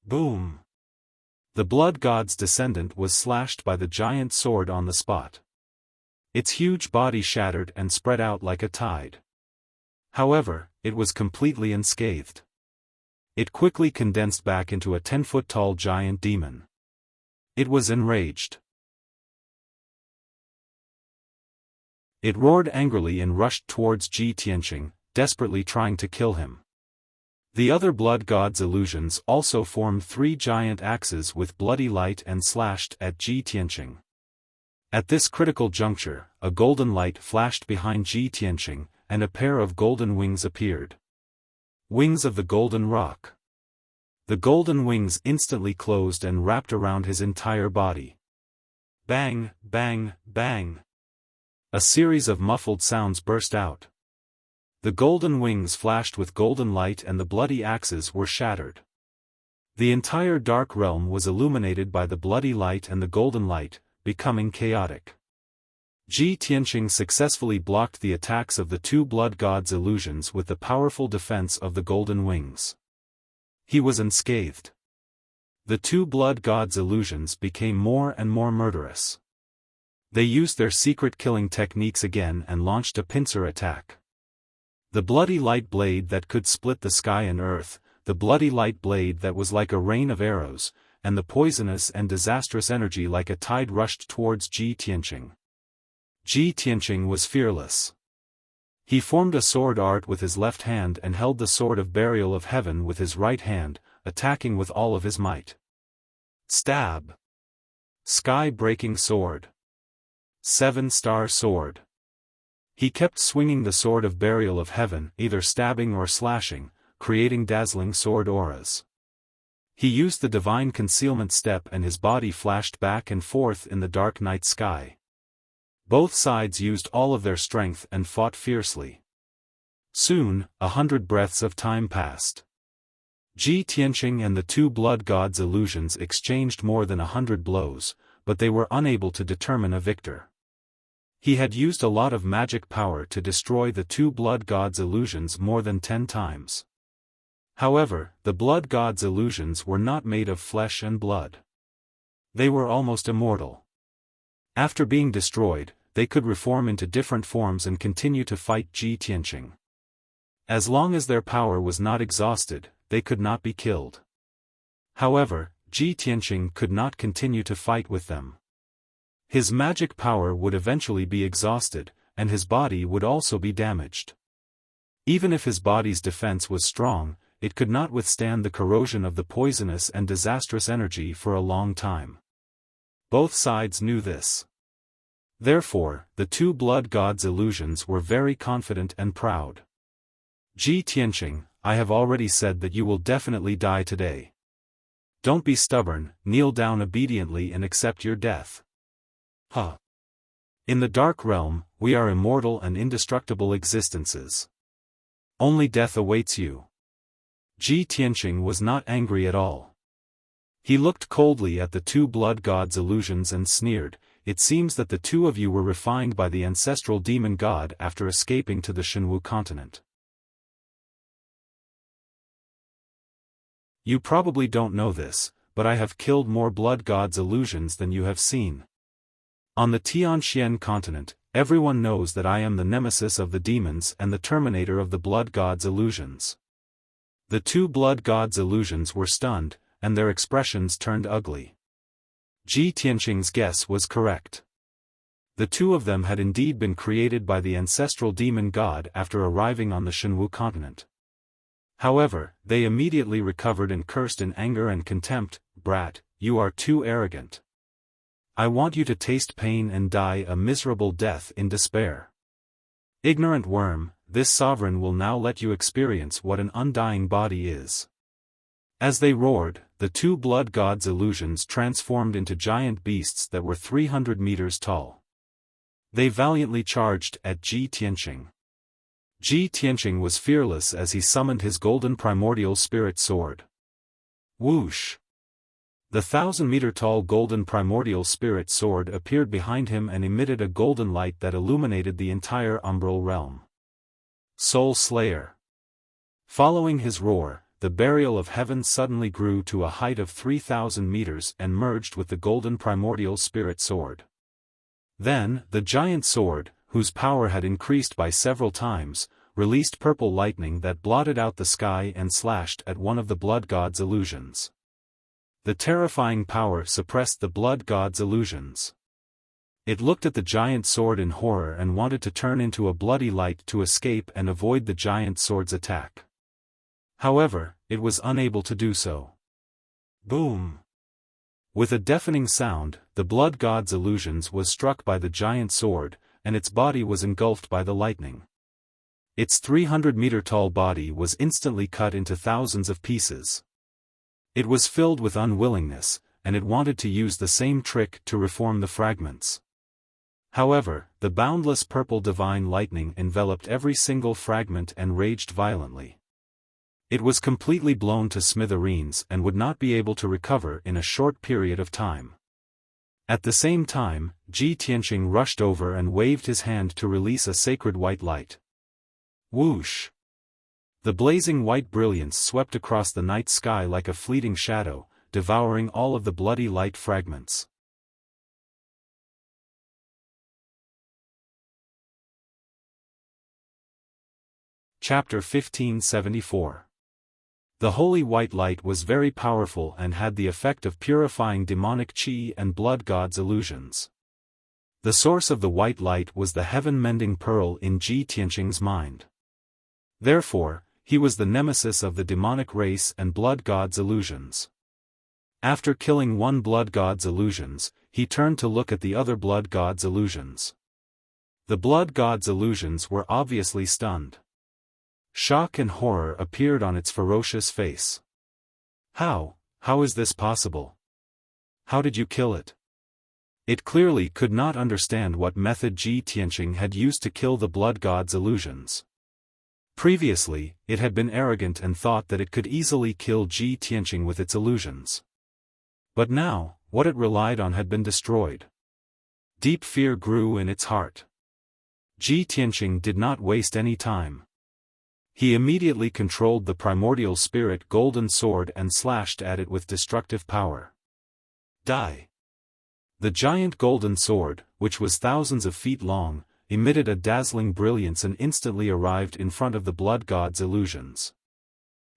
Boom! The blood god's descendant was slashed by the giant sword on the spot. Its huge body shattered and spread out like a tide. However, it was completely unscathed. It quickly condensed back into a 10-foot-tall giant demon. It was enraged. It roared angrily and rushed towards Ji Tianqing, desperately trying to kill him. The other blood god's illusions also formed 3 giant axes with bloody light and slashed at Ji Tianqing. At this critical juncture, a golden light flashed behind Ji Tianqing, and a pair of golden wings appeared. Wings of the golden rock. The golden wings instantly closed and wrapped around his entire body. Bang, bang, bang. A series of muffled sounds burst out. The golden wings flashed with golden light and the bloody axes were shattered. The entire dark realm was illuminated by the bloody light and the golden light, becoming chaotic. Ji Tianqing successfully blocked the attacks of the 2 blood gods' illusions with the powerful defense of the golden wings. He was unscathed. The 2 blood gods' illusions became more and more murderous. They used their secret killing techniques again and launched a pincer attack. The bloody light blade that could split the sky and earth, the bloody light blade that was like a rain of arrows, and the poisonous and disastrous energy like a tide rushed towards Ji Tianqing. Ji Tianqing was fearless. He formed a sword art with his left hand and held the sword of burial of heaven with his right hand, attacking with all of his might. Stab. Sky-breaking sword. 7-star sword. He kept swinging the sword of burial of heaven, either stabbing or slashing, creating dazzling sword auras. He used the divine concealment step and his body flashed back and forth in the dark night sky. Both sides used all of their strength and fought fiercely. Soon, 100 breaths of time passed. Ji Tianqing and the 2 blood gods' illusions exchanged more than 100 blows, but they were unable to determine a victor. He had used a lot of magic power to destroy the 2 blood gods' illusions more than 10 times. However, the blood gods' illusions were not made of flesh and blood. They were almost immortal. After being destroyed, they could reform into different forms and continue to fight Ji Tianqing. As long as their power was not exhausted, they could not be killed. However, Ji Tianqing could not continue to fight with them. His magic power would eventually be exhausted, and his body would also be damaged. Even if his body's defense was strong, it could not withstand the corrosion of the poisonous and disastrous energy for a long time. Both sides knew this. Therefore, the 2 blood gods' illusions were very confident and proud. Ji Tianqing, I have already said that you will definitely die today. Don't be stubborn, kneel down obediently and accept your death. Huh. In the dark realm, we are immortal and indestructible existences. Only death awaits you. Ji Tianqing was not angry at all. He looked coldly at the 2 blood gods' illusions and sneered, it seems that the 2 of you were refined by the ancestral demon god after escaping to the Shenwu continent. You probably don't know this, but I have killed more blood gods' illusions than you have seen. On the Tianxian continent, everyone knows that I am the nemesis of the demons and the terminator of the blood gods' illusions. The 2 blood gods' illusions were stunned, and their expressions turned ugly. Ji Tianqing's guess was correct. The 2 of them had indeed been created by the ancestral demon god after arriving on the Shenwu continent. However, they immediately recovered and cursed in anger and contempt, "Brat, you are too arrogant. I want you to taste pain and die a miserable death in despair. Ignorant worm, this sovereign will now let you experience what an undying body is." As they roared, the 2 blood gods' illusions transformed into giant beasts that were 300 meters tall. They valiantly charged at Ji Tianqing. Ji Tianqing was fearless as he summoned his golden primordial spirit sword. Whoosh! The 1,000-meter-tall golden primordial spirit sword appeared behind him and emitted a golden light that illuminated the entire umbral realm. Soul Slayer. Following his roar, the burial of heaven suddenly grew to a height of 3,000 meters and merged with the golden primordial spirit sword. Then, the giant sword, whose power had increased by several times, released purple lightning that blotted out the sky and slashed at one of the blood god's illusions. The terrifying power suppressed the blood god's illusions. It looked at the giant sword in horror and wanted to turn into a bloody light to escape and avoid the giant sword's attack. However, it was unable to do so. Boom! With a deafening sound, the blood god's illusions was struck by the giant sword, and its body was engulfed by the lightning. Its 300-meter-tall body was instantly cut into thousands of pieces. It was filled with unwillingness, and it wanted to use the same trick to reform the fragments. However, the boundless purple divine lightning enveloped every single fragment and raged violently. It was completely blown to smithereens and would not be able to recover in a short period of time. At the same time, Ji Tianqing rushed over and waved his hand to release a sacred white light. Whoosh! The blazing white brilliance swept across the night sky like a fleeting shadow, devouring all of the bloody light fragments. Chapter 1574. The holy white light was very powerful and had the effect of purifying demonic qi and blood god's illusions. The source of the white light was the heaven-mending pearl in Ji Tianqing's mind. Therefore, he was the nemesis of the demonic race and blood god's illusions. After killing one blood god's illusions, he turned to look at the other blood god's illusions. The blood god's illusions were obviously stunned. Shock and horror appeared on its ferocious face. How is this possible? How did you kill it? It clearly could not understand what method Ji Tianqing had used to kill the blood god's illusions. Previously, it had been arrogant and thought that it could easily kill Ji Tianqing with its illusions. But now, what it relied on had been destroyed. Deep fear grew in its heart. Ji Tianqing did not waste any time. He immediately controlled the primordial spirit golden sword and slashed at it with destructive power. Die! The giant golden sword, which was thousands of feet long, emitted a dazzling brilliance and instantly arrived in front of the blood god's illusions.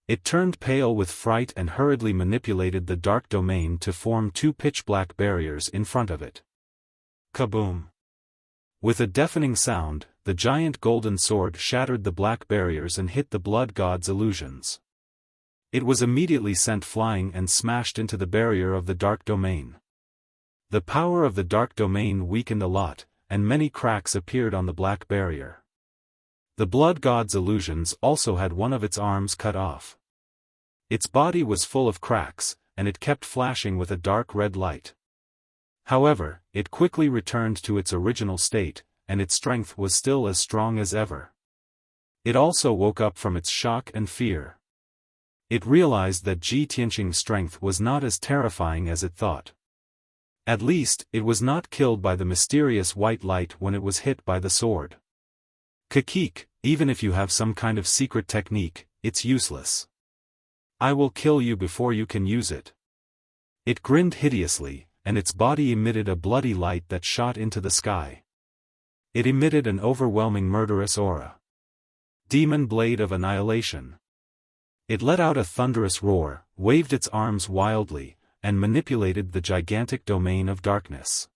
It turned pale with fright and hurriedly manipulated the dark domain to form two pitch-black barriers in front of it. Kaboom! With a deafening sound, the giant golden sword shattered the black barriers and hit the blood god's illusions. It was immediately sent flying and smashed into the barrier of the dark domain. The power of the dark domain weakened a lot, and many cracks appeared on the black barrier. The blood god's illusions also had one of its arms cut off. Its body was full of cracks, and it kept flashing with a dark red light. However, it quickly returned to its original state, and its strength was still as strong as ever. It also woke up from its shock and fear. It realized that Ji Tianqing's strength was not as terrifying as it thought. At least, it was not killed by the mysterious white light when it was hit by the sword. Kakik, even if you have some kind of secret technique, it's useless. I will kill you before you can use it. It grinned hideously, and its body emitted a bloody light that shot into the sky. It emitted an overwhelming murderous aura. Demon blade of annihilation. It let out a thunderous roar, waved its arms wildly, and manipulated the gigantic domain of darkness.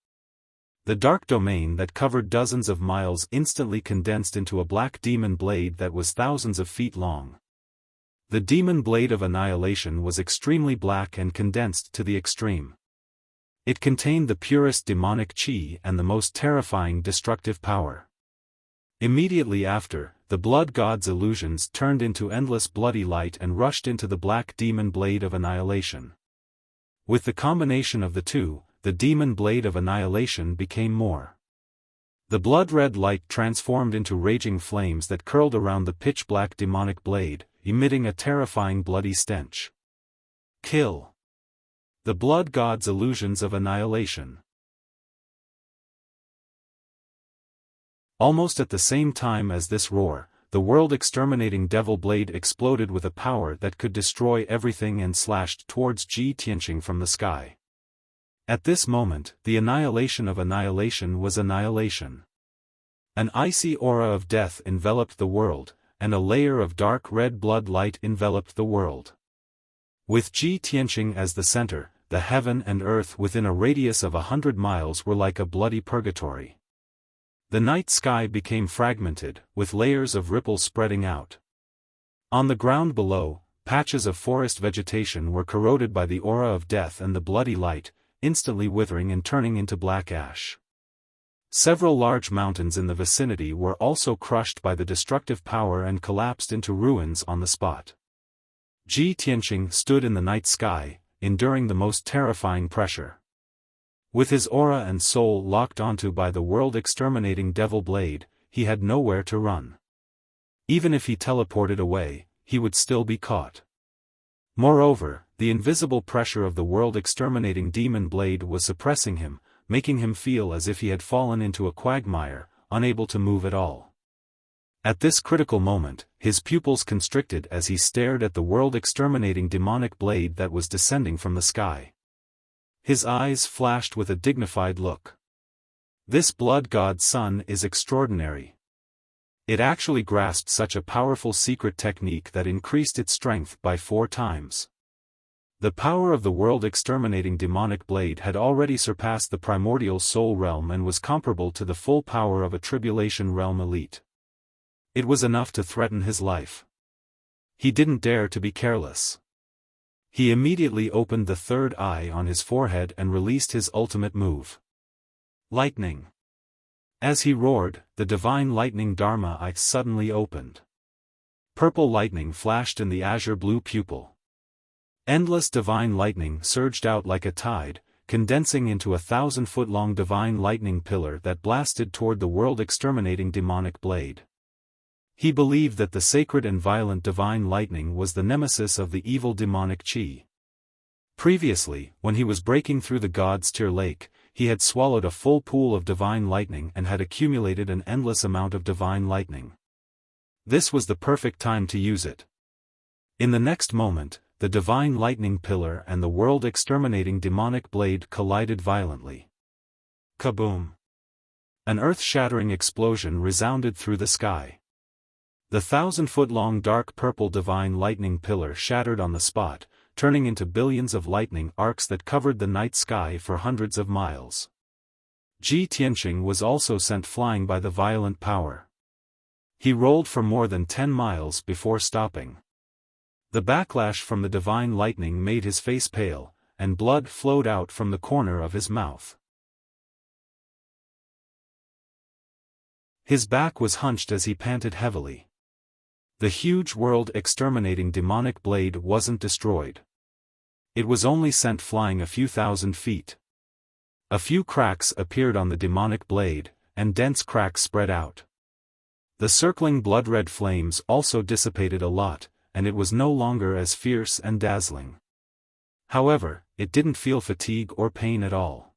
The dark domain that covered dozens of miles instantly condensed into a black demon blade that was thousands of feet long. The demon blade of annihilation was extremely black and condensed to the extreme. It contained the purest demonic qi and the most terrifying destructive power. Immediately after, the blood god's illusions turned into endless bloody light and rushed into the black demon blade of annihilation. With the combination of the two, the demon blade of annihilation became more. The blood-red light transformed into raging flames that curled around the pitch-black demonic blade, emitting a terrifying bloody stench. Kill! The blood god's illusions of annihilation. Almost at the same time as this roar, the world-exterminating devil blade exploded with a power that could destroy everything and slashed towards Ji Tianqing from the sky. At this moment, the annihilation of annihilation was annihilation. An icy aura of death enveloped the world, and a layer of dark red blood light enveloped the world. With Ji Tianqing as the center, the heaven and earth within a radius of 100 miles were like a bloody purgatory. The night sky became fragmented, with layers of ripples spreading out. On the ground below, patches of forest vegetation were corroded by the aura of death and the bloody light, instantly withering and turning into black ash. Several large mountains in the vicinity were also crushed by the destructive power and collapsed into ruins on the spot. Ji Tianqing stood in the night sky, enduring the most terrifying pressure. With his aura and soul locked onto by the world-exterminating devil blade, he had nowhere to run. Even if he teleported away, he would still be caught. Moreover, the invisible pressure of the world-exterminating demon blade was suppressing him, making him feel as if he had fallen into a quagmire, unable to move at all. At this critical moment, his pupils constricted as he stared at the world-exterminating demonic blade that was descending from the sky. His eyes flashed with a dignified look. This blood god's son is extraordinary. It actually grasped such a powerful secret technique that increased its strength by 4 times. The power of the world-exterminating demonic blade had already surpassed the primordial soul realm and was comparable to the full power of a tribulation realm elite. It was enough to threaten his life. He didn't dare to be careless. He immediately opened the third eye on his forehead and released his ultimate move. Lightning. As he roared, the divine lightning Dharma eye suddenly opened. Purple lightning flashed in the azure blue pupil. Endless divine lightning surged out like a tide, condensing into a 1,000-foot-long divine lightning pillar that blasted toward the world-exterminating demonic blade. He believed that the sacred and violent divine lightning was the nemesis of the evil demonic chi. Previously, when he was breaking through the God's Tier Lake, he had swallowed a full pool of divine lightning and had accumulated an endless amount of divine lightning. This was the perfect time to use it. In the next moment, the divine lightning pillar and the world-exterminating demonic blade collided violently. Kaboom! An earth-shattering explosion resounded through the sky. The 1,000-foot-long dark purple divine lightning pillar shattered on the spot, turning into billions of lightning arcs that covered the night sky for hundreds of miles. Ji Tianqing was also sent flying by the violent power. He rolled for more than 10 miles before stopping. The backlash from the divine lightning made his face pale, and blood flowed out from the corner of his mouth. His back was hunched as he panted heavily. The huge world-exterminating demonic blade wasn't destroyed. It was only sent flying a few thousand feet. A few cracks appeared on the demonic blade, and dense cracks spread out. The circling blood-red flames also dissipated a lot, and it was no longer as fierce and dazzling. However, it didn't feel fatigue or pain at all.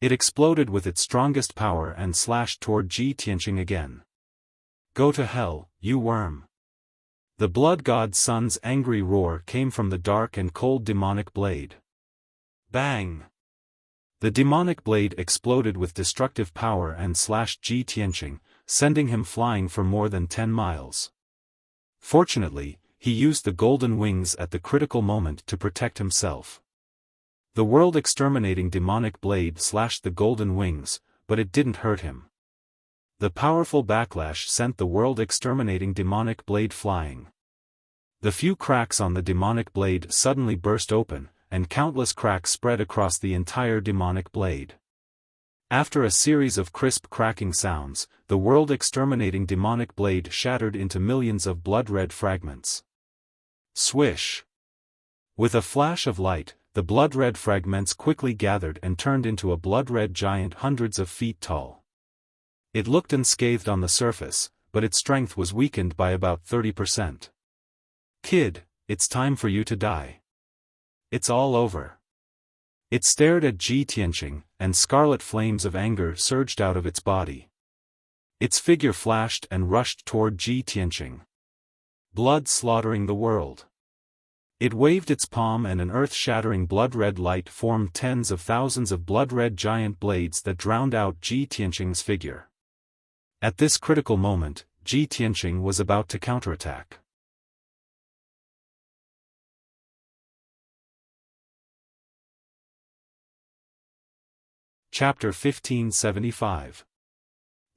It exploded with its strongest power and slashed toward Ji Tianqing again. Go to hell, you worm! The blood god's son's angry roar came from the dark and cold demonic blade. Bang! The demonic blade exploded with destructive power and slashed Ji Tianqing, sending him flying for more than 10 miles. Fortunately, he used the golden wings at the critical moment to protect himself. The world-exterminating demonic blade slashed the golden wings, but it didn't hurt him. The powerful backlash sent the world-exterminating demonic blade flying. The few cracks on the demonic blade suddenly burst open, and countless cracks spread across the entire demonic blade. After a series of crisp cracking sounds, the world-exterminating demonic blade shattered into millions of blood-red fragments. Swish! With a flash of light, the blood-red fragments quickly gathered and turned into a blood-red giant hundreds of feet tall. It looked unscathed on the surface, but its strength was weakened by about 30%. Kid, it's time for you to die. It's all over. It stared at Ji Tianqing, and scarlet flames of anger surged out of its body. Its figure flashed and rushed toward Ji Tianqing. Blood slaughtering the world. It waved its palm and an earth-shattering blood-red light formed tens of thousands of blood-red giant blades that drowned out Ji Tianqing's figure. At this critical moment, Ji Tianqing was about to counterattack. Chapter 1575.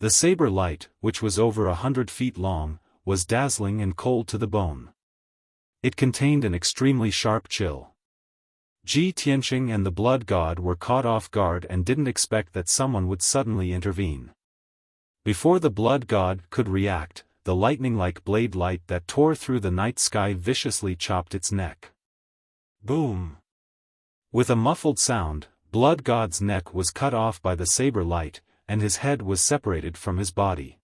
The saber light, which was over 100 feet long, was dazzling and cold to the bone. It contained an extremely sharp chill. Ji Tianqing and the blood god were caught off guard and didn't expect that someone would suddenly intervene. Before the blood god could react, the lightning-like blade light that tore through the night sky viciously chopped its neck. Boom! With a muffled sound, blood god's neck was cut off by the saber light, and his head was separated from his body.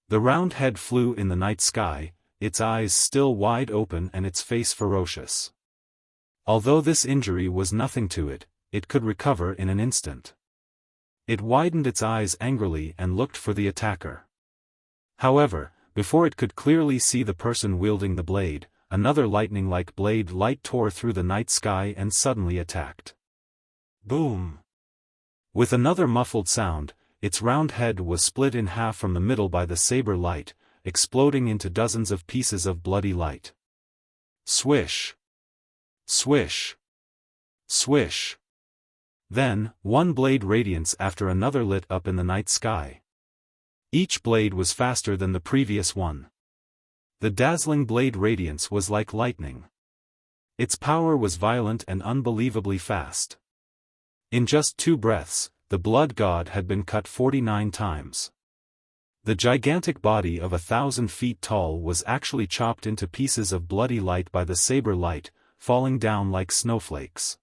The round head flew in the night sky, its eyes still wide open and its face ferocious. Although this injury was nothing to it, it could recover in an instant. It widened its eyes angrily and looked for the attacker. However, before it could clearly see the person wielding the blade, another lightning-like blade light tore through the night sky and suddenly attacked. Boom! With another muffled sound, its round head was split in half from the middle by the saber light, exploding into dozens of pieces of bloody light. Swish! Swish! Swish! Then, one blade radiance after another lit up in the night sky. Each blade was faster than the previous one. The dazzling blade radiance was like lightning. Its power was violent and unbelievably fast. In just 2 breaths, the blood god had been cut 49 times. The gigantic body of 1,000 feet tall was actually chopped into pieces of bloody light by the saber light, falling down like snowflakes.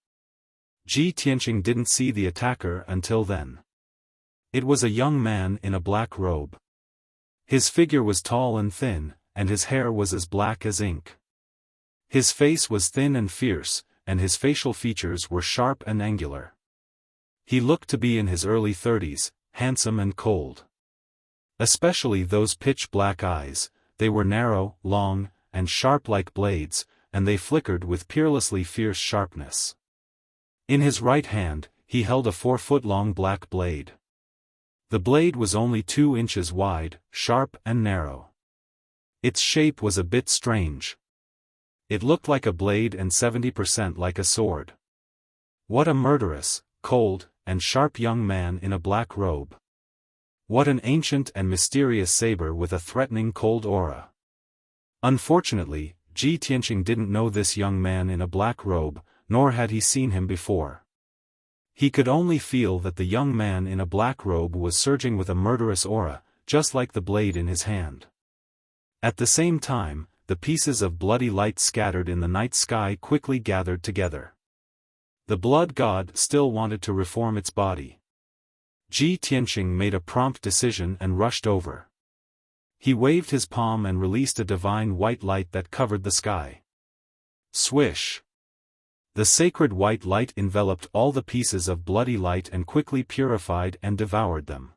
Ji Tianqing didn't see the attacker until then. It was a young man in a black robe. His figure was tall and thin, and his hair was as black as ink. His face was thin and fierce, and his facial features were sharp and angular. He looked to be in his early 30s, handsome and cold. Especially those pitch-black eyes, they were narrow, long, and sharp like blades, and they flickered with peerlessly fierce sharpness. In his right hand, he held a 4-foot-long black blade. The blade was only 2 inches wide, sharp and narrow. Its shape was a bit strange. It looked like a blade and 70% like a sword. What a murderous, cold, and sharp young man in a black robe. What an ancient and mysterious saber with a threatening cold aura. Unfortunately, Ji Tianqing didn't know this young man in a black robe, nor had he seen him before. He could only feel that the young man in a black robe was surging with a murderous aura, just like the blade in his hand. At the same time, the pieces of bloody light scattered in the night sky quickly gathered together. The blood god still wanted to reform its body. Ji Tianqing made a prompt decision and rushed over. He waved his palm and released a divine white light that covered the sky. Swish! The sacred white light enveloped all the pieces of bloody light and quickly purified and devoured them.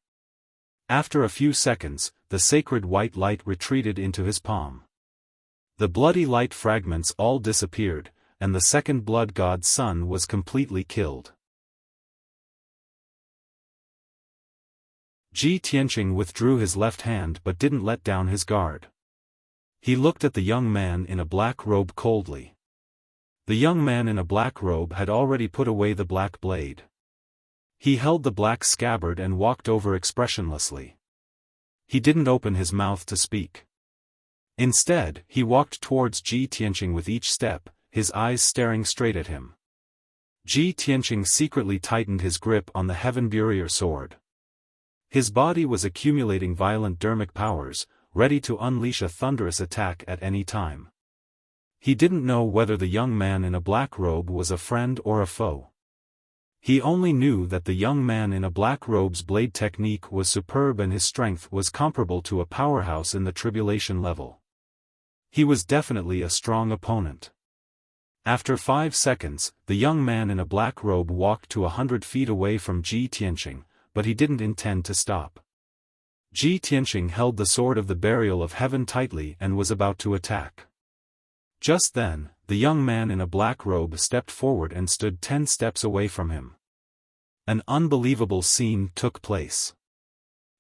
After a few seconds, the sacred white light retreated into his palm. The bloody light fragments all disappeared, and the second blood god's son was completely killed. Ji Tianqing withdrew his left hand but didn't let down his guard. He looked at the young man in a black robe coldly. The young man in a black robe had already put away the black blade. He held the black scabbard and walked over expressionlessly. He didn't open his mouth to speak. Instead, he walked towards Ji Tianqing with each step, his eyes staring straight at him. Ji Tianqing secretly tightened his grip on the Heaven Burier sword. His body was accumulating violent dermic powers, ready to unleash a thunderous attack at any time. He didn't know whether the young man in a black robe was a friend or a foe. He only knew that the young man in a black robe's blade technique was superb and his strength was comparable to a powerhouse in the tribulation level. He was definitely a strong opponent. After 5 seconds, the young man in a black robe walked to 100 feet away from Ji Tianqing, but he didn't intend to stop. Ji Tianqing held the sword of the burial of heaven tightly and was about to attack. Just then, the young man in a black robe stepped forward and stood 10 steps away from him. An unbelievable scene took place.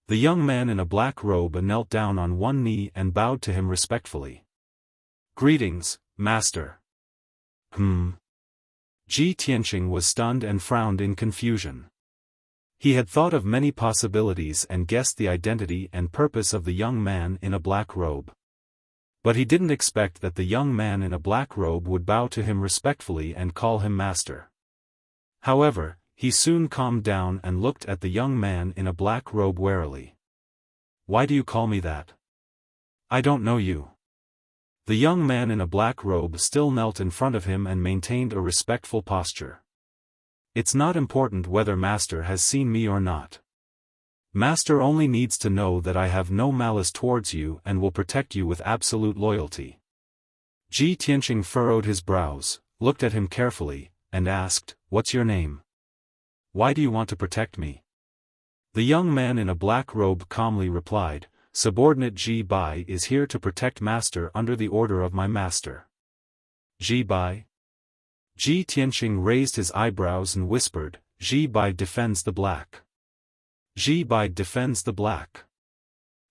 The young man in a black robe knelt down on one knee and bowed to him respectfully. "Greetings, Master." Ji Tianqing was stunned and frowned in confusion. He had thought of many possibilities and guessed the identity and purpose of the young man in a black robe. But he didn't expect that the young man in a black robe would bow to him respectfully and call him master. However, he soon calmed down and looked at the young man in a black robe warily. "Why do you call me that? I don't know you." The young man in a black robe still knelt in front of him and maintained a respectful posture. "It's not important whether Master has seen me or not. Master only needs to know that I have no malice towards you and will protect you with absolute loyalty." Ji Tianqing furrowed his brows, looked at him carefully, and asked, "What's your name? Why do you want to protect me?" The young man in a black robe calmly replied, "Subordinate Ji Bai is here to protect Master under the order of my master." "Ji Bai?" Ji Tianqing raised his eyebrows and whispered, "Ji Bai defends the black. Ji Bai defends the black."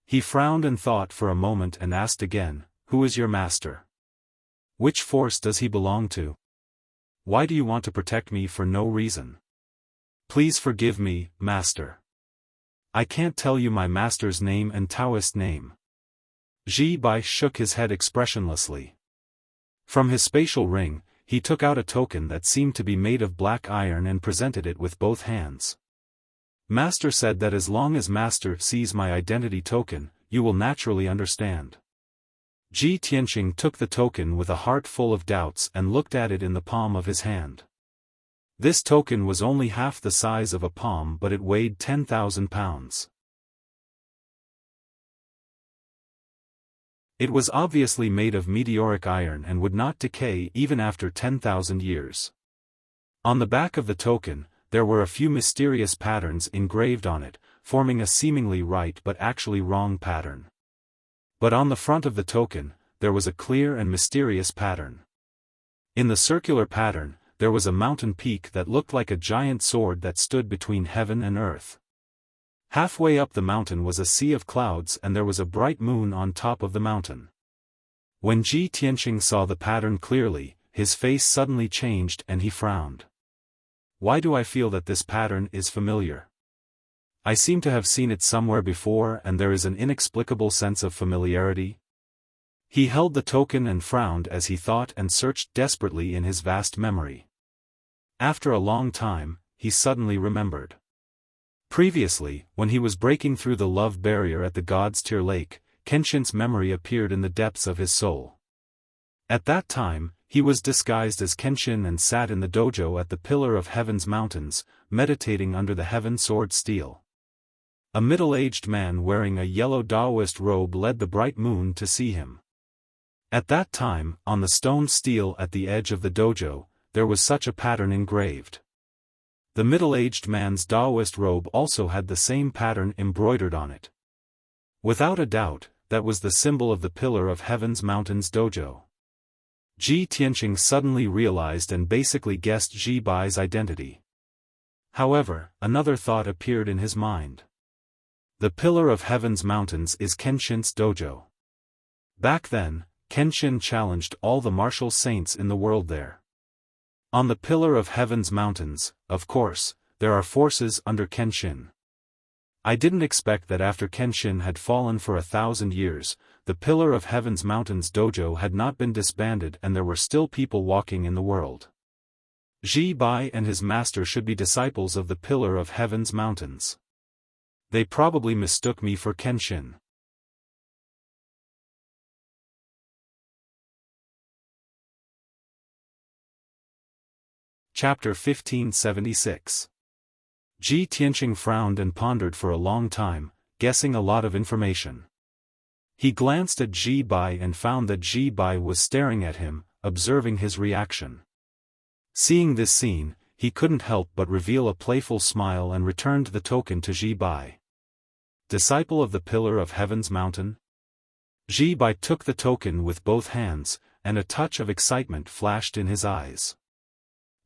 He frowned and thought for a moment and asked again, "Who is your master? Which force does he belong to? Why do you want to protect me for no reason? Please forgive me, master. I can't tell you my master's name and Taoist name." Ji Bai shook his head expressionlessly. From his spatial ring, he took out a token that seemed to be made of black iron and presented it with both hands. "Master said that as long as Master sees my identity token, you will naturally understand." Ji Tianqing took the token with a heart full of doubts and looked at it in the palm of his hand. This token was only half the size of a palm, but it weighed 10,000 pounds. It was obviously made of meteoric iron and would not decay even after 10,000 years. On the back of the token, there were a few mysterious patterns engraved on it, forming a seemingly right but actually wrong pattern. But on the front of the token, there was a clear and mysterious pattern. In the circular pattern, there was a mountain peak that looked like a giant sword that stood between heaven and earth. Halfway up the mountain was a sea of clouds and there was a bright moon on top of the mountain. When Ji Tianqing saw the pattern clearly, his face suddenly changed and he frowned. "Why do I feel that this pattern is familiar? I seem to have seen it somewhere before and there is an inexplicable sense of familiarity." He held the token and frowned as he thought and searched desperately in his vast memory. After a long time, he suddenly remembered. Previously, when he was breaking through the love barrier at the God's Tear Lake, Kenshin's memory appeared in the depths of his soul. At that time, he was disguised as Kenshin and sat in the dojo at the Pillar of Heaven's Mountains, meditating under the Heaven Sword stele. A middle-aged man wearing a yellow Taoist robe led the bright moon to see him. At that time, on the stone stele at the edge of the dojo, there was such a pattern engraved. The middle-aged man's Taoist robe also had the same pattern embroidered on it. Without a doubt, that was the symbol of the Pillar of Heaven's Mountains dojo. Ji Tianqing suddenly realized and basically guessed Ji Bai's identity. However, another thought appeared in his mind. The Pillar of Heaven's Mountains is Kenshin's dojo. Back then, Kenshin challenged all the martial saints in the world there. On the Pillar of Heaven's Mountains, of course, there are forces under Kenshin. I didn't expect that after Kenshin had fallen for 1,000 years, the Pillar of Heaven's Mountains dojo had not been disbanded and there were still people walking in the world. Ji Bai and his master should be disciples of the Pillar of Heaven's Mountains. They probably mistook me for Kenshin. Chapter 1576. Ji Tianqing frowned and pondered for a long time, guessing a lot of information. He glanced at Ji Bai and found that Ji Bai was staring at him, observing his reaction. Seeing this scene, he couldn't help but reveal a playful smile and returned the token to Ji Bai. Disciple of the Pillar of Heaven's Mountain? Ji Bai took the token with both hands, and a touch of excitement flashed in his eyes.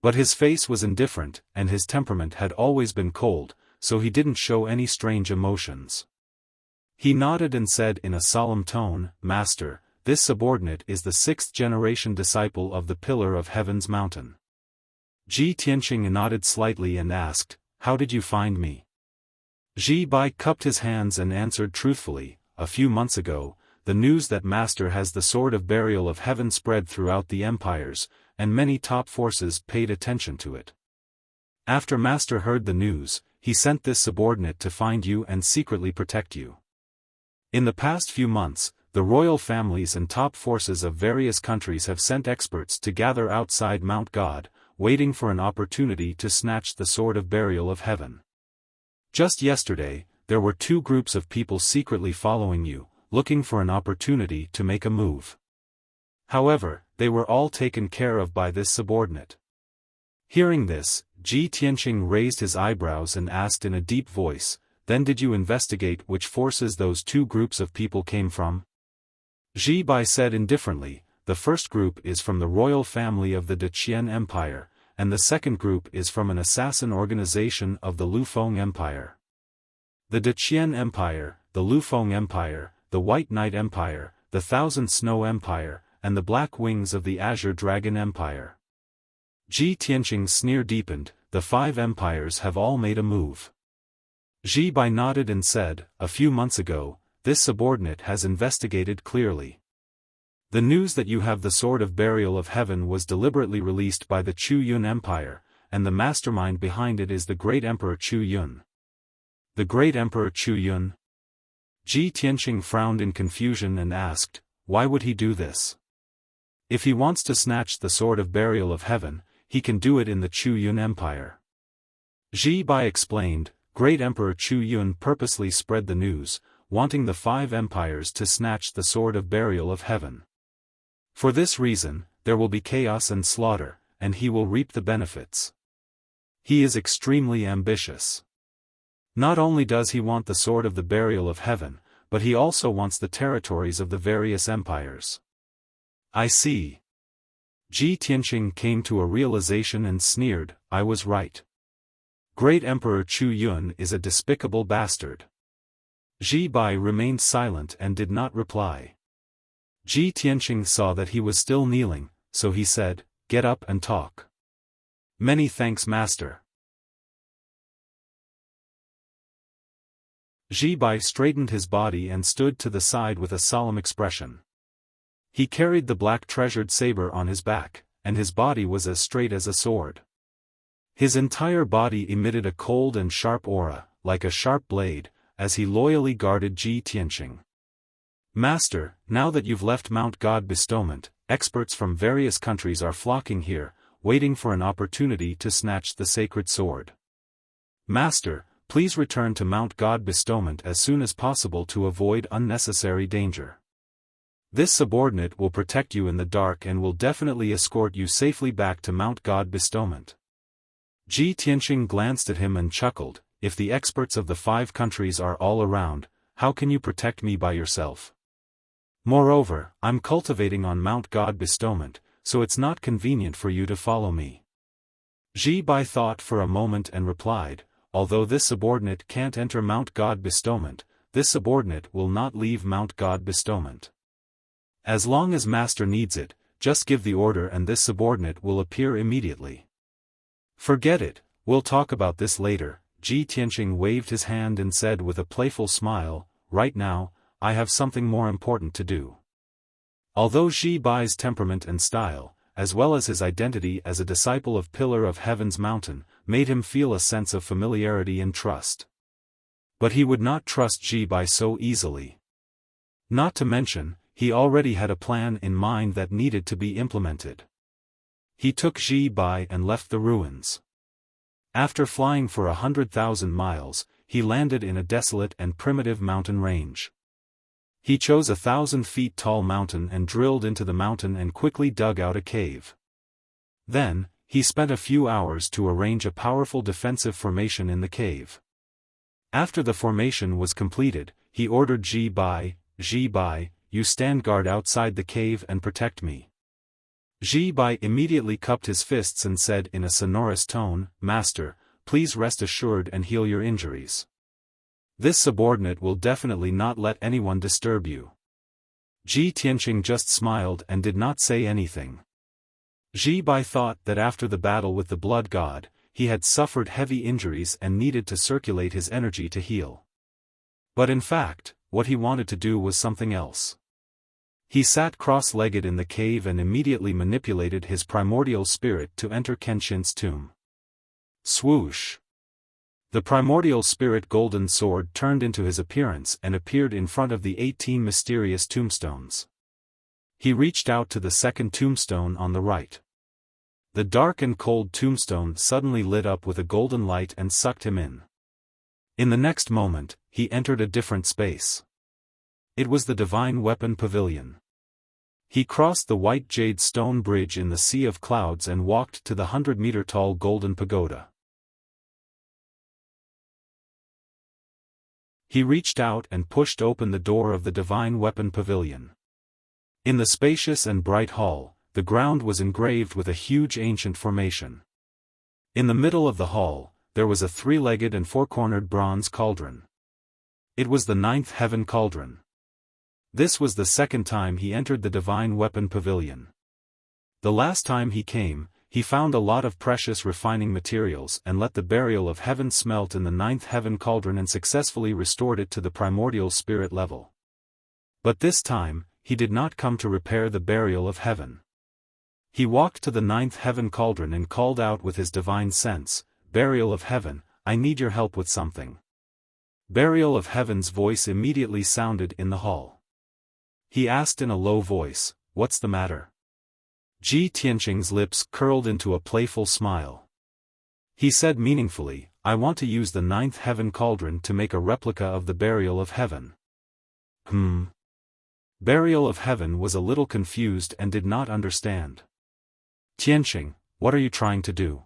But his face was indifferent, and his temperament had always been cold, so he didn't show any strange emotions. He nodded and said in a solemn tone, "Master, this subordinate is the 6th-generation disciple of the Pillar of Heaven's Mountain." Ji Tianqing nodded slightly and asked, "How did you find me?" Ji Bai cupped his hands and answered truthfully, a few months ago, the news that Master has the sword of burial of heaven spread throughout the empires, and many top forces paid attention to it. After Master heard the news, he sent this subordinate to find you and secretly protect you. In the past few months, the royal families and top forces of various countries have sent experts to gather outside Mount God, waiting for an opportunity to snatch the sword of burial of heaven. Just yesterday, there were 2 groups of people secretly following you, looking for an opportunity to make a move. However, they were all taken care of by this subordinate. Hearing this, Ji Tianqing raised his eyebrows and asked in a deep voice, "Then did you investigate which forces those 2 groups of people came from?" Ji Bai said indifferently, "The first group is from the royal family of the Deqian Empire, and the second group is from an assassin organization of the Lufeng Empire. The Deqian Empire, the Lufeng Empire, the White Knight Empire, the Thousand Snow Empire, and the Black Wings of the Azure Dragon Empire." Ji Tianqing's sneer deepened. "The 5 empires have all made a move." Ji Bai nodded and said, "A few months ago, this subordinate has investigated clearly. The news that you have the sword of burial of heaven was deliberately released by the Chu Yun Empire, and the mastermind behind it is the great Emperor Chu Yun." "The great Emperor Chu Yun?" Ji Tianqing frowned in confusion and asked, "Why would he do this? If he wants to snatch the sword of burial of heaven, he can do it in the Chu Yun Empire." Ji Bai explained, "Great Emperor Chu Yun purposely spread the news, wanting the 5 empires to snatch the sword of burial of heaven. For this reason, there will be chaos and slaughter, and he will reap the benefits. He is extremely ambitious. Not only does he want the sword of the burial of heaven, but he also wants the territories of the various empires." "I see." Ji Tianqing came to a realization and sneered, "I was right. Great Emperor Chu Yun is a despicable bastard." Ji Bai remained silent and did not reply. Ji Tianqing saw that he was still kneeling, so he said, "Get up and talk." "Many thanks, Master." Ji Bai straightened his body and stood to the side with a solemn expression. He carried the black treasured saber on his back, and his body was as straight as a sword. His entire body emitted a cold and sharp aura, like a sharp blade, as he loyally guarded Ji Tianqing. "Master, now that you've left Mount God Bestowment, experts from various countries are flocking here, waiting for an opportunity to snatch the sacred sword. Master, please return to Mount God Bestowment as soon as possible to avoid unnecessary danger. This subordinate will protect you in the dark and will definitely escort you safely back to Mount God Bestowment." Ji Tianqing glanced at him and chuckled, "If the experts of the 5 countries are all around, how can you protect me by yourself? Moreover, I'm cultivating on Mount God Bestowment, so it's not convenient for you to follow me." Ji Bai thought for a moment and replied, "Although this subordinate can't enter Mount God Bestowment, this subordinate will not leave Mount God Bestowment. As long as Master needs it, just give the order and this subordinate will appear immediately." "Forget it, we'll talk about this later." Ji Tianqing waved his hand and said with a playful smile, "Right now, I have something more important to do." Although Ji Bai's temperament and style, as well as his identity as a disciple of Pillar of Heaven's Mountain, made him feel a sense of familiarity and trust. But he would not trust Ji Bai so easily. Not to mention, he already had a plan in mind that needed to be implemented. He took Ji Bai and left the ruins. After flying for 100,000 miles, he landed in a desolate and primitive mountain range. He chose a 1,000 feet tall mountain and drilled into the mountain and quickly dug out a cave. Then, he spent a few hours to arrange a powerful defensive formation in the cave. After the formation was completed, he ordered Ji Bai, "Ji Bai, you stand guard outside the cave and protect me." Ji Bai immediately cupped his fists and said in a sonorous tone, "Master, please rest assured and heal your injuries. This subordinate will definitely not let anyone disturb you." Ji Tianqing just smiled and did not say anything. Ji Bai thought that after the battle with the blood god, he had suffered heavy injuries and needed to circulate his energy to heal. But in fact, what he wanted to do was something else. He sat cross-legged in the cave and immediately manipulated his primordial spirit to enter Kenshin's tomb. Swoosh! The primordial spirit golden sword turned into his appearance and appeared in front of the 18 mysterious tombstones. He reached out to the second tombstone on the right. The dark and cold tombstone suddenly lit up with a golden light and sucked him in. In the next moment, he entered a different space. It was the Divine Weapon Pavilion. He crossed the white jade stone bridge in the sea of clouds and walked to the 100-meter-tall golden pagoda. He reached out and pushed open the door of the Divine Weapon Pavilion. In the spacious and bright hall, the ground was engraved with a huge ancient formation. In the middle of the hall, there was a three-legged and four-cornered bronze cauldron. It was the 9th heaven cauldron. This was the second time he entered the Divine Weapon Pavilion. The last time he came, he found a lot of precious refining materials and let the burial of heaven smelt in the 9th heaven cauldron and successfully restored it to the primordial spirit level. But this time, he did not come to repair the burial of heaven. He walked to the 9th heaven cauldron and called out with his divine sense, "Burial of heaven, I need your help with something." Burial of heaven's voice immediately sounded in the hall. He asked in a low voice, "What's the matter?" Ji Tianqing's lips curled into a playful smile. He said meaningfully, "I want to use the 9th heaven cauldron to make a replica of the burial of heaven." Burial of heaven was a little confused and did not understand. "Tianqing, what are you trying to do?"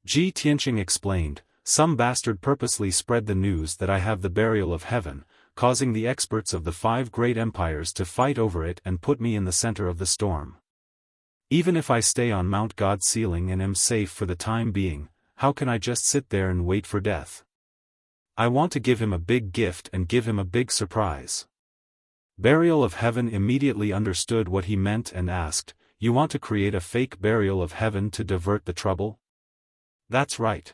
Ji Tianqing explained, "Some bastard purposely spread the news that I have the burial of heaven, causing the experts of the 5 great empires to fight over it and put me in the center of the storm. Even if I stay on Mount God's ceiling and am safe for the time being, how can I just sit there and wait for death? I want to give him a big gift and give him a big surprise." Burial of heaven immediately understood what he meant and asked, "You want to create a fake burial of heaven to divert the trouble?" "That's right."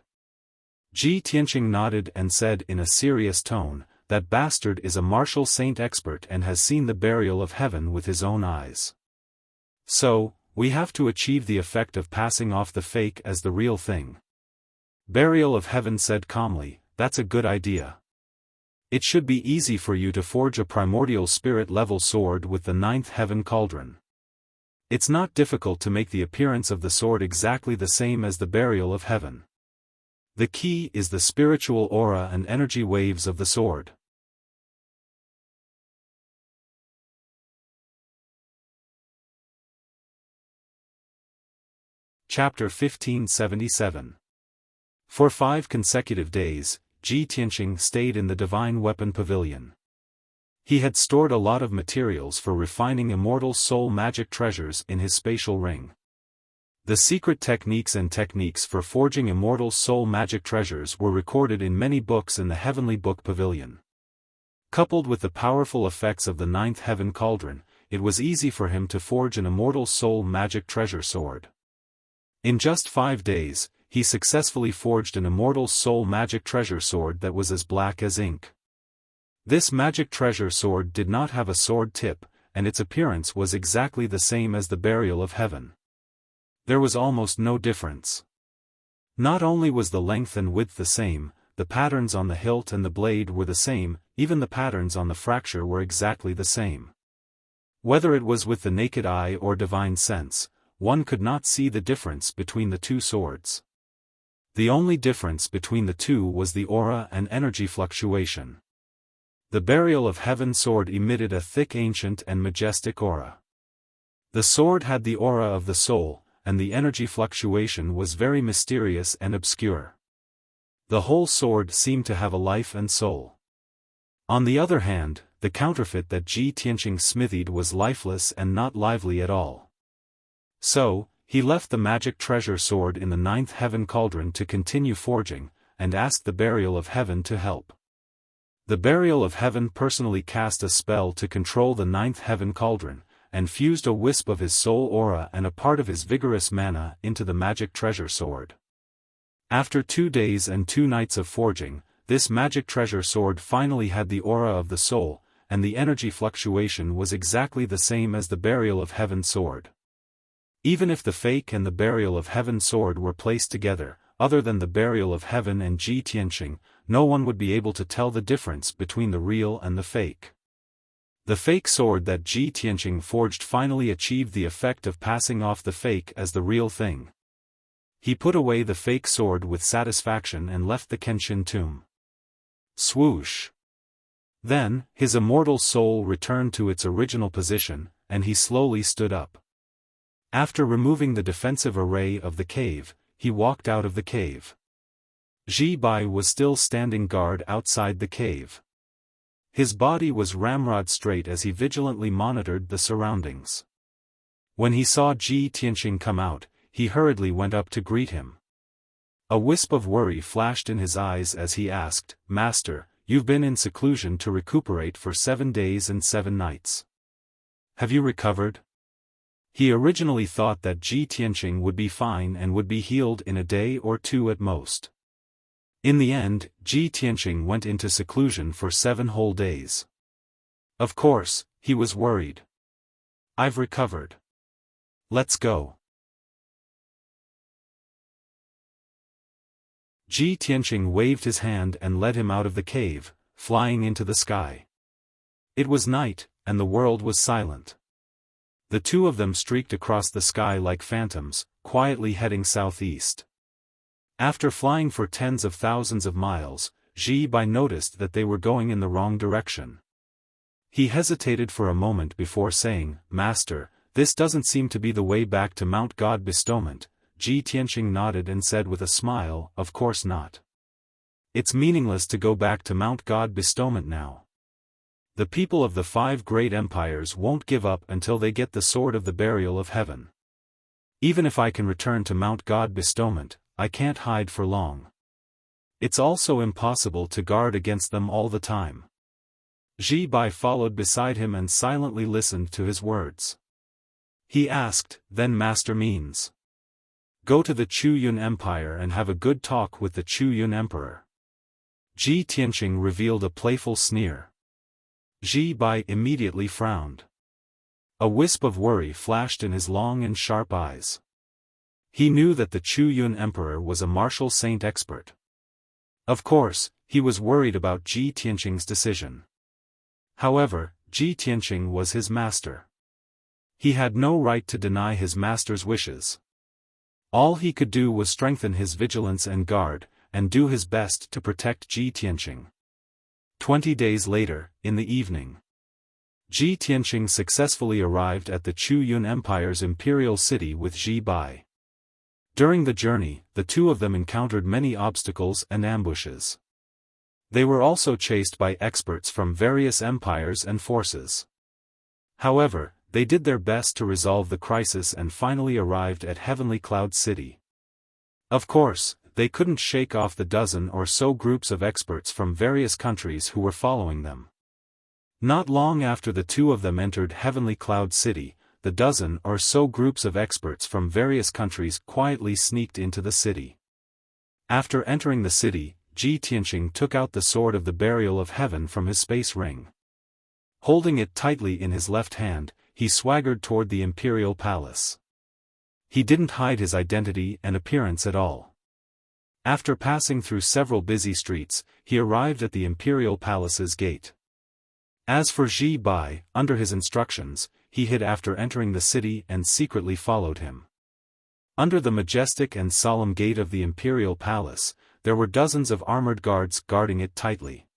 Ji Tianqing nodded and said in a serious tone, "That bastard is a martial saint expert and has seen the burial of heaven with his own eyes. So, we have to achieve the effect of passing off the fake as the real thing." Burial of heaven said calmly, "That's a good idea. It should be easy for you to forge a primordial spirit-level sword with the 9th heaven cauldron. It's not difficult to make the appearance of the sword exactly the same as the burial of heaven. The key is the spiritual aura and energy waves of the sword." Chapter 1577. For 5 consecutive days, Ji Tianqing stayed in the Divine Weapon Pavilion. He had stored a lot of materials for refining immortal soul magic treasures in his spatial ring. The secret techniques and techniques for forging immortal soul magic treasures were recorded in many books in the Heavenly Book Pavilion. Coupled with the powerful effects of the 9th heaven cauldron, it was easy for him to forge an immortal soul magic treasure sword. In just 5 days, he successfully forged an immortal soul magic treasure sword that was as black as ink. This magic treasure sword did not have a sword tip, and its appearance was exactly the same as the burial of heaven. There was almost no difference. Not only was the length and width the same, the patterns on the hilt and the blade were the same, even the patterns on the fracture were exactly the same. Whether it was with the naked eye or divine sense, one could not see the difference between the 2 swords. The only difference between the 2 was the aura and energy fluctuation. The burial of heaven sword emitted a thick ancient and majestic aura. The sword had the aura of the soul, and the energy fluctuation was very mysterious and obscure. The whole sword seemed to have a life and soul. On the other hand, the counterfeit that Ji Tianqing smithied was lifeless and not lively at all. So, he left the magic treasure sword in the 9th heaven cauldron to continue forging, and asked the burial of heaven to help. The burial of heaven personally cast a spell to control the 9th heaven cauldron, and fused a wisp of his soul aura and a part of his vigorous mana into the magic treasure sword. After 2 days and 2 nights of forging, this magic treasure sword finally had the aura of the soul, and the energy fluctuation was exactly the same as the Burial of Heaven sword. Even if the fake and the Burial of Heaven sword were placed together, other than the Burial of Heaven and Ji Tianqing, no one would be able to tell the difference between the real and the fake. The fake sword that Ji Tianqing forged finally achieved the effect of passing off the fake as the real thing. He put away the fake sword with satisfaction and left the Kenshin tomb. Swoosh! Then, his immortal soul returned to its original position, and he slowly stood up. After removing the defensive array of the cave, he walked out of the cave. Ji Bai was still standing guard outside the cave. His body was ramrod straight as he vigilantly monitored the surroundings. When he saw Ji Tianqing come out, he hurriedly went up to greet him. A wisp of worry flashed in his eyes as he asked, "Master, you've been in seclusion to recuperate for 7 days and 7 nights. Have you recovered?" He originally thought that Ji Tianqing would be fine and would be healed in a day or 2 at most. In the end, Ji Tianqing went into seclusion for 7 whole days. Of course, he was worried. "I've recovered. Let's go." Ji Tianqing waved his hand and led him out of the cave, flying into the sky. It was night, and the world was silent. The two of them streaked across the sky like phantoms, quietly heading southeast. After flying for tens of thousands of miles, Ji Bai noticed that they were going in the wrong direction. He hesitated for a moment before saying, "Master, this doesn't seem to be the way back to Mount God Bestowment." Ji Tianqing nodded and said with a smile, "Of course not. It's meaningless to go back to Mount God Bestowment now. The people of the 5 great empires won't give up until they get the sword of the Burial of Heaven. Even if I can return to Mount God Bestowment, I can't hide for long. It's also impossible to guard against them all the time." Ji Bai followed beside him and silently listened to his words. He asked, "Then Master means go to the Chu Yun Empire and have a good talk with the Chu Yun Emperor?" Ji Tianqing revealed a playful sneer. Ji Bai immediately frowned. A wisp of worry flashed in his long and sharp eyes. He knew that the Chu Yun Emperor was a martial saint expert. Of course, he was worried about Ji Tianqing's decision. However, Ji Tianqing was his master. He had no right to deny his master's wishes. All he could do was strengthen his vigilance and guard, and do his best to protect Ji Tianqing. 20 days later, in the evening, Ji Tianqing successfully arrived at the Chu Yun Empire's imperial city with Ji Bai. During the journey, the two of them encountered many obstacles and ambushes. They were also chased by experts from various empires and forces. However, they did their best to resolve the crisis and finally arrived at Heavenly Cloud City. Of course, they couldn't shake off the dozen or so groups of experts from various countries who were following them. Not long after the two of them entered Heavenly Cloud City, the dozen or so groups of experts from various countries quietly sneaked into the city. After entering the city, Ji Tianqing took out the sword of the Burial of Heaven from his space ring. Holding it tightly in his left hand, he swaggered toward the imperial palace. He didn't hide his identity and appearance at all. After passing through several busy streets, he arrived at the imperial palace's gate. As for Ji Bai, under his instructions, he hid after entering the city and secretly followed him. Under the majestic and solemn gate of the imperial palace, there were dozens of armored guards guarding it tightly.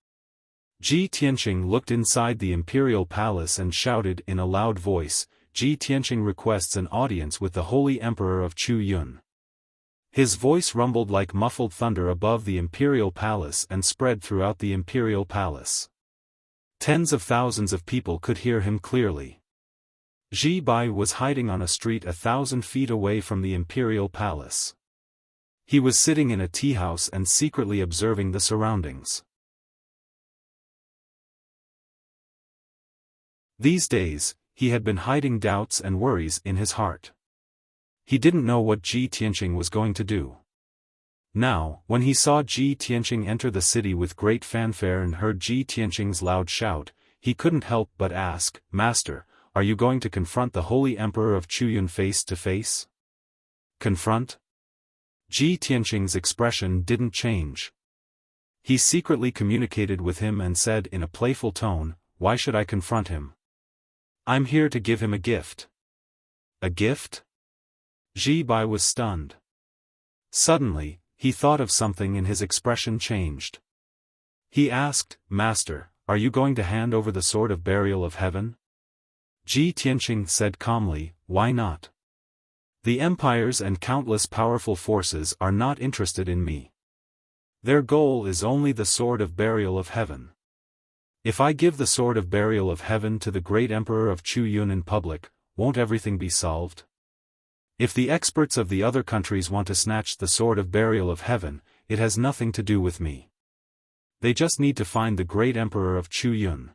Ji Tianqing looked inside the imperial palace and shouted in a loud voice, "Ji Tianqing requests an audience with the Holy Emperor of Chu Yun." His voice rumbled like muffled thunder above the imperial palace and spread throughout the imperial palace. Tens of thousands of people could hear him clearly. Ji Bai was hiding on a street 1,000 feet away from the imperial palace. He was sitting in a tea house and secretly observing the surroundings. These days, he had been hiding doubts and worries in his heart. He didn't know what Ji Tianqing was going to do. Now, when he saw Ji Tianqing enter the city with great fanfare and heard Ji Tianqing's loud shout, he couldn't help but ask, "Master, are you going to confront the holy emperor of Chuyun face to face?" Confront? Ji Tianqing's expression didn't change. He secretly communicated with him and said in a playful tone, "Why should I confront him? I'm here to give him a gift." A gift? Ji Bai was stunned. Suddenly, he thought of something and his expression changed. He asked, "Master, are you going to hand over the sword of burial of heaven?" Ji Tianqing said calmly, "Why not? The empires and countless powerful forces are not interested in me. Their goal is only the sword of burial of heaven. If I give the sword of burial of heaven to the great emperor of Chuyun in public, won't everything be solved? If the experts of the other countries want to snatch the sword of burial of heaven, it has nothing to do with me. They just need to find the great emperor of Chuyun."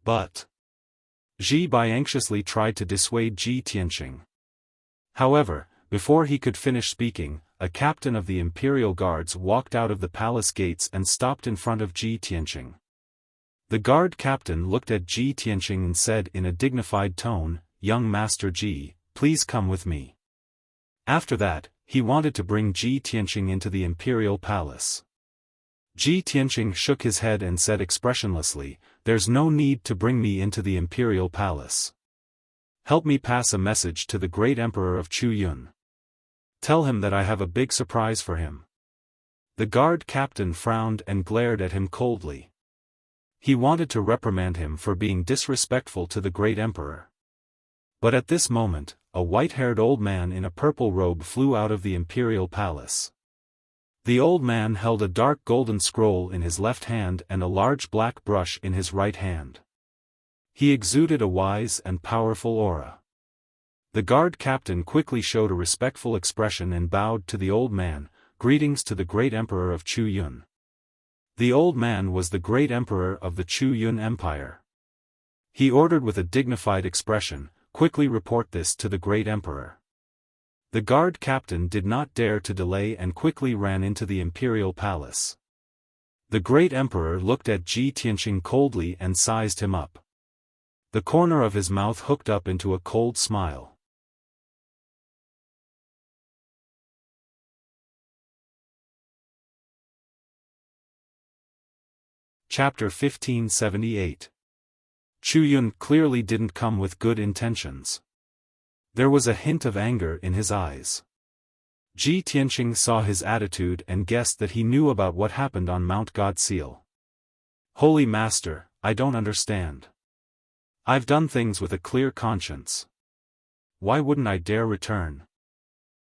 But Ji Bai anxiously tried to dissuade Ji Tianqing. However, before he could finish speaking, a captain of the imperial guards walked out of the palace gates and stopped in front of Ji Tianqing. The guard captain looked at Ji Tianqing and said in a dignified tone, "Young Master Ji, please come with me." After that, he wanted to bring Ji Tianqing into the imperial palace. Ji Tianqing shook his head and said expressionlessly, "There's no need to bring me into the imperial palace. Help me pass a message to the great emperor of Chuyun. Tell him that I have a big surprise for him." The guard captain frowned and glared at him coldly. He wanted to reprimand him for being disrespectful to the great emperor. But at this moment, a white-haired old man in a purple robe flew out of the imperial palace. The old man held a dark golden scroll in his left hand and a large black brush in his right hand. He exuded a wise and powerful aura. The guard captain quickly showed a respectful expression and bowed to the old man, "Greetings to the great emperor of Chuyun." The old man was the great emperor of the Chuyun Empire. He ordered with a dignified expression, "Quickly report this to the great emperor." The guard captain did not dare to delay and quickly ran into the imperial palace. The great emperor looked at Ji Tianqing coldly and sized him up. The corner of his mouth hooked up into a cold smile. Chapter 1578. Chuyun clearly didn't come with good intentions. There was a hint of anger in his eyes. Ji Tianqing saw his attitude and guessed that he knew about what happened on Mount Godseal. "Holy Master, I don't understand. I've done things with a clear conscience. Why wouldn't I dare return?"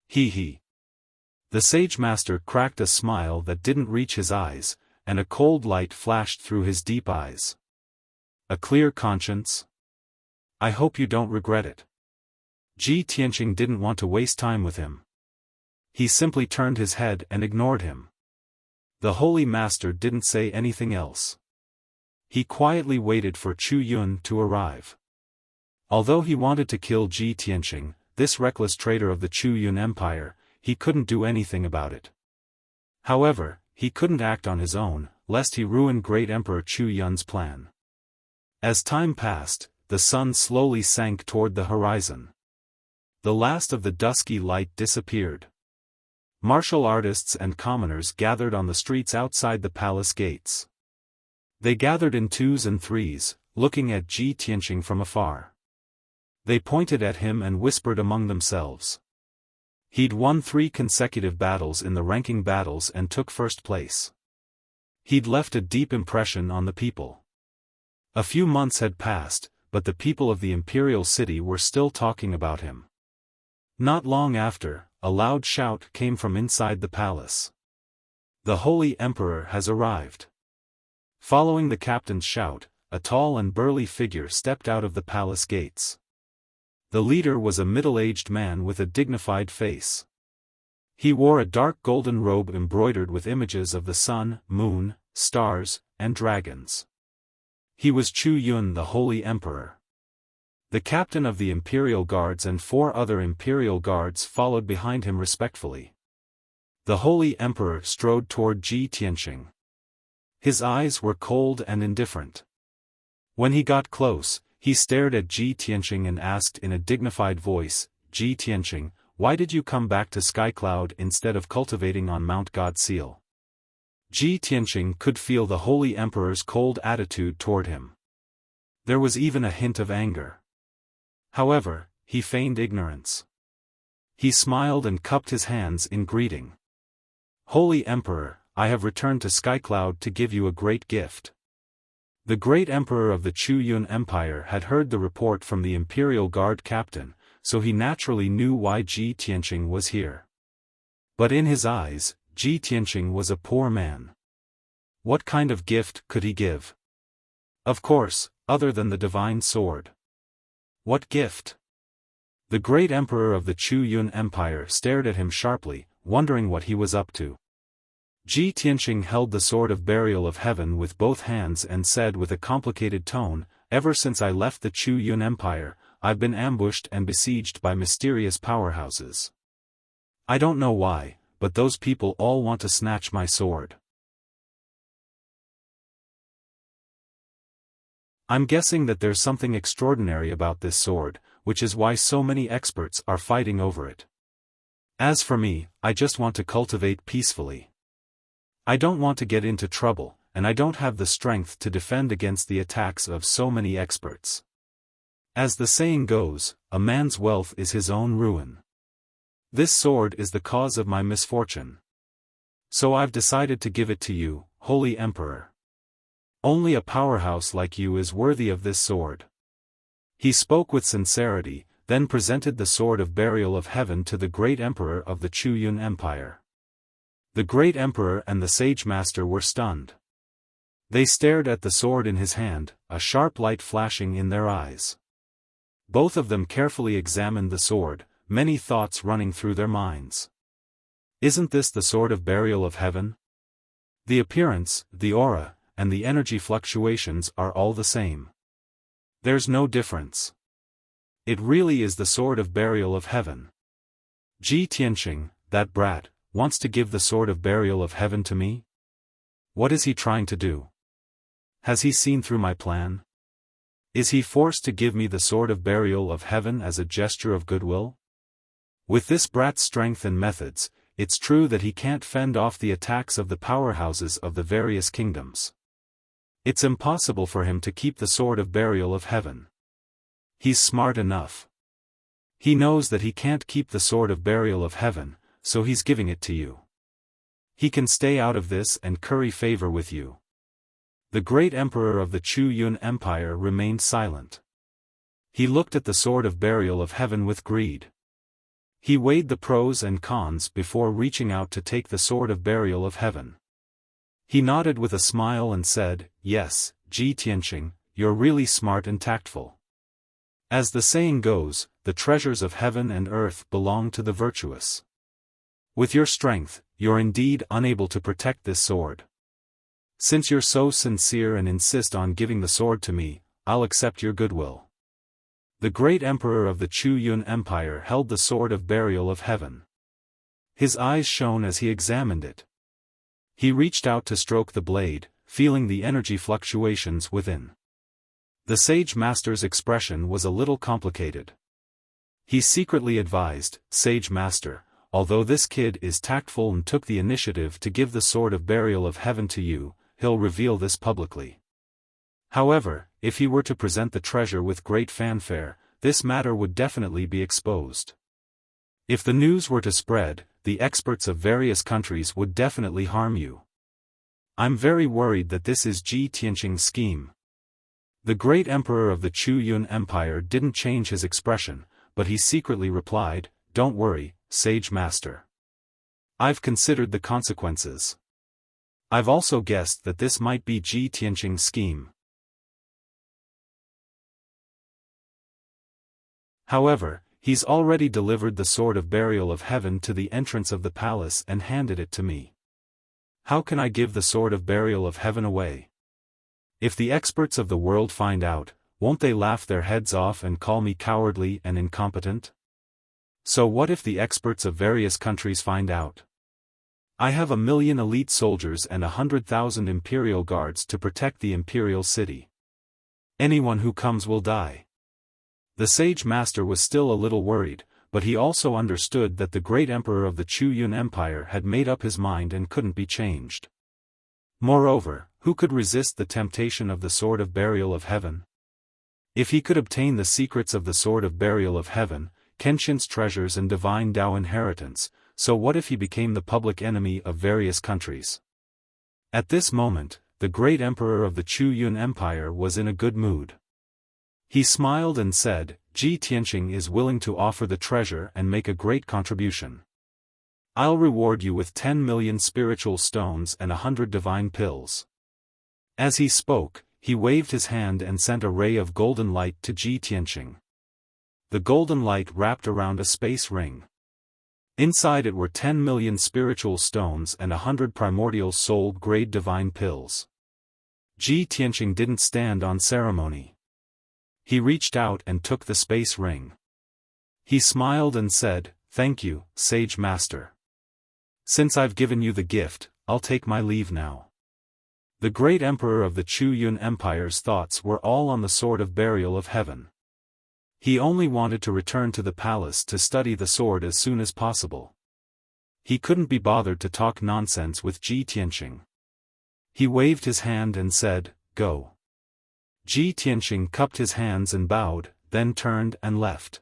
He. The sage master cracked a smile that didn't reach his eyes, and a cold light flashed through his deep eyes. "A clear conscience? I hope you don't regret it." Ji Tianqing didn't want to waste time with him. He simply turned his head and ignored him. The holy master didn't say anything else. He quietly waited for Chuyun to arrive. Although he wanted to kill Ji Tianqing, this reckless traitor of the Chuyun Empire, he couldn't do anything about it. However, he couldn't act on his own, lest he ruin great Emperor Chuyun's plan. As time passed, the sun slowly sank toward the horizon. The last of the dusky light disappeared. Martial artists and commoners gathered on the streets outside the palace gates. They gathered in twos and threes, looking at Ji Tianqing from afar. They pointed at him and whispered among themselves. He'd won 3 consecutive battles in the ranking battles and took first place. He'd left a deep impression on the people. A few months had passed, but the people of the imperial city were still talking about him. Not long after, a loud shout came from inside the palace. "The holy emperor has arrived." Following the captain's shout, a tall and burly figure stepped out of the palace gates. The leader was a middle-aged man with a dignified face. He wore a dark golden robe embroidered with images of the sun, moon, stars, and dragons. He was Chuyun, the holy emperor. The captain of the imperial guards and 4 other imperial guards followed behind him respectfully. The holy emperor strode toward Ji Tianqing. His eyes were cold and indifferent. When he got close, he stared at Ji Tianqing and asked in a dignified voice, "Ji Tianqing, why did you come back to Skycloud instead of cultivating on Mount Godseal?" Ji Tianqing could feel the holy emperor's cold attitude toward him. There was even a hint of anger. However, he feigned ignorance. He smiled and cupped his hands in greeting. "Holy Emperor, I have returned to Skycloud to give you a great gift." The great emperor of the Chu Yun Empire had heard the report from the Imperial Guard captain, so he naturally knew why Ji Tianqing was here. But in his eyes, Ji Tianqing was a poor man. What kind of gift could he give? Of course, other than the divine sword. What gift? The great emperor of the Chu Yun Empire stared at him sharply, wondering what he was up to. Ji Tianqing held the sword of burial of heaven with both hands and said with a complicated tone, "Ever since I left the Chu Yun Empire, I've been ambushed and besieged by mysterious powerhouses. I don't know why, but those people all want to snatch my sword. I'm guessing that there's something extraordinary about this sword, which is why so many experts are fighting over it. As for me, I just want to cultivate peacefully. I don't want to get into trouble, and I don't have the strength to defend against the attacks of so many experts. As the saying goes, a man's wealth is his own ruin. This sword is the cause of my misfortune. So I've decided to give it to you, Holy Emperor. Only a powerhouse like you is worthy of this sword." He spoke with sincerity, then presented the sword of burial of heaven to the great emperor of the Chu Yun Empire. The great emperor and the sage master were stunned. They stared at the sword in his hand, a sharp light flashing in their eyes. Both of them carefully examined the sword, many thoughts running through their minds. Isn't this the sword of burial of heaven? The appearance, the aura, and the energy fluctuations are all the same. There's no difference. It really is the sword of burial of heaven. Ji Tianqing, that brat, wants to give the sword of burial of heaven to me? What is he trying to do? Has he seen through my plan? Is he forced to give me the sword of burial of heaven as a gesture of goodwill? With this brat's strength and methods, it's true that he can't fend off the attacks of the powerhouses of the various kingdoms. It's impossible for him to keep the sword of burial of heaven. He's smart enough. He knows that he can't keep the sword of burial of heaven, so he's giving it to you. He can stay out of this and curry favor with you. The great emperor of the Chu Yun Empire remained silent. He looked at the sword of burial of heaven with greed. He weighed the pros and cons before reaching out to take the sword of burial of heaven. He nodded with a smile and said, "Yes, Ji Tianqing, you're really smart and tactful. As the saying goes, the treasures of heaven and earth belong to the virtuous. With your strength, you're indeed unable to protect this sword. Since you're so sincere and insist on giving the sword to me, I'll accept your goodwill." The great emperor of the Chu Yun Empire held the sword of burial of heaven. His eyes shone as he examined it. He reached out to stroke the blade, feeling the energy fluctuations within. The sage master's expression was a little complicated. He secretly advised, "Sage master, although this kid is tactful and took the initiative to give the sword of burial of heaven to you, he'll reveal this publicly. However, if he were to present the treasure with great fanfare, this matter would definitely be exposed. If the news were to spread, the experts of various countries would definitely harm you. I'm very worried that this is Ji Tianqing's scheme." The great emperor of the Chu Yun Empire didn't change his expression, but he secretly replied, "Don't worry, sage master. I've considered the consequences. I've also guessed that this might be Ji Tianqing's scheme. However, he's already delivered the sword of burial of heaven to the entrance of the palace and handed it to me. How can I give the sword of burial of heaven away? If the experts of the world find out, won't they laugh their heads off and call me cowardly and incompetent? So what if the experts of various countries find out? I have 1,000,000 elite soldiers and 100,000 imperial guards to protect the imperial city. Anyone who comes will die. The sage master was still a little worried, but he also understood that the great emperor of the Chu Yun Empire had made up his mind and couldn't be changed. Moreover, who could resist the temptation of the Sword of Burial of Heaven? If he could obtain the secrets of the Sword of Burial of Heaven, Kenshin's treasures and divine Dao inheritance, so what if he became the public enemy of various countries? At this moment, the great emperor of the Chu Yun Empire was in a good mood. He smiled and said, Ji Tianqing is willing to offer the treasure and make a great contribution. I'll reward you with 10,000,000 spiritual stones and 100 divine pills. As he spoke, he waved his hand and sent a ray of golden light to Ji Tianqing. The golden light wrapped around a space ring. Inside it were 10,000,000 spiritual stones and 100 primordial soul-grade divine pills. Ji Tianqing didn't stand on ceremony. He reached out and took the space ring. He smiled and said, Thank you, Sage Master. Since I've given you the gift, I'll take my leave now. The great emperor of the Chu Yun Empire's thoughts were all on the Sword of Burial of Heaven. He only wanted to return to the palace to study the sword as soon as possible. He couldn't be bothered to talk nonsense with Ji Tianqing. He waved his hand and said, Go. Ji Tianqing cupped his hands and bowed, then turned and left.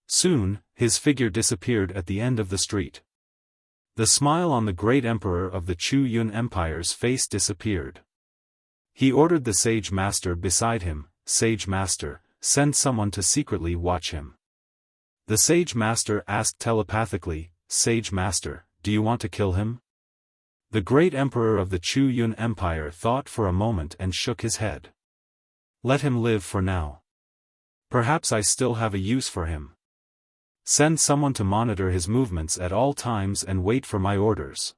Soon, his figure disappeared at the end of the street. The smile on the great emperor of the Chu Yun Empire's face disappeared. He ordered the sage master beside him, Sage Master, send someone to secretly watch him. The sage master asked telepathically, Sage Master, do you want to kill him? The great emperor of the Chu Yun Empire thought for a moment and shook his head. Let him live for now. Perhaps I still have a use for him. Send someone to monitor his movements at all times and wait for my orders.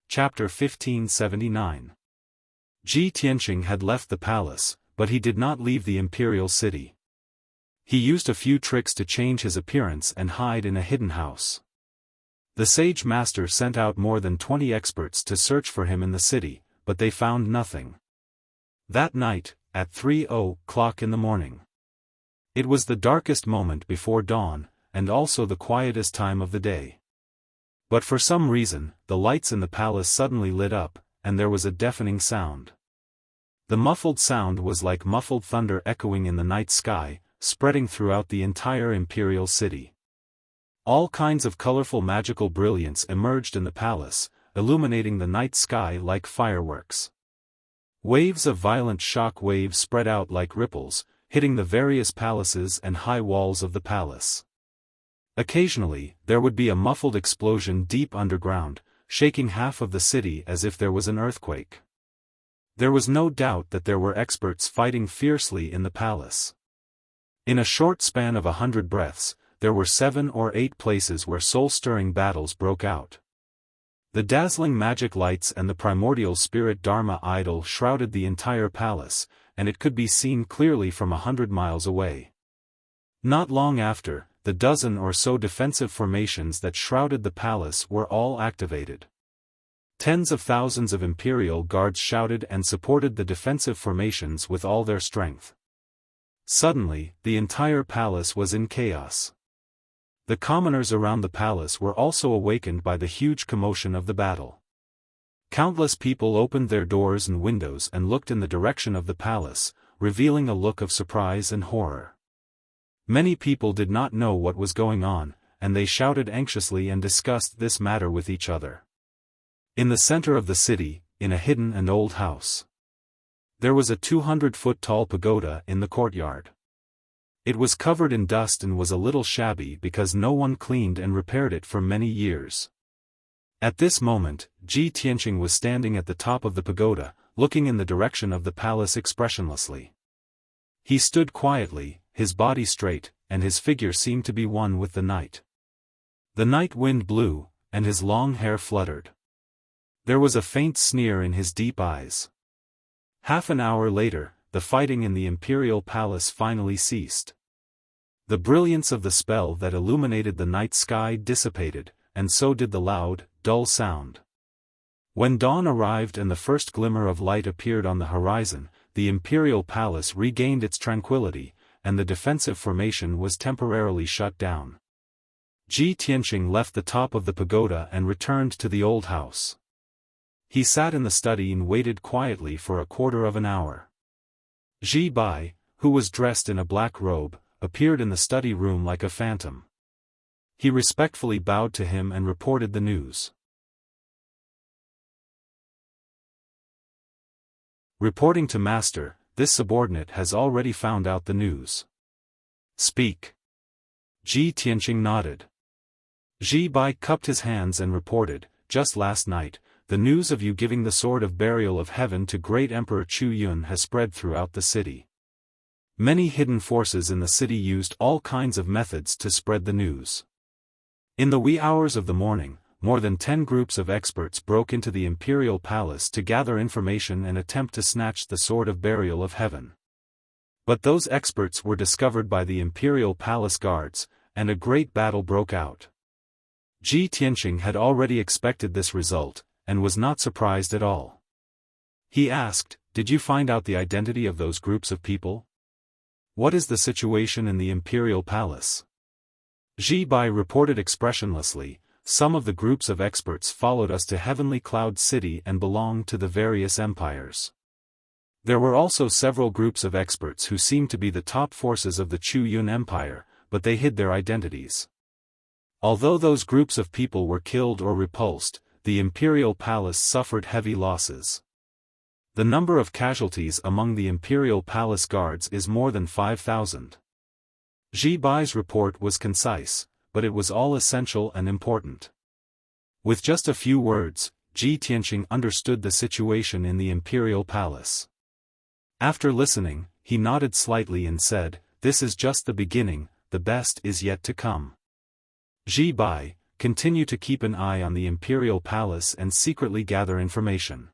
Chapter 1579. Ji Tianqing had left the palace, but he did not leave the imperial city. He used a few tricks to change his appearance and hide in a hidden house. The sage master sent out more than 20 experts to search for him in the city, but they found nothing. That night, at 3:00 in the morning. It was the darkest moment before dawn, and also the quietest time of the day. But for some reason, the lights in the palace suddenly lit up, and there was a deafening sound. The muffled sound was like muffled thunder echoing in the night sky, spreading throughout the entire imperial city. All kinds of colorful magical brilliance emerged in the palace, illuminating the night sky like fireworks. Waves of violent shock waves spread out like ripples, hitting the various palaces and high walls of the palace. Occasionally, there would be a muffled explosion deep underground, shaking half of the city as if there was an earthquake. There was no doubt that there were experts fighting fiercely in the palace. In a short span of 100 breaths, there were 7 or 8 places where soul-stirring battles broke out. The dazzling magic lights and the primordial spirit Dharma idol shrouded the entire palace, and it could be seen clearly from 100 miles away. Not long after, the dozen or so defensive formations that shrouded the palace were all activated. Tens of thousands of imperial guards shouted and supported the defensive formations with all their strength. Suddenly, the entire palace was in chaos. The commoners around the palace were also awakened by the huge commotion of the battle. Countless people opened their doors and windows and looked in the direction of the palace, revealing a look of surprise and horror. Many people did not know what was going on, and they shouted anxiously and discussed this matter with each other. In the center of the city, in a hidden and old house, there was a 200-foot-tall pagoda in the courtyard. It was covered in dust and was a little shabby because no one cleaned and repaired it for many years. At this moment, Ji Tianqing was standing at the top of the pagoda, looking in the direction of the palace expressionlessly. He stood quietly, his body straight, and his figure seemed to be one with the night. The night wind blew, and his long hair fluttered. There was a faint sneer in his deep eyes. Half an hour later, the fighting in the imperial palace finally ceased. The brilliance of the spell that illuminated the night sky dissipated, and so did the loud, dull sound. When dawn arrived and the first glimmer of light appeared on the horizon, the imperial palace regained its tranquility, and the defensive formation was temporarily shut down. Ji Tianqing left the top of the pagoda and returned to the old house. He sat in the study and waited quietly for a quarter of an hour. Ji Bai, who was dressed in a black robe, appeared in the study room like a phantom. He respectfully bowed to him and reported the news. Reporting to master, this subordinate has already found out the news. Speak. Ji Tianqing nodded. Ji Bai cupped his hands and reported, just last night, the news of you giving the sword of burial of heaven to great Emperor Chu Yun has spread throughout the city. Many hidden forces in the city used all kinds of methods to spread the news. In the wee hours of the morning, more than 10 groups of experts broke into the imperial palace to gather information and attempt to snatch the sword of burial of heaven. But those experts were discovered by the imperial palace guards, and a great battle broke out. Ji Tianqing had already expected this result, and was not surprised at all. He asked, "Did you find out the identity of those groups of people? What is the situation in the imperial palace?" Ji Bai reported expressionlessly, "Some of the groups of experts followed us to Heavenly Cloud City and belonged to the various empires. There were also several groups of experts who seemed to be the top forces of the Chu Yun Empire, but they hid their identities. Although those groups of people were killed or repulsed, the imperial palace suffered heavy losses. The number of casualties among the imperial palace guards is more than 5,000. Ji Bai's report was concise, but it was all essential and important. With just a few words, Ji Tianqing understood the situation in the imperial palace. After listening, he nodded slightly and said, "This is just the beginning, the best is yet to come. Ji Bai, continue to keep an eye on the imperial palace and secretly gather information."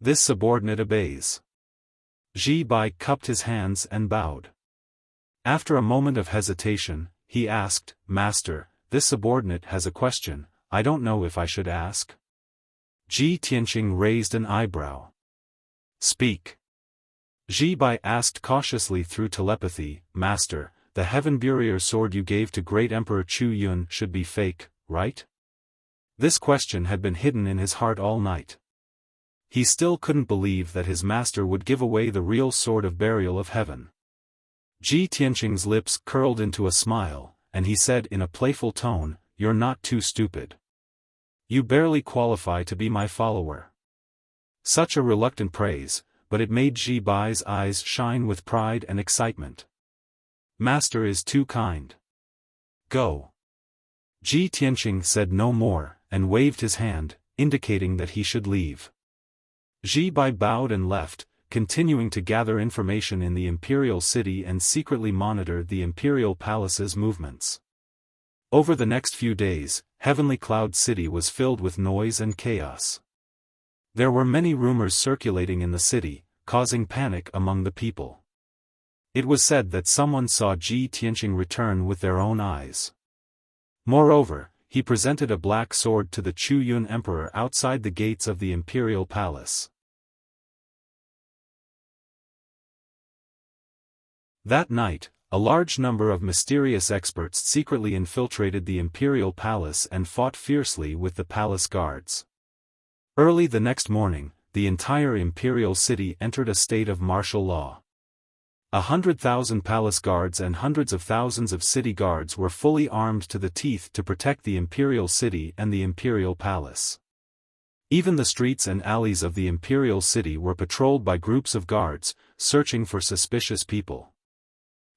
This subordinate obeys. Ji Bai cupped his hands and bowed. After a moment of hesitation, he asked, "Master, this subordinate has a question, I don't know if I should ask." Ji Tianqing raised an eyebrow. "Speak." Ji Bai asked cautiously through telepathy, "Master, the Heaven Burier sword you gave to great Emperor Chu Yun should be fake, right?" This question had been hidden in his heart all night. He still couldn't believe that his master would give away the real sword of burial of heaven. Ji Tianqing's lips curled into a smile, and he said in a playful tone, "You're not too stupid. You barely qualify to be my follower." Such a reluctant praise, but it made Ji Bai's eyes shine with pride and excitement. "Master is too kind. Go." Ji Tianqing said no more, and waved his hand, indicating that he should leave. Ji Bai bowed and left, continuing to gather information in the imperial city and secretly monitor the imperial palace's movements. Over the next few days, Heavenly Cloud City was filled with noise and chaos. There were many rumors circulating in the city, causing panic among the people. It was said that someone saw Ji Tianqing return with their own eyes. Moreover, he presented a black sword to the Chu Yun Emperor outside the gates of the imperial palace. That night, a large number of mysterious experts secretly infiltrated the imperial palace and fought fiercely with the palace guards. Early the next morning, the entire imperial city entered a state of martial law. 100,000 palace guards and hundreds of thousands of city guards were fully armed to the teeth to protect the imperial city and the imperial palace. Even the streets and alleys of the imperial city were patrolled by groups of guards, searching for suspicious people.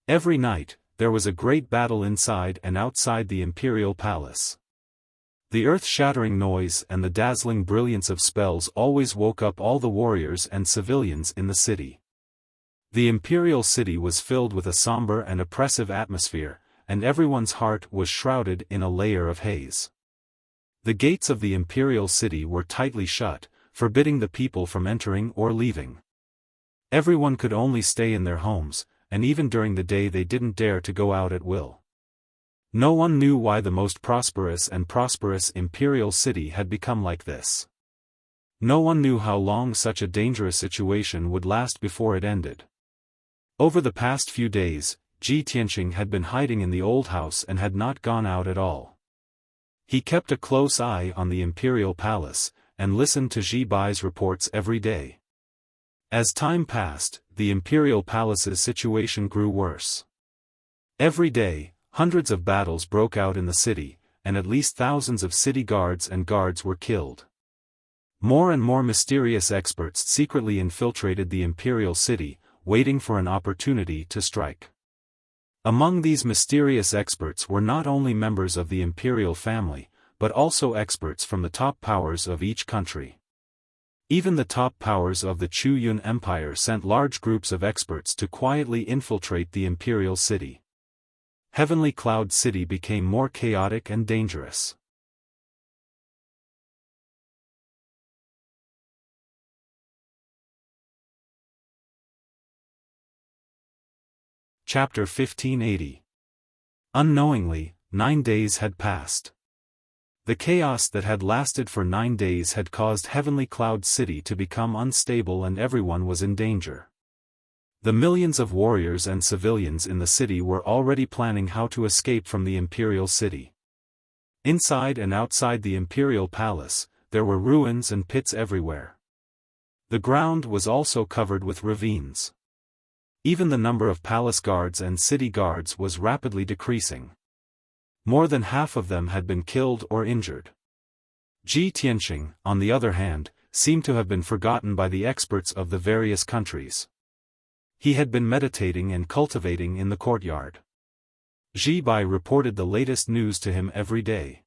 Every night, there was a great battle inside and outside the imperial palace. The earth-shattering noise and the dazzling brilliance of spells always woke up all the warriors and civilians in the city. The imperial city was filled with a somber and oppressive atmosphere, and everyone's heart was shrouded in a layer of haze. The gates of the imperial city were tightly shut, forbidding the people from entering or leaving. Everyone could only stay in their homes, and even during the day they didn't dare to go out at will. No one knew why the most prosperous imperial city had become like this. No one knew how long such a dangerous situation would last before it ended. Over the past few days, Ji Tianqing had been hiding in the old house and had not gone out at all. He kept a close eye on the imperial palace, and listened to Ji Bai's reports every day. As time passed, the imperial palace's situation grew worse. Every day, hundreds of battles broke out in the city, and at least thousands of city guards and guards were killed. More and more mysterious experts secretly infiltrated the imperial city, waiting for an opportunity to strike. Among these mysterious experts were not only members of the imperial family, but also experts from the top powers of each country. Even the top powers of the Chu Yun Empire sent large groups of experts to quietly infiltrate the imperial city. Heavenly Cloud City became more chaotic and dangerous. Chapter 1580. Unknowingly, 9 days had passed. The chaos that had lasted for 9 days had caused Heavenly Cloud City to become unstable and everyone was in danger. The millions of warriors and civilians in the city were already planning how to escape from the imperial city. Inside and outside the imperial palace, there were ruins and pits everywhere. The ground was also covered with ravines. Even the number of palace guards and city guards was rapidly decreasing. More than half of them had been killed or injured. Ji Tianqing, on the other hand, seemed to have been forgotten by the experts of the various countries. He had been meditating and cultivating in the courtyard. Ji Bai reported the latest news to him every day.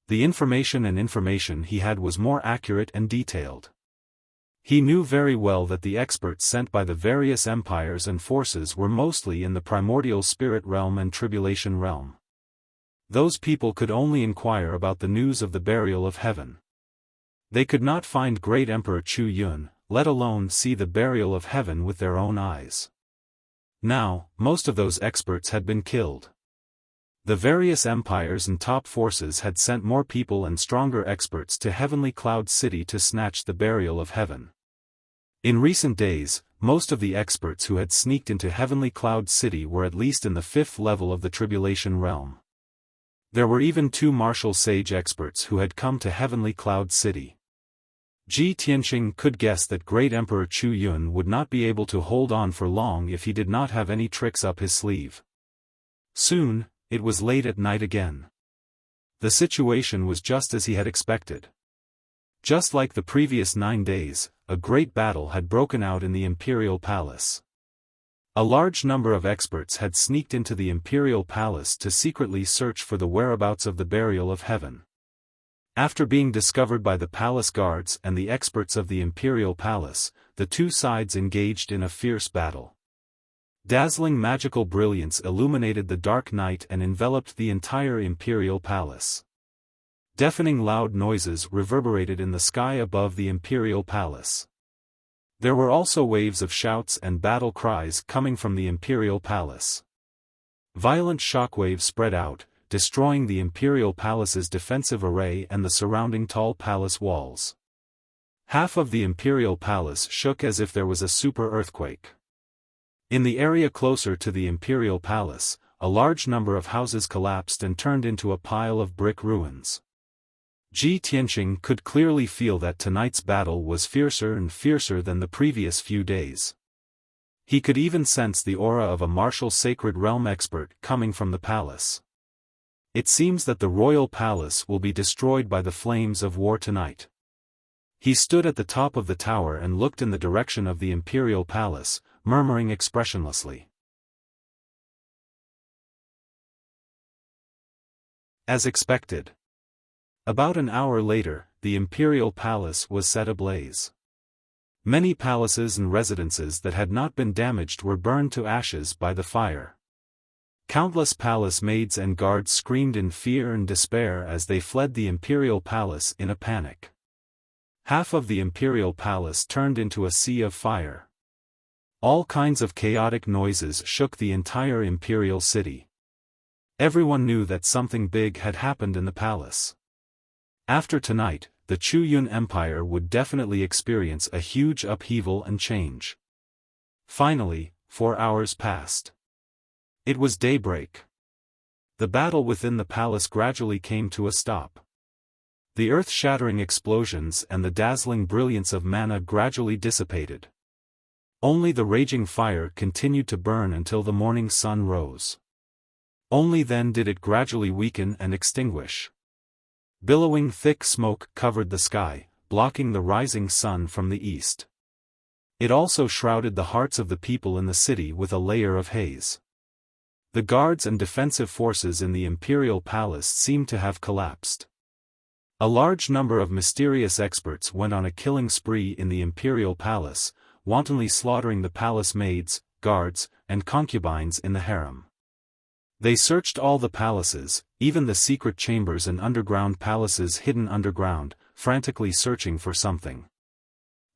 The information he had was more accurate and detailed. He knew very well that the experts sent by the various empires and forces were mostly in the primordial spirit realm and tribulation realm. Those people could only inquire about the news of the burial of heaven. They could not find Great Emperor Chu Yun, let alone see the burial of heaven with their own eyes. Now, most of those experts had been killed. The various empires and top forces had sent more people and stronger experts to Heavenly Cloud City to snatch the burial of heaven. In recent days, most of the experts who had sneaked into Heavenly Cloud City were at least in the 5th level of the tribulation realm. There were even 2 martial sage experts who had come to Heavenly Cloud City. Ji Tianqing could guess that Great Emperor Chu Yun would not be able to hold on for long if he did not have any tricks up his sleeve. Soon, it was late at night again. The situation was just as he had expected. Just like the previous 9 days, a great battle had broken out in the imperial palace. A large number of experts had sneaked into the imperial palace to secretly search for the whereabouts of the burial of heaven. After being discovered by the palace guards and the experts of the imperial palace, the two sides engaged in a fierce battle. Dazzling magical brilliance illuminated the dark night and enveloped the entire imperial palace. Deafening loud noises reverberated in the sky above the imperial palace. There were also waves of shouts and battle cries coming from the imperial palace. Violent shockwaves spread out, destroying the imperial palace's defensive array and the surrounding tall palace walls. Half of the imperial palace shook as if there was a super earthquake. In the area closer to the imperial palace, a large number of houses collapsed and turned into a pile of brick ruins. Ji Tianqing could clearly feel that tonight's battle was fiercer and fiercer than the previous few days. He could even sense the aura of a martial sacred realm expert coming from the palace. It seems that the royal palace will be destroyed by the flames of war tonight. He stood at the top of the tower and looked in the direction of the imperial palace, murmuring expressionlessly. As expected. About an hour later, the imperial palace was set ablaze. Many palaces and residences that had not been damaged were burned to ashes by the fire. Countless palace maids and guards screamed in fear and despair as they fled the imperial palace in a panic. Half of the imperial palace turned into a sea of fire. All kinds of chaotic noises shook the entire imperial city. Everyone knew that something big had happened in the palace. After tonight, the Chu Yun Empire would definitely experience a huge upheaval and change. Finally, 4 hours passed. It was daybreak. The battle within the palace gradually came to a stop. The earth-shattering explosions and the dazzling brilliance of mana gradually dissipated. Only the raging fire continued to burn until the morning sun rose. Only then did it gradually weaken and extinguish. Billowing thick smoke covered the sky, blocking the rising sun from the east. It also shrouded the hearts of the people in the city with a layer of haze. The guards and defensive forces in the imperial palace seemed to have collapsed. A large number of mysterious experts went on a killing spree in the imperial palace, wantonly slaughtering the palace maids, guards, and concubines in the harem. They searched all the palaces, even the secret chambers and underground palaces hidden underground, frantically searching for something.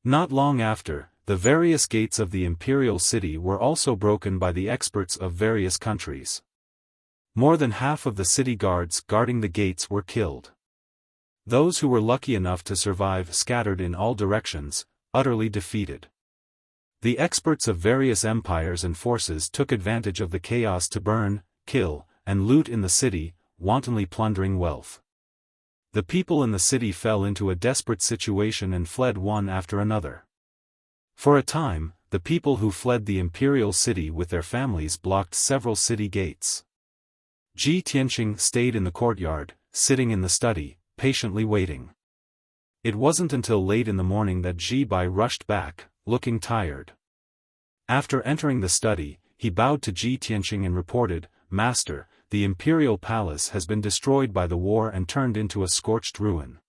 Not long after, the various gates of the imperial city were also broken by the experts of various countries. More than half of the city guards guarding the gates were killed. Those who were lucky enough to survive scattered in all directions, utterly defeated. The experts of various empires and forces took advantage of the chaos to burn, kill, and loot in the city, wantonly plundering wealth. The people in the city fell into a desperate situation and fled one after another. For a time, the people who fled the imperial city with their families blocked several city gates. Ji Tianqing stayed in the courtyard, sitting in the study, patiently waiting. It wasn't until late in the morning that Ji Bai rushed back, looking tired. After entering the study, he bowed to Ji Tianqing and reported, "Master, the imperial palace has been destroyed by the war and turned into a scorched ruin.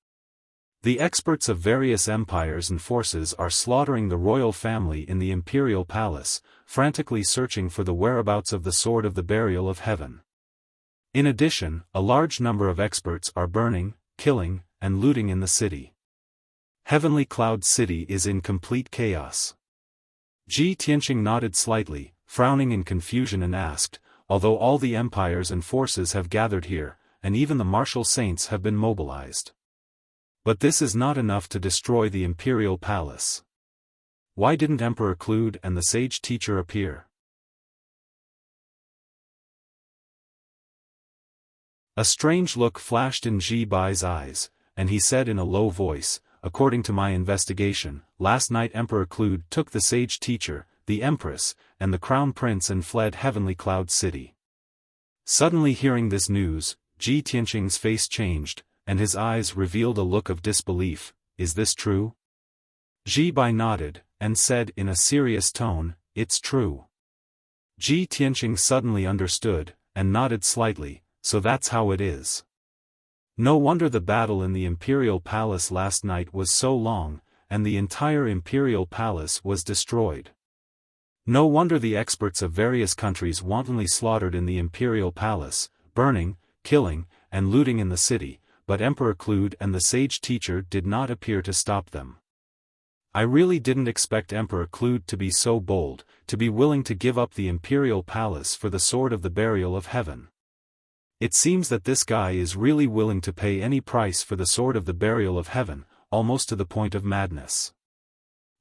The experts of various empires and forces are slaughtering the royal family in the imperial palace, frantically searching for the whereabouts of the sword of the burial of heaven. In addition, a large number of experts are burning, killing, and looting in the city. Heavenly Cloud City is in complete chaos." Ji Tianqing nodded slightly, frowning in confusion and asked, "Although all the empires and forces have gathered here, and even the martial saints have been mobilized. But this is not enough to destroy the imperial palace. Why didn't Emperor Clued and the sage teacher appear?" A strange look flashed in Ji Bai's eyes, and he said in a low voice, "According to my investigation, last night Emperor Clued took the sage teacher, the Empress, and the Crown Prince and fled Heavenly Cloud City." Suddenly hearing this news, Ji Tianqing's face changed, and his eyes revealed a look of disbelief. "Is this true?" Ji Bai nodded, and said in a serious tone, "It's true." Ji Tianqing suddenly understood, and nodded slightly, "So that's how it is. No wonder the battle in the imperial palace last night was so long, and the entire imperial palace was destroyed. No wonder the experts of various countries wantonly slaughtered in the imperial palace, burning, killing, and looting in the city, but Emperor Clued and the sage teacher did not appear to stop them. I really didn't expect Emperor Clued to be so bold, to be willing to give up the imperial palace for the sword of the burial of heaven. It seems that this guy is really willing to pay any price for the sword of the burial of heaven, almost to the point of madness."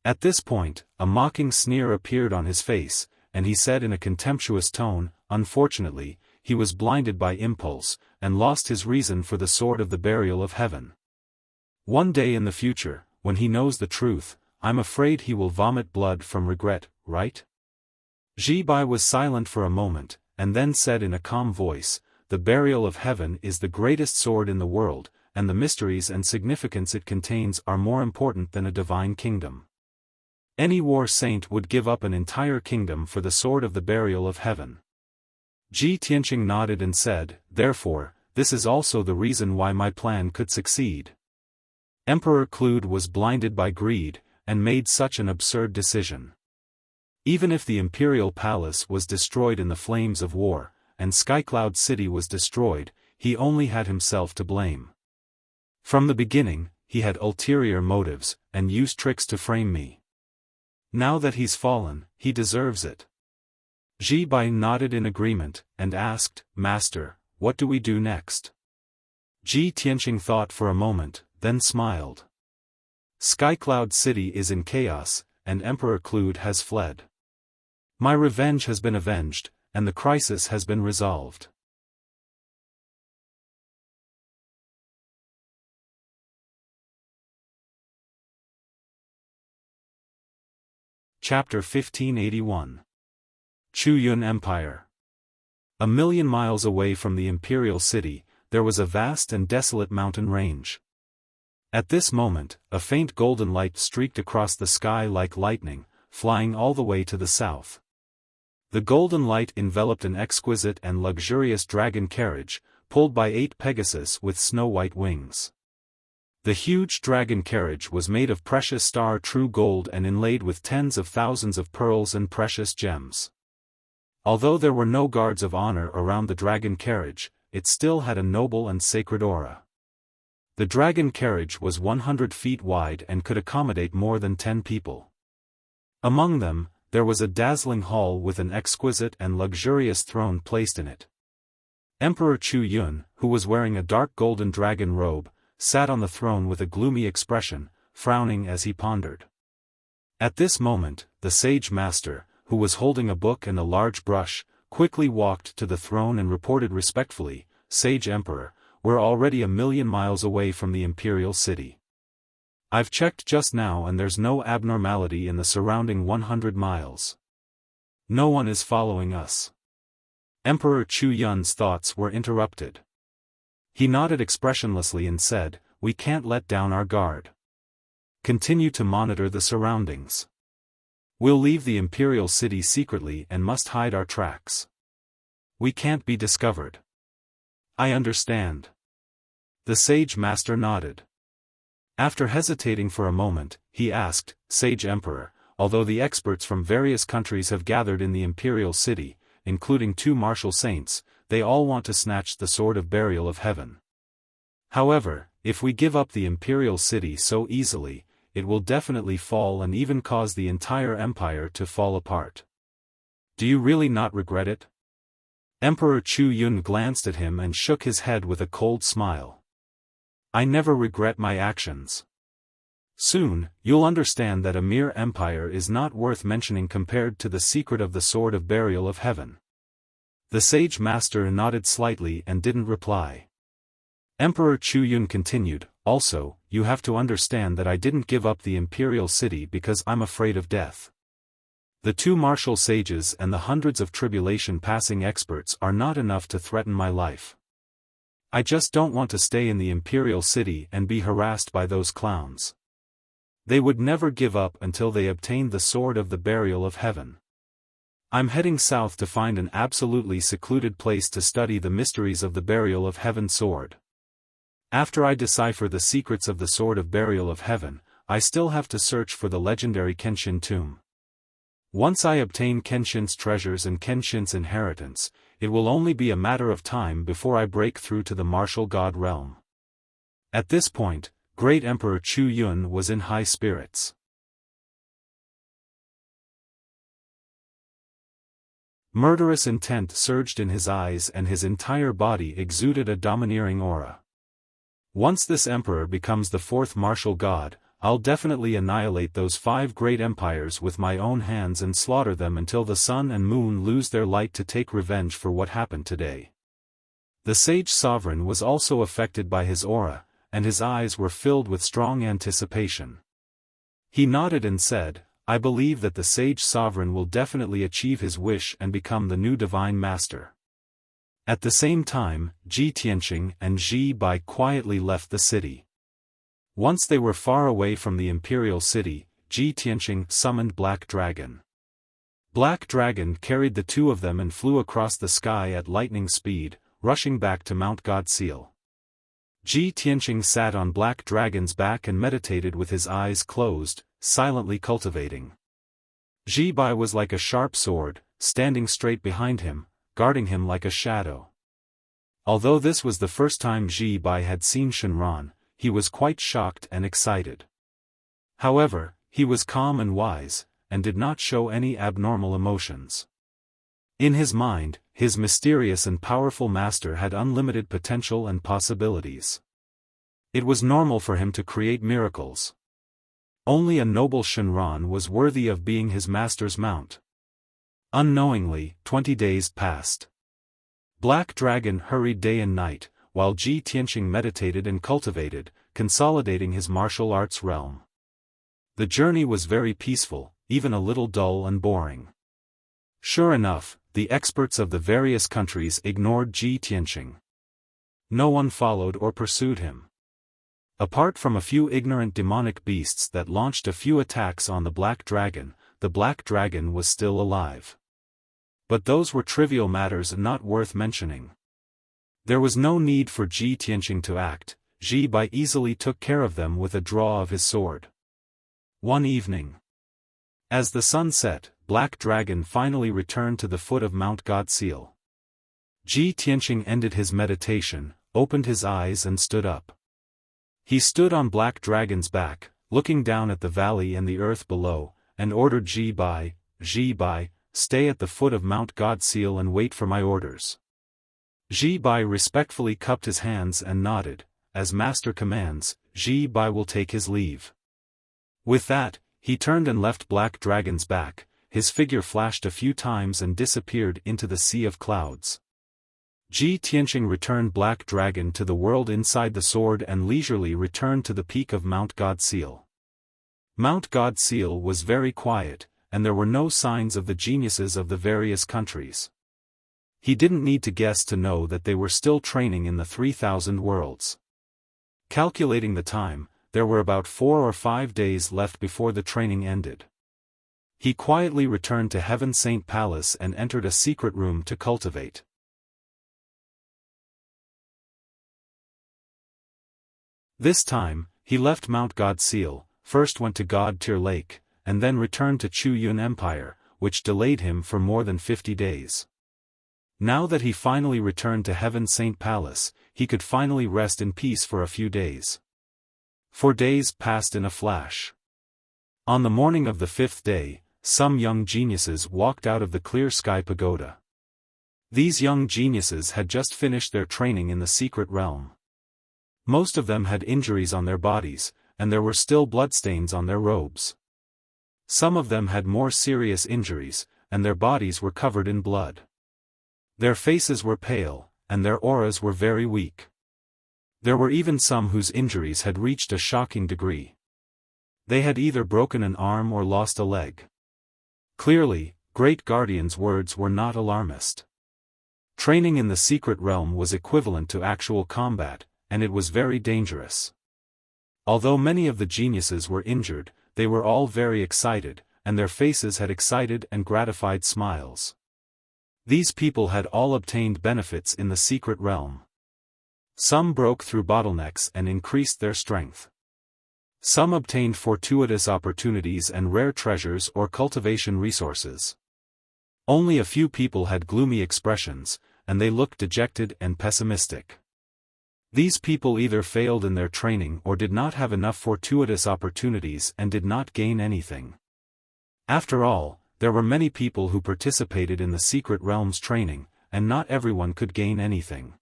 At this point, a mocking sneer appeared on his face, and he said in a contemptuous tone, "Unfortunately, he was blinded by impulse, and lost his reason for the sword of the burial of heaven. One day in the future, when he knows the truth, I'm afraid he will vomit blood from regret, right?" Ji Bai was silent for a moment, and then said in a calm voice, "The burial of heaven is the greatest sword in the world, and the mysteries and significance it contains are more important than a divine kingdom. Any war saint would give up an entire kingdom for the sword of the burial of heaven." Ji Tianqing nodded and said, "Therefore, this is also the reason why my plan could succeed. Emperor Clued was blinded by greed, and made such an absurd decision. Even if the imperial palace was destroyed in the flames of war, and Skycloud City was destroyed, he only had himself to blame. From the beginning, he had ulterior motives, and used tricks to frame me. Now that he's fallen, he deserves it. Ji Bai nodded in agreement, and asked, Master, what do we do next? Ji Tianqing thought for a moment, then smiled. Skycloud City is in chaos, and Emperor Clued has fled. My revenge has been avenged, and the crisis has been resolved. Chapter 1581. Chu Yun Empire. A million miles away from the imperial city, there was a vast and desolate mountain range. At this moment, a faint golden light streaked across the sky like lightning, flying all the way to the south. The golden light enveloped an exquisite and luxurious dragon carriage, pulled by 8 Pegasus with snow-white wings. The huge dragon carriage was made of precious star-true gold and inlaid with tens of thousands of pearls and precious gems. Although there were no guards of honor around the dragon carriage, it still had a noble and sacred aura. The dragon carriage was 100 feet wide and could accommodate more than 10 people. Among them, there was a dazzling hall with an exquisite and luxurious throne placed in it. Emperor Chu Yun, who was wearing a dark golden dragon robe, sat on the throne with a gloomy expression, frowning as he pondered. At this moment, the sage master, who was holding a book and a large brush, quickly walked to the throne and reported respectfully, Sage Emperor, we're already 1,000,000 miles away from the imperial city. I've checked just now and there's no abnormality in the surrounding 100 miles. No one is following us. Emperor Chu Yun's thoughts were interrupted. He nodded expressionlessly and said, we can't let down our guard. Continue to monitor the surroundings. We'll leave the imperial city secretly and must hide our tracks. We can't be discovered. I understand. The sage master nodded. After hesitating for a moment, he asked, Sage Emperor, although the experts from various countries have gathered in the imperial city, including 2 martial saints, they all want to snatch the sword of burial of heaven. However, if we give up the imperial city so easily, it will definitely fall and even cause the entire empire to fall apart. Do you really not regret it? Emperor Chu Yun glanced at him and shook his head with a cold smile. I never regret my actions. Soon, you'll understand that a mere empire is not worth mentioning compared to the secret of the sword of burial of heaven. The sage master nodded slightly and didn't reply. Emperor Chu Yun continued, also, you have to understand that I didn't give up the imperial city because I'm afraid of death. The 2 martial sages and the hundreds of tribulation-passing experts are not enough to threaten my life. I just don't want to stay in the imperial city and be harassed by those clowns. They would never give up until they obtained the sword of the burial of heaven. I'm heading south to find an absolutely secluded place to study the mysteries of the burial of heaven sword. After I decipher the secrets of the sword of burial of heaven, I still have to search for the legendary Kenshin tomb. Once I obtain Kenshin's treasures and Kenshin's inheritance, it will only be a matter of time before I break through to the martial god realm. At this point, Great Emperor Chu Yun was in high spirits. Murderous intent surged in his eyes and his entire body exuded a domineering aura. Once this emperor becomes the 4th martial god, I'll definitely annihilate those 5 great empires with my own hands and slaughter them until the sun and moon lose their light to take revenge for what happened today. The sage sovereign was also affected by his aura, and his eyes were filled with strong anticipation. He nodded and said, I believe that the sage sovereign will definitely achieve his wish and become the new divine master. At the same time, Ji Tianqing and Ji Bai quietly left the city. Once they were far away from the imperial city, Ji Tianqing summoned Black Dragon. Black Dragon carried the 2 of them and flew across the sky at lightning speed, rushing back to Mount Godseal. Ji Tianqing sat on Black Dragon's back and meditated with his eyes closed, silently cultivating. Ji Bai was like a sharp sword, standing straight behind him, guarding him like a shadow. Although this was the first time Ji Bai had seen Shenron, he was quite shocked and excited. However, he was calm and wise, and did not show any abnormal emotions. In his mind, his mysterious and powerful master had unlimited potential and possibilities. It was normal for him to create miracles. Only a noble Shenron was worthy of being his master's mount. Unknowingly, 20 days passed. Black Dragon hurried day and night, while Ji Tianqing meditated and cultivated, consolidating his martial arts realm. The journey was very peaceful, even a little dull and boring. Sure enough, the experts of the various countries ignored Ji Tianqing. No one followed or pursued him. Apart from a few ignorant demonic beasts that launched a few attacks on the Black Dragon was still alive. But those were trivial matters and not worth mentioning. There was no need for Ji Tianqing to act. Ji Bai easily took care of them with a draw of his sword. One evening, as the sun set, Black Dragon finally returned to the foot of Mount Godseal. Ji Tianqing ended his meditation, opened his eyes and stood up. He stood on Black Dragon's back, looking down at the valley and the earth below, and ordered Ji Bai, stay at the foot of Mount Godseal and wait for my orders. Ji Bai respectfully cupped his hands and nodded. As master commands, Ji Bai will take his leave. With that, he turned and left Black Dragon's back. His figure flashed a few times and disappeared into the sea of clouds. Ji Tianqing returned Black Dragon to the world inside the sword and leisurely returned to the peak of Mount Godseal. Mount Godseal was very quiet, and there were no signs of the geniuses of the various countries. He didn't need to guess to know that they were still training in the 3,000 worlds. Calculating the time, there were about 4 or 5 days left before the training ended. He quietly returned to Heaven Saint Palace and entered a secret room to cultivate. This time, he left Mount Godseal, first went to God Tier Lake, and then returned to Chu Yun Empire, which delayed him for more than 50 days. Now that he finally returned to Heaven Saint Palace, he could finally rest in peace for a few days. 4 days passed in a flash. On the morning of the 5th day, some young geniuses walked out of the Clear Sky Pagoda. These young geniuses had just finished their training in the secret realm. Most of them had injuries on their bodies, and there were still bloodstains on their robes. Some of them had more serious injuries, and their bodies were covered in blood. Their faces were pale, and their auras were very weak. There were even some whose injuries had reached a shocking degree. They had either broken an arm or lost a leg. Clearly, Great Guardian's words were not alarmist. Training in the secret realm was equivalent to actual combat, and it was very dangerous. Although many of the geniuses were injured, they were all very excited, and their faces had excited and gratified smiles. These people had all obtained benefits in the secret realm. Some broke through bottlenecks and increased their strength. Some obtained fortuitous opportunities and rare treasures or cultivation resources. Only a few people had gloomy expressions, and they looked dejected and pessimistic. These people either failed in their training or did not have enough fortuitous opportunities and did not gain anything. After all, there were many people who participated in the secret realm's training, and not everyone could gain anything.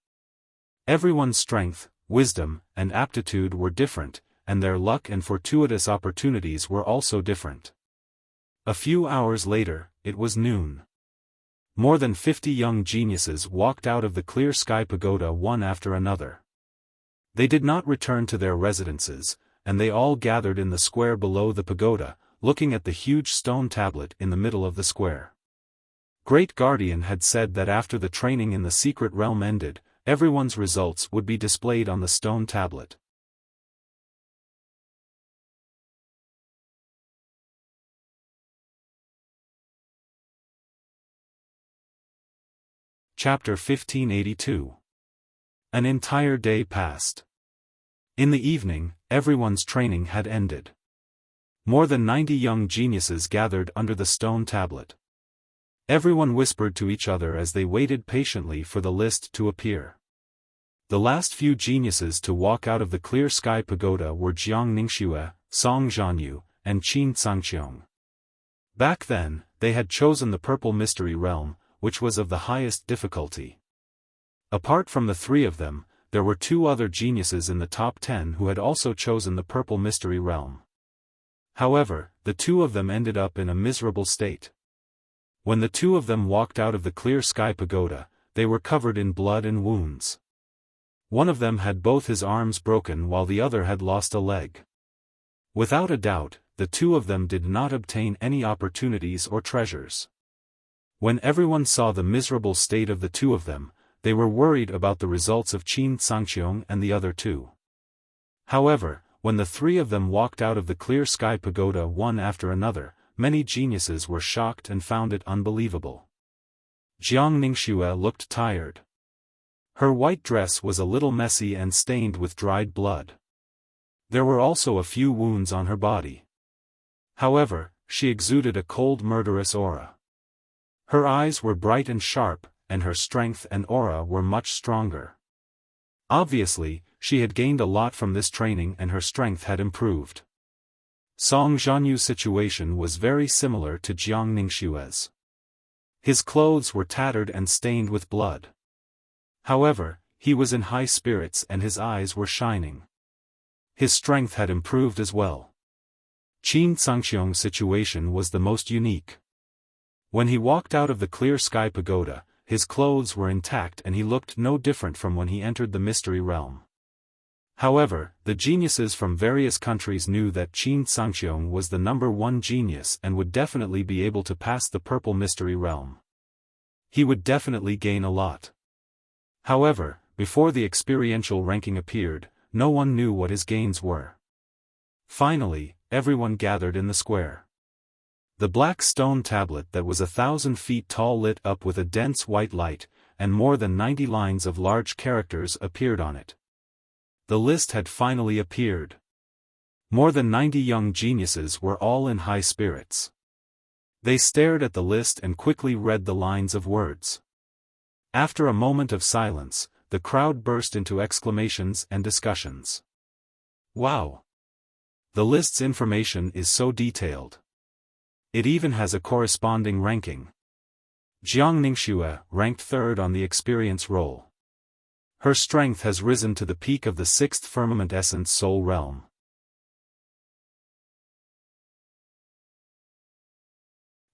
Everyone's strength, wisdom, and aptitude were different, and their luck and fortuitous opportunities were also different. A few hours later, it was noon. More than 50 young geniuses walked out of the Clear Sky Pagoda one after another. They did not return to their residences, and they all gathered in the square below the pagoda, looking at the huge stone tablet in the middle of the square. Great Guardian had said that after the training in the secret realm ended, everyone's results would be displayed on the stone tablet. Chapter 1582. An entire day passed. In the evening, everyone's training had ended. More than 90 young geniuses gathered under the stone tablet. Everyone whispered to each other as they waited patiently for the list to appear. The last few geniuses to walk out of the Clear Sky Pagoda were Jiang Ningxue, Song Zhanyu, and Qin Cangqiong. Back then, they had chosen the Purple Mystery Realm, which was of the highest difficulty. Apart from the three of them, there were two other geniuses in the top 10 who had also chosen the Purple Mystery Realm. However, the two of them ended up in a miserable state. When the two of them walked out of the Clear Sky Pagoda, they were covered in blood and wounds. One of them had both his arms broken while the other had lost a leg. Without a doubt, the two of them did not obtain any opportunities or treasures. When everyone saw the miserable state of the two of them, they were worried about the results of Qin Sangqiong and the other two. However, when the three of them walked out of the Clear Sky Pagoda one after another, many geniuses were shocked and found it unbelievable. Jiang Ningxue looked tired. Her white dress was a little messy and stained with dried blood. There were also a few wounds on her body. However, she exuded a cold murderous aura. Her eyes were bright and sharp, and her strength and aura were much stronger. Obviously, she had gained a lot from this training and her strength had improved. Song Zhanyu's situation was very similar to Jiang Ningxue's. His clothes were tattered and stained with blood. However, he was in high spirits and his eyes were shining. His strength had improved as well. Qin Sangqiong's situation was the most unique. When he walked out of the Clear Sky Pagoda, his clothes were intact and he looked no different from when he entered the Mystery Realm. However, the geniuses from various countries knew that Qin Sangqiong was the #1 genius and would definitely be able to pass the Purple Mystery Realm. He would definitely gain a lot. However, before the experiential ranking appeared, no one knew what his gains were. Finally, everyone gathered in the square. The black stone tablet that was 1,000 feet tall lit up with a dense white light, and more than 90 lines of large characters appeared on it. The list had finally appeared. More than 90 young geniuses were all in high spirits. They stared at the list and quickly read the lines of words. After a moment of silence, the crowd burst into exclamations and discussions. Wow! The list's information is so detailed. It even has a corresponding ranking. Jiang Ningxue ranked 3rd on the experience roll. Her strength has risen to the peak of the 6th Firmament Essence Soul Realm.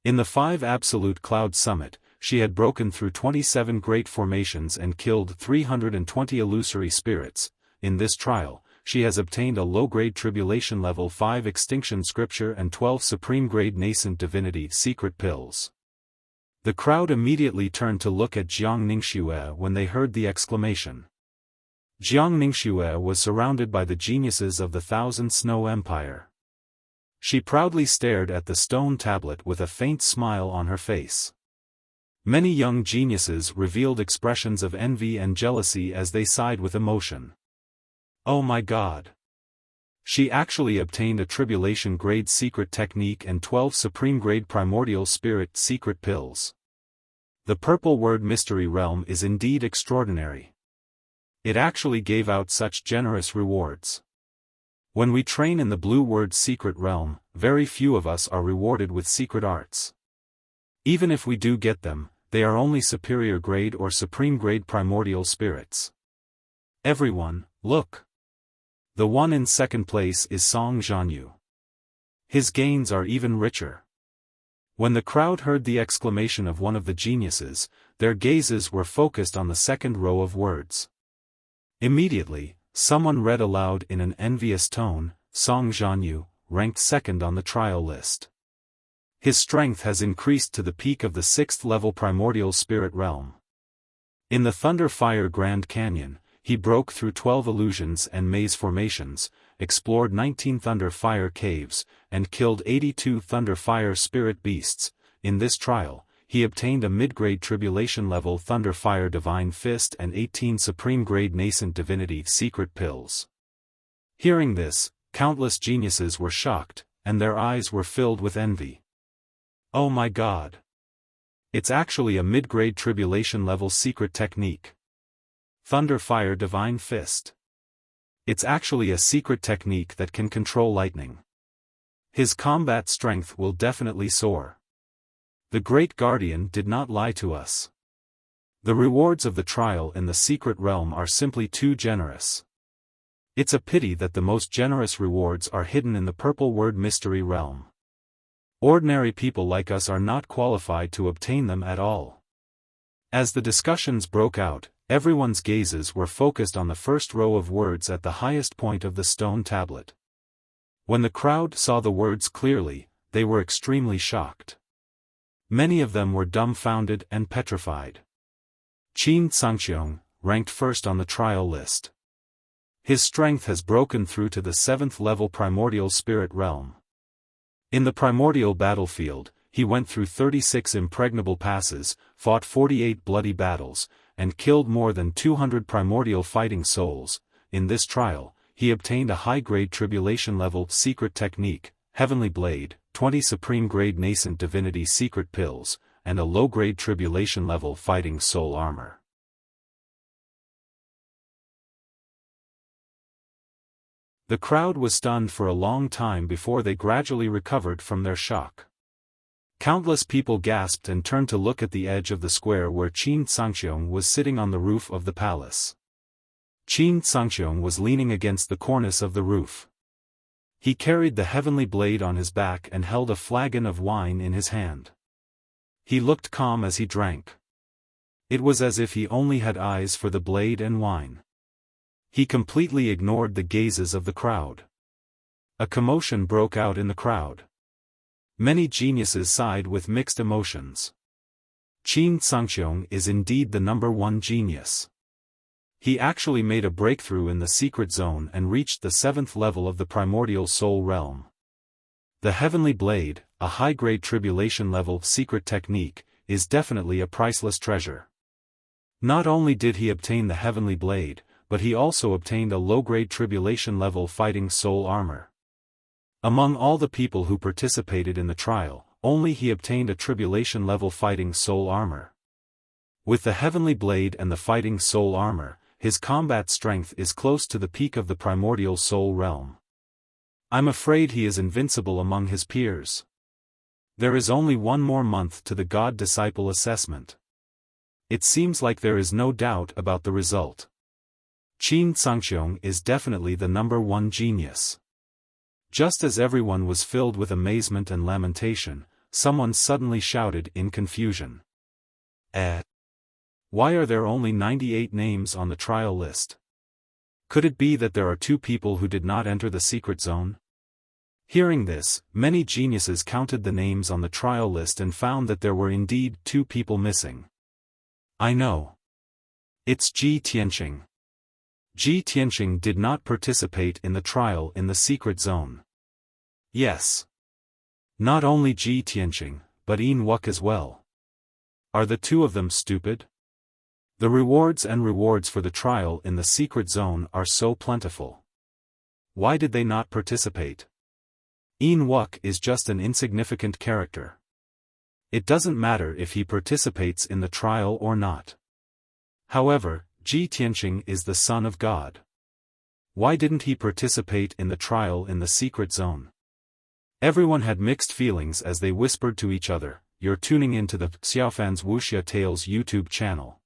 In the 5 Absolute Cloud Summit, she had broken through 27 great formations and killed 320 illusory spirits. In this trial, she has obtained a low-grade Tribulation Level 5 Extinction Scripture and 12 Supreme-grade Nascent Divinity Secret Pills. The crowd immediately turned to look at Jiang Ningxue when they heard the exclamation. Jiang Ningxue was surrounded by the geniuses of the Thousand Snow Empire. She proudly stared at the stone tablet with a faint smile on her face. Many young geniuses revealed expressions of envy and jealousy as they sighed with emotion. Oh my God! She actually obtained a Tribulation-grade secret technique and 12 Supreme-grade Primordial Spirit secret pills. The Purple Word Mystery Realm is indeed extraordinary. It actually gave out such generous rewards. When we train in the Blue Word Secret Realm, very few of us are rewarded with secret arts. Even if we do get them, they are only superior grade or supreme grade primordial spirits. Everyone, look! The one in second place is Song Zhanyu. His gains are even richer. When the crowd heard the exclamation of one of the geniuses, their gazes were focused on the second row of words. Immediately, someone read aloud in an envious tone, Song Zhanyu, ranked 2nd on the trial list. His strength has increased to the peak of the 6th level primordial spirit realm. In the Thunder Fire Grand Canyon, he broke through 12 illusions and maze formations, explored 19 Thunder Fire caves, and killed 82 Thunder Fire spirit beasts. In this trial, he obtained a mid-grade Tribulation level Thunder Fire Divine Fist and 18 Supreme-grade Nascent Divinity secret pills. Hearing this, countless geniuses were shocked, and their eyes were filled with envy. Oh my God! It's actually a mid-grade Tribulation level secret technique. Thunder Fire Divine Fist. It's actually a secret technique that can control lightning. His combat strength will definitely soar. The Great Guardian did not lie to us. The rewards of the trial in the secret realm are simply too generous. It's a pity that the most generous rewards are hidden in the purple word mystery realm. Ordinary people like us are not qualified to obtain them at all. As the discussions broke out, everyone's gazes were focused on the first row of words at the highest point of the stone tablet. When the crowd saw the words clearly, they were extremely shocked. Many of them were dumbfounded and petrified. Qin Sangxiong, ranked first on the trial list. His strength has broken through to the 7th level primordial spirit realm. In the primordial battlefield, he went through 36 impregnable passes, fought 48 bloody battles, and killed more than 200 primordial fighting souls. In this trial, he obtained a high-grade tribulation-level secret technique, Heavenly Blade, 20 supreme-grade nascent divinity secret pills, and a low-grade tribulation-level fighting soul armor. The crowd was stunned for a long time before they gradually recovered from their shock. Countless people gasped and turned to look at the edge of the square where Qin Sangxiong was sitting on the roof of the palace. Qin Sangxiong was leaning against the cornice of the roof. He carried the heavenly blade on his back and held a flagon of wine in his hand. He looked calm as he drank. It was as if he only had eyes for the blade and wine. He completely ignored the gazes of the crowd. A commotion broke out in the crowd. Many geniuses sighed with mixed emotions. Qin Sangxiong is indeed the #1 genius. He actually made a breakthrough in the secret zone and reached the 7th level of the primordial soul realm. The Heavenly Blade, a high-grade tribulation-level secret technique, is definitely a priceless treasure. Not only did he obtain the Heavenly Blade, but he also obtained a low-grade tribulation-level fighting soul armor. Among all the people who participated in the trial, only he obtained a tribulation-level fighting soul armor. With the Heavenly Blade and the fighting soul armor, his combat strength is close to the peak of the primordial soul realm. I'm afraid he is invincible among his peers. There is only one more month to the God-Disciple assessment. It seems like there is no doubt about the result. Qin Sangxiong is definitely the #1 genius. Just as everyone was filled with amazement and lamentation, someone suddenly shouted in confusion. Why are there only 98 names on the trial list? Could it be that there are 2 people who did not enter the secret zone? Hearing this, many geniuses counted the names on the trial list and found that there were indeed 2 people missing. I know. It's Ji Tianqing. Ji Tianqing did not participate in the trial in the secret zone. Yes. Not only Ji Tianqing, but Yin Wuk as well. Are the 2 of them stupid? The rewards for the trial in the secret zone are so plentiful. Why did they not participate? Yin Wuk is just an insignificant character. It doesn't matter if he participates in the trial or not. However, Ji Tianqing is the son of God. Why didn't he participate in the trial in the secret zone? Everyone had mixed feelings as they whispered to each other. You're tuning into the Xiaofan's Wuxia Tales YouTube channel.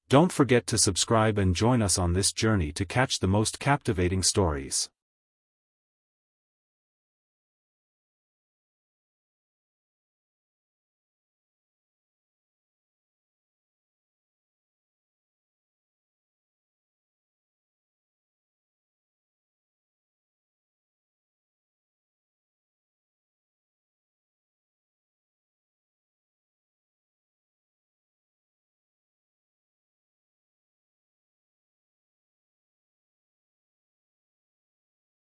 Don't forget to subscribe and join us on this journey to catch the most captivating stories.